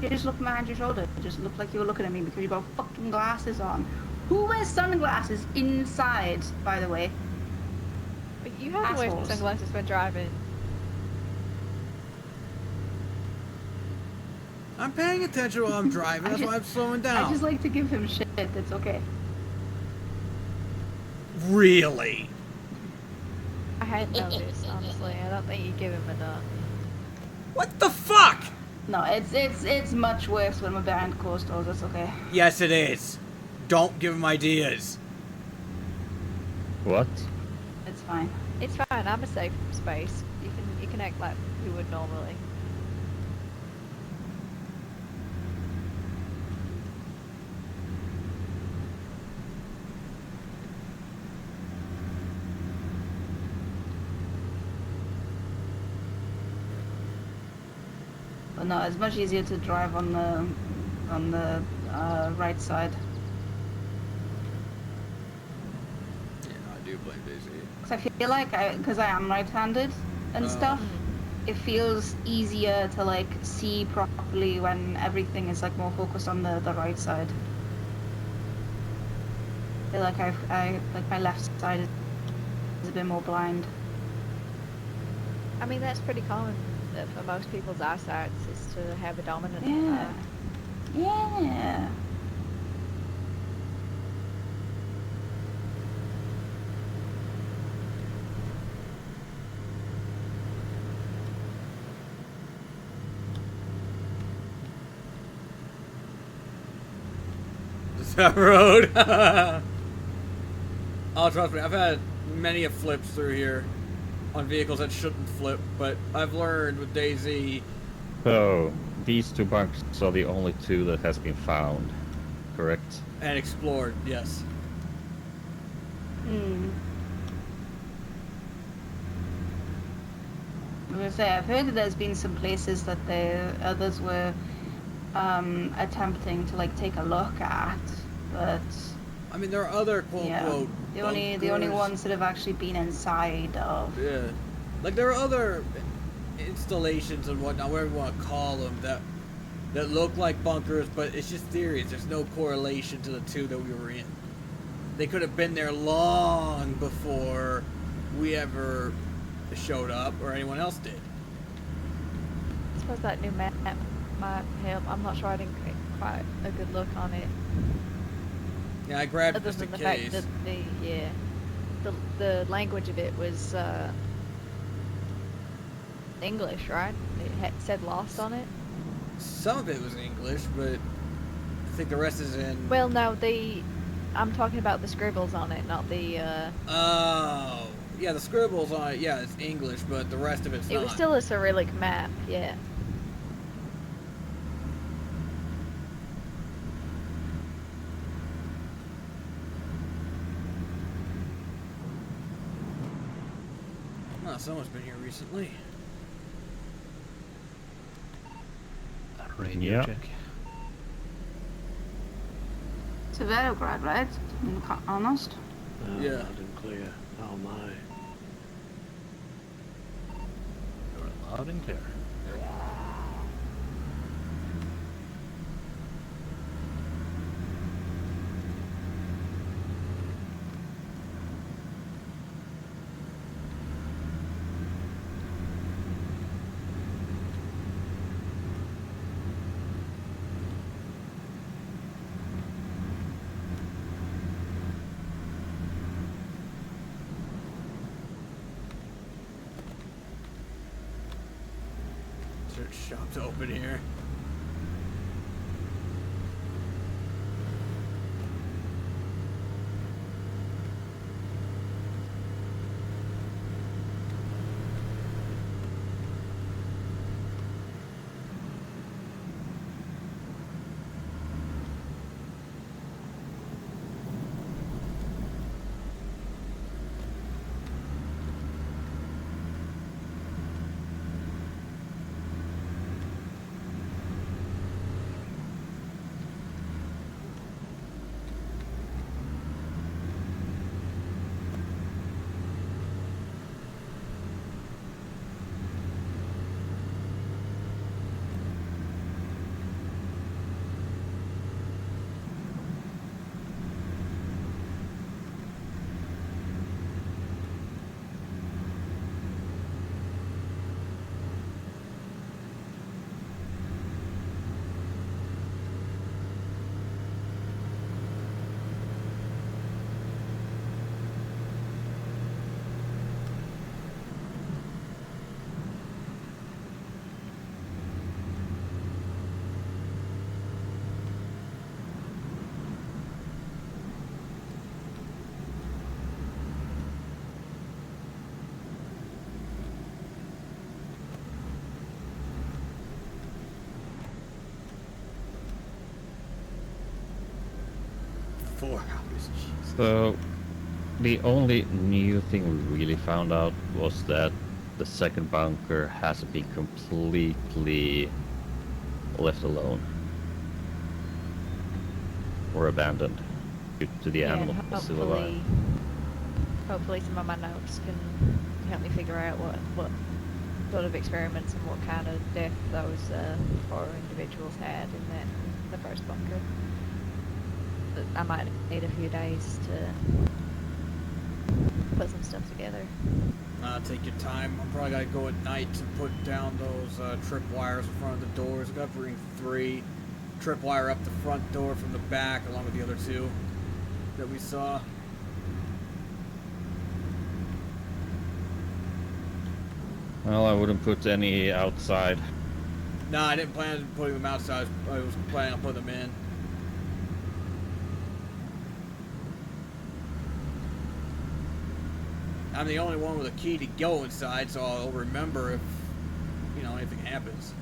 You just look behind your shoulder. It just looked like you were looking at me because you got fucking glasses on. Who wears sunglasses inside, by the way? But you have to wear Assholes. sunglasses when driving. I'm paying attention while I'm driving. That's why I'm slowing down. I just like to give him shit. It's okay. Really? I hadn't noticed, honestly. I don't think you give him enough. What the fuck? No, it's much worse when we're behind closed doors. It's okay. Yes, it is. Don't give him ideas. What? It's fine. It's fine. I'm a safe space. You can act like you would normally. But no, it's much easier to drive on the right side. Yeah, I do blame Daisy. Cause I feel like because I am right-handed and stuff, it feels easier to like see properly when everything is like more focused on the right side. I feel like I like my left side is a bit more blind. I mean, that's pretty common for most people's eyesight is to have a dominant Yeah. eye. Yeah. That road. Oh, trust me, I've had many a flips through here on vehicles that shouldn't flip, but I've learned with Daisy. So, these two bunkers are the only two that has been found, correct? And explored, yes. Hmm. I was gonna say, I've heard that there's been some places that others were attempting to like take a look at, but I mean, there are other quote unquote. the only bunkers. ones that have actually been inside of. Yeah, like there are other installations and whatnot, whatever you want to call them, that look like bunkers, but it's just theories. There's no correlation to the two that we were in. They could have been there long before we ever showed up or anyone else did. I suppose that new map might help. I'm not sure. I didn't get quite a good look on it. Yeah, I grabbed it Other just than in the case. fact that the language of it was English, right? It said lost on it. Some of it was in English, but I think the rest is in. Well, no, I'm talking about the scribbles on it, not the. Oh, yeah, the scribbles on it. Yeah, it's English, but the rest of it's It not. was still a Cyrillic map, yeah. Oh, someone's been here recently. Yeah. check. It's a Velograd, right? I'm honest. Yeah. Loud and clear. Oh my. You're loud and clear. Search shop's open here. 4 hours. Jesus. So, the only new thing we really found out was that the second bunker hasn't been completely left alone or abandoned due to the Yeah, and animals still alive. hopefully some of my notes can help me figure out what sort of experiments and what kind of death those 4 individuals had in the first bunker. But I might need a few days to put some stuff together. Take your time. I'm probably gonna go at night to put down those trip wires in front of the doors. I gotta bring 3 trip wire up the front door from the back, along with the other 2 that we saw. Well, I wouldn't put any outside. No, I didn't plan on putting them outside. I was planning on putting them in. I'm the only one with a key to go inside, so I'll remember if, you know, anything happens.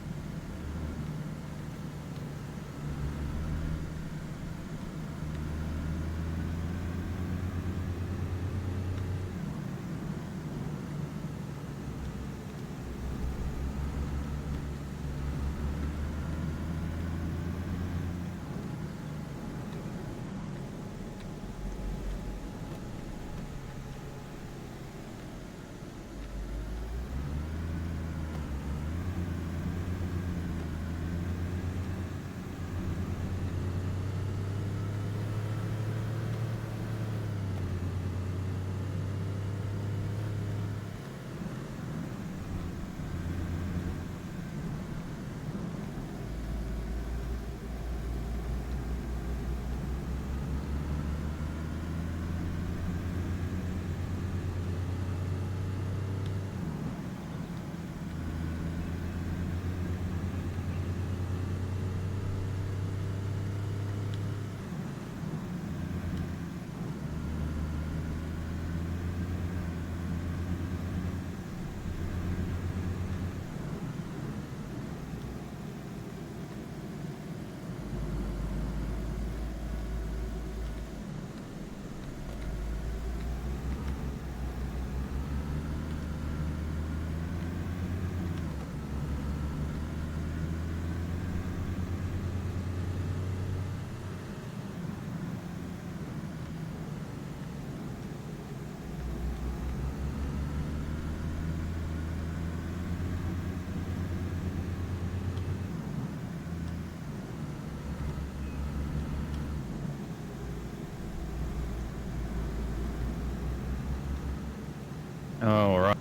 Oh, right.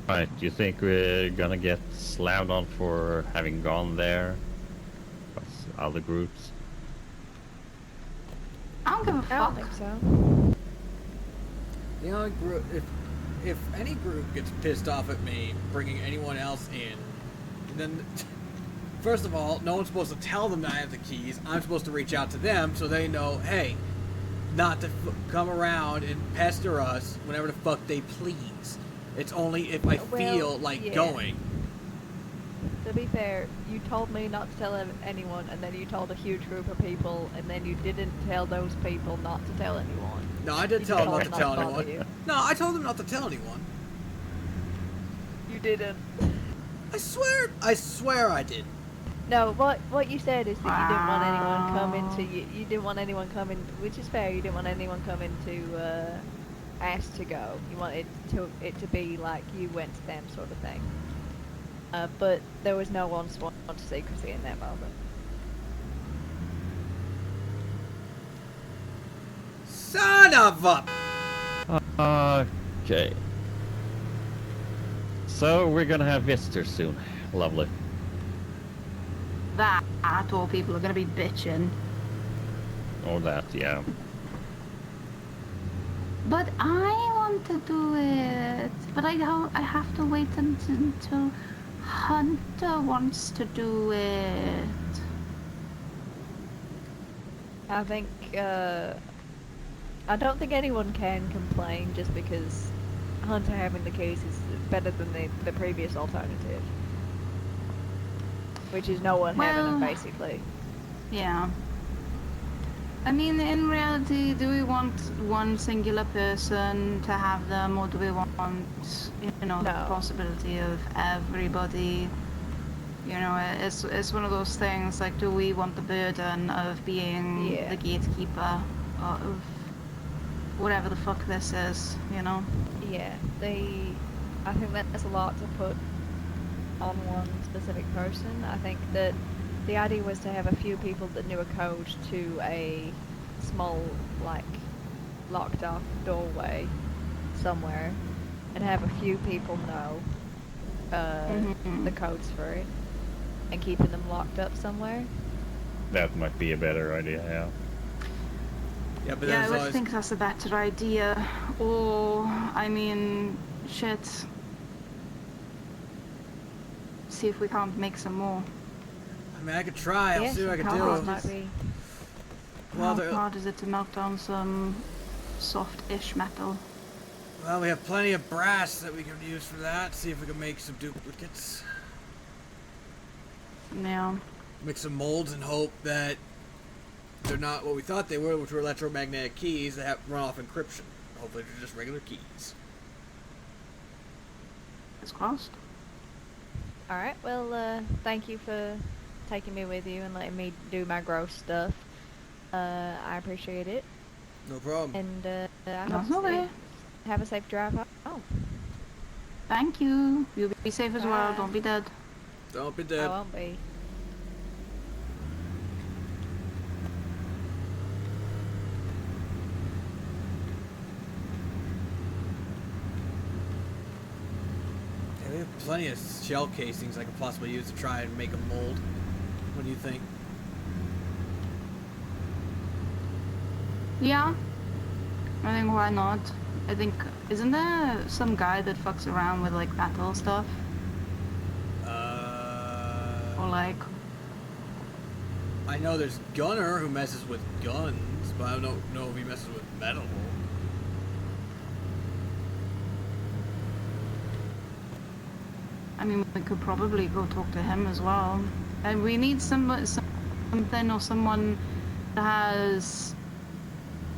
Right. Do you think we're gonna get slammed on for having gone there? By other groups? I don't give a I fuck. don't think so. The only group, if any group gets pissed off at me bringing anyone else in, then first of all, no one's supposed to tell them that I have the keys. I'm supposed to reach out to them so they know, hey, not to come around and pester us whenever the fuck they please. It's only if I feel like yeah. going. To be fair, you told me not to tell anyone, and then you told a huge group of people, and then you didn't tell those people not to tell anyone. No, I did tell them not to tell bother anyone. you. No, I told them not to tell anyone. You didn't. I swear I did. No, what you said is that you didn't want anyone coming to you didn't want anyone coming, which is fair. You didn't want anyone coming to ask to go. You wanted it to be like you went to them sort of thing. But there was no one sworn to secrecy in that moment. Son of a... Okay. So we're gonna have visitors soon. Lovely. That all people are gonna be bitching. Or that, yeah. But I want to do it. But I have to wait until Hunter wants to do it. I think I don't think anyone can complain just because Hunter having the keys is better than the previous alternative, which is no one having them basically. Yeah. I mean, in reality, do we want one singular person to have them, or do we want, the possibility of everybody? You know, it's one of those things, like, do we want the burden of being the gatekeeper of whatever the fuck this is, you know? Yeah, I think that's a lot to put on one specific person. I think that the idea was to have a few people that knew a code to a small, like, locked off doorway somewhere, and have a few people know the codes for it, and keeping them locked up somewhere. That might be a better idea, yeah. Yeah, but I would think that's a better idea. Or, I mean, shit. See if we can't make some more. I mean, I could try. I'll see what I can do. How hard is it to melt down some soft-ish metal? Well, we have plenty of brass that we can use for that. See if we can make some duplicates. Yeah. Make some molds and hope that they're not what we thought they were, which were electromagnetic keys that have run off encryption. Hopefully they're just regular keys. It's crossed. Alright, well, thank you for taking me with you and letting me do my gross stuff. I appreciate it. No problem. And, I hope have a safe drive home. Thank you. You'll be safe as well. Don't be dead. Don't be dead. I won't be. Yeah, we have plenty of shell casings I could possibly use to try and make a mold. What do you think? Yeah. I think why not? I think, isn't there some guy that fucks around with, like, metal stuff? Or, like... I know there's Gunner who messes with guns, but I don't know if he messes with metal. I mean, we could probably go talk to him as well. And we need something or someone that has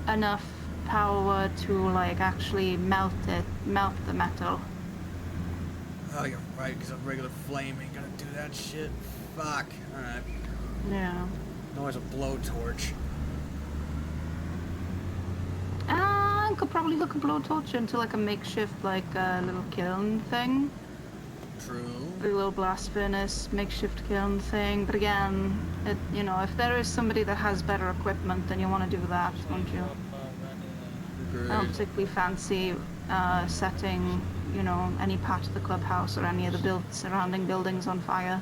enough power to, like, actually melt the metal. Oh, you're right, because a regular flame ain't gonna do that shit. Fuck. Alright. Yeah. No, it's a blowtorch. Could probably hook a blowtorch into, like, a makeshift, like, little kiln thing. True. A little blast furnace, makeshift kiln thing. But again, you know, if there is somebody that has better equipment, then you want to do that, don't you? Agreed. I don't particularly fancy setting, you know, any part of the clubhouse or any of the surrounding buildings on fire.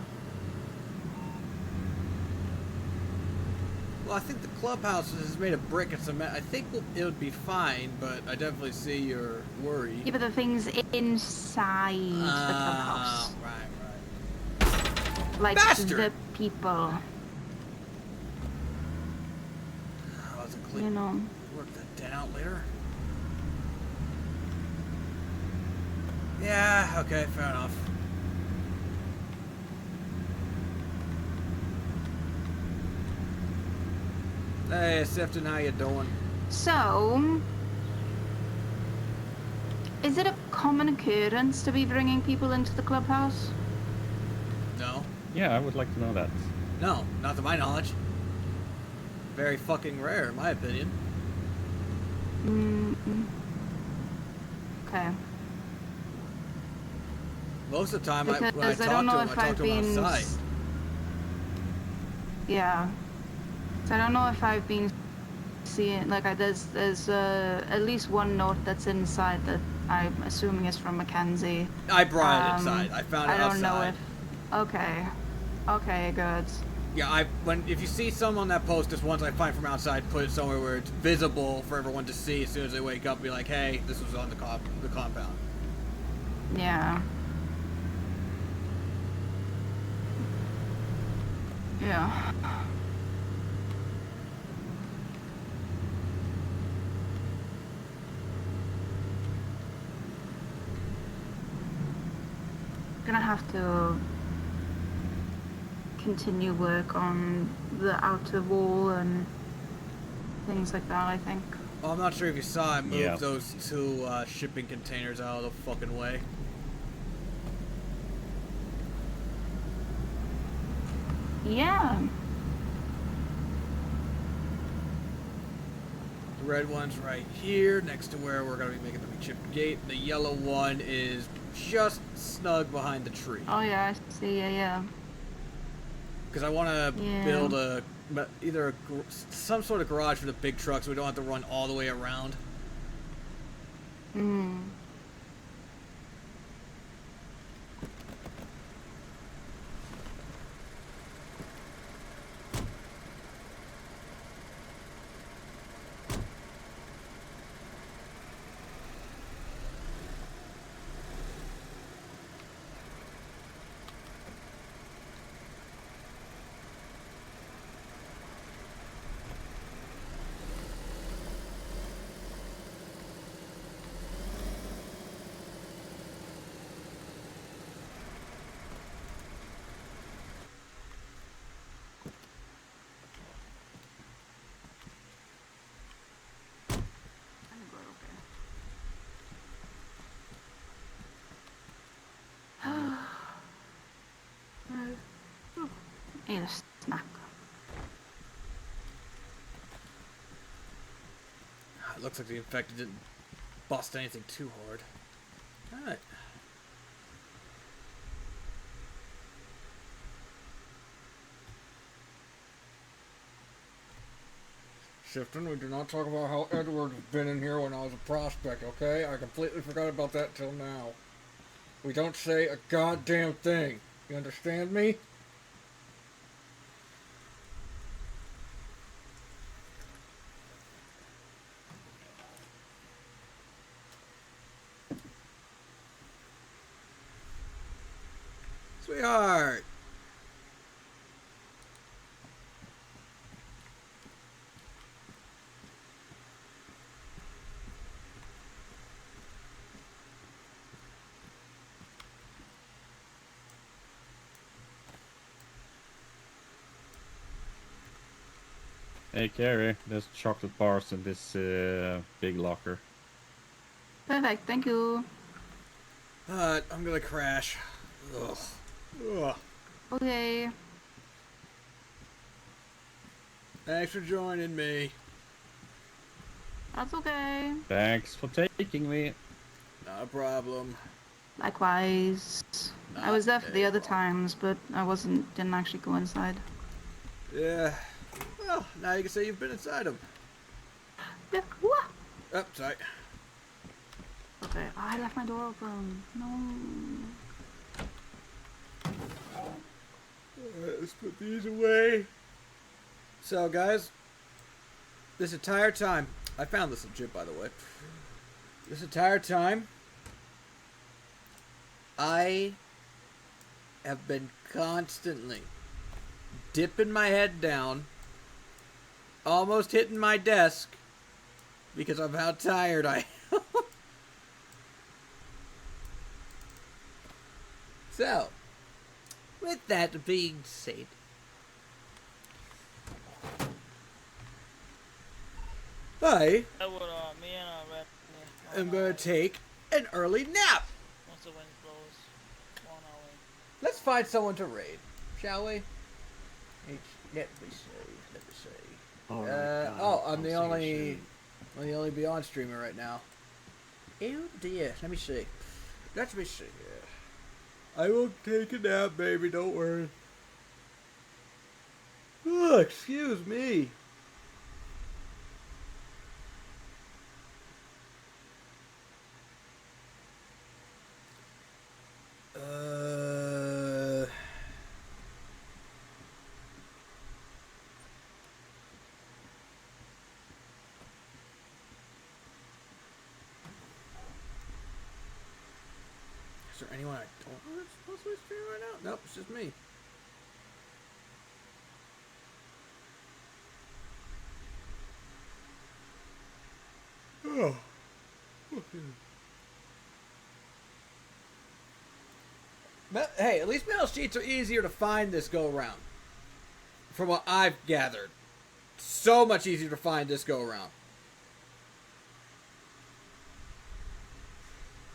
Well, I think the clubhouse is made of brick and cement. I think it would be fine, but I definitely see your worry. Yeah, but the thing's inside the clubhouse. Right. Like Bastard! the people. I wasn't clear. You know. Work that down later. Yeah, okay, fair enough. Hey, Sifton, how you doing? So, is it a common occurrence to be bringing people into the clubhouse? No. Yeah, I would like to know that. No, not to my knowledge. Very fucking rare, in my opinion. Okay. Most of the time, when I Because talk I don't know to him, if I talk I've to him been. outside. Yeah. So I don't know if I've been seeing, like, there's at least one note that's inside that I'm assuming is from Mackenzie. I brought it inside. I found it outside. I don't know if. Okay. Okay, good. Yeah, if you see someone on that post just once I find from outside, put it somewhere where it's visible for everyone to see as soon as they wake up. Be like, hey, this was on the compound. Yeah. Yeah. Gonna have to continue work on the outer wall and things like that, I think. Well, I'm not sure if you saw I moved Yeah. those two shipping containers out of the fucking way. Yeah. The red one's right here, next to where we're going to be making the chipped gate. The yellow one is just snug behind the tree. Oh yeah, I see. Yeah. Because I want to Yeah. build either some sort of garage for the big trucks so we don't have to run all the way around. Hmm. Eat a snack. It looks like the infected didn't bust anything too hard. Alright. Shifton, we do not talk about how Edward has been in here when I was a prospect, okay? I completely forgot about that till now. We don't say a goddamn thing. You understand me? Sweetheart! Hey, Carrie, there's chocolate bars in this big locker. Perfect. Thank you. I'm gonna crash. Ugh. Ugh. Okay. Thanks for joining me. That's okay. Thanks for taking me. Not a problem. Likewise. I was there for the other times, but I didn't actually go inside. Yeah. Well, now you can say you've been inside them. Yeah. What? Oh, sorry. Okay. Oh, I left my door open. No. Alright, let's put these away. So, guys, this entire time, I found this legit, by the way. This entire time, I have been constantly dipping my head down, almost hitting my desk, because of how tired I am. So, with that being said, I am going to take an early nap. Once the wind blows, one hour. Let's find someone to raid, shall we? Let me see. I'm the only Beyond streamer right now. Oh dear, let me see. I will take a nap, baby, don't worry. Oh, excuse me. Is there anyone I don't know that's supposed to be streaming right now? Nope, it's just me. Oh. Hey, at least mail sheets are easier to find this go around. From what I've gathered. so much easier to find this go around.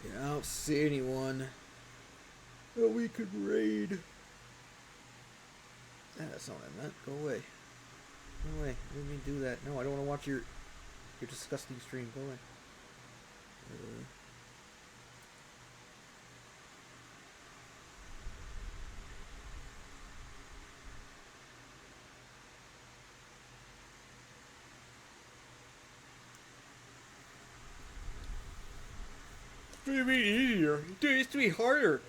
Yeah, I don't see anyone that we could raid. That's not what I meant. Go away. Go away. I didn't mean to do that. No, I don't want to watch your disgusting stream. Go away. It used to be easier. Dude, it used to be harder.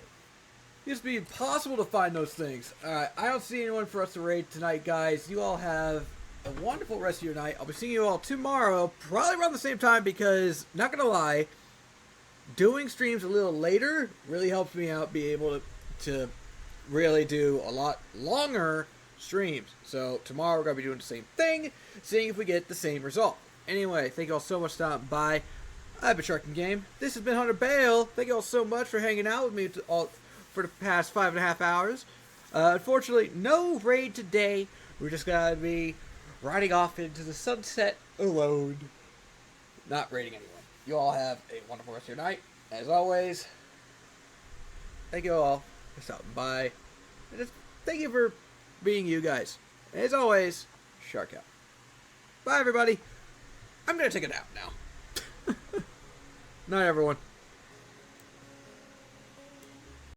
It used to be impossible to find those things. Alright, I don't see anyone for us to raid tonight, guys. You all have a wonderful rest of your night. I'll be seeing you all tomorrow, probably around the same time, because, not gonna lie, doing streams a little later really helps me out, be able to really do a lot longer streams. So, tomorrow we're gonna be doing the same thing, seeing if we get the same result. Anyway, thank you all so much for stopping by. I've been Shark Game. This has been Hunter Bale. Thank you all so much for hanging out with me for the past 5.5 hours. Unfortunately, no raid today. We're just gonna be riding off into the sunset alone. Not raiding anyone. You all have a wonderful rest of your night. As always, thank you all for stopping by. And just thank you for being you guys. As always, Shark out. Bye, everybody. I'm gonna take a nap now. Night, everyone.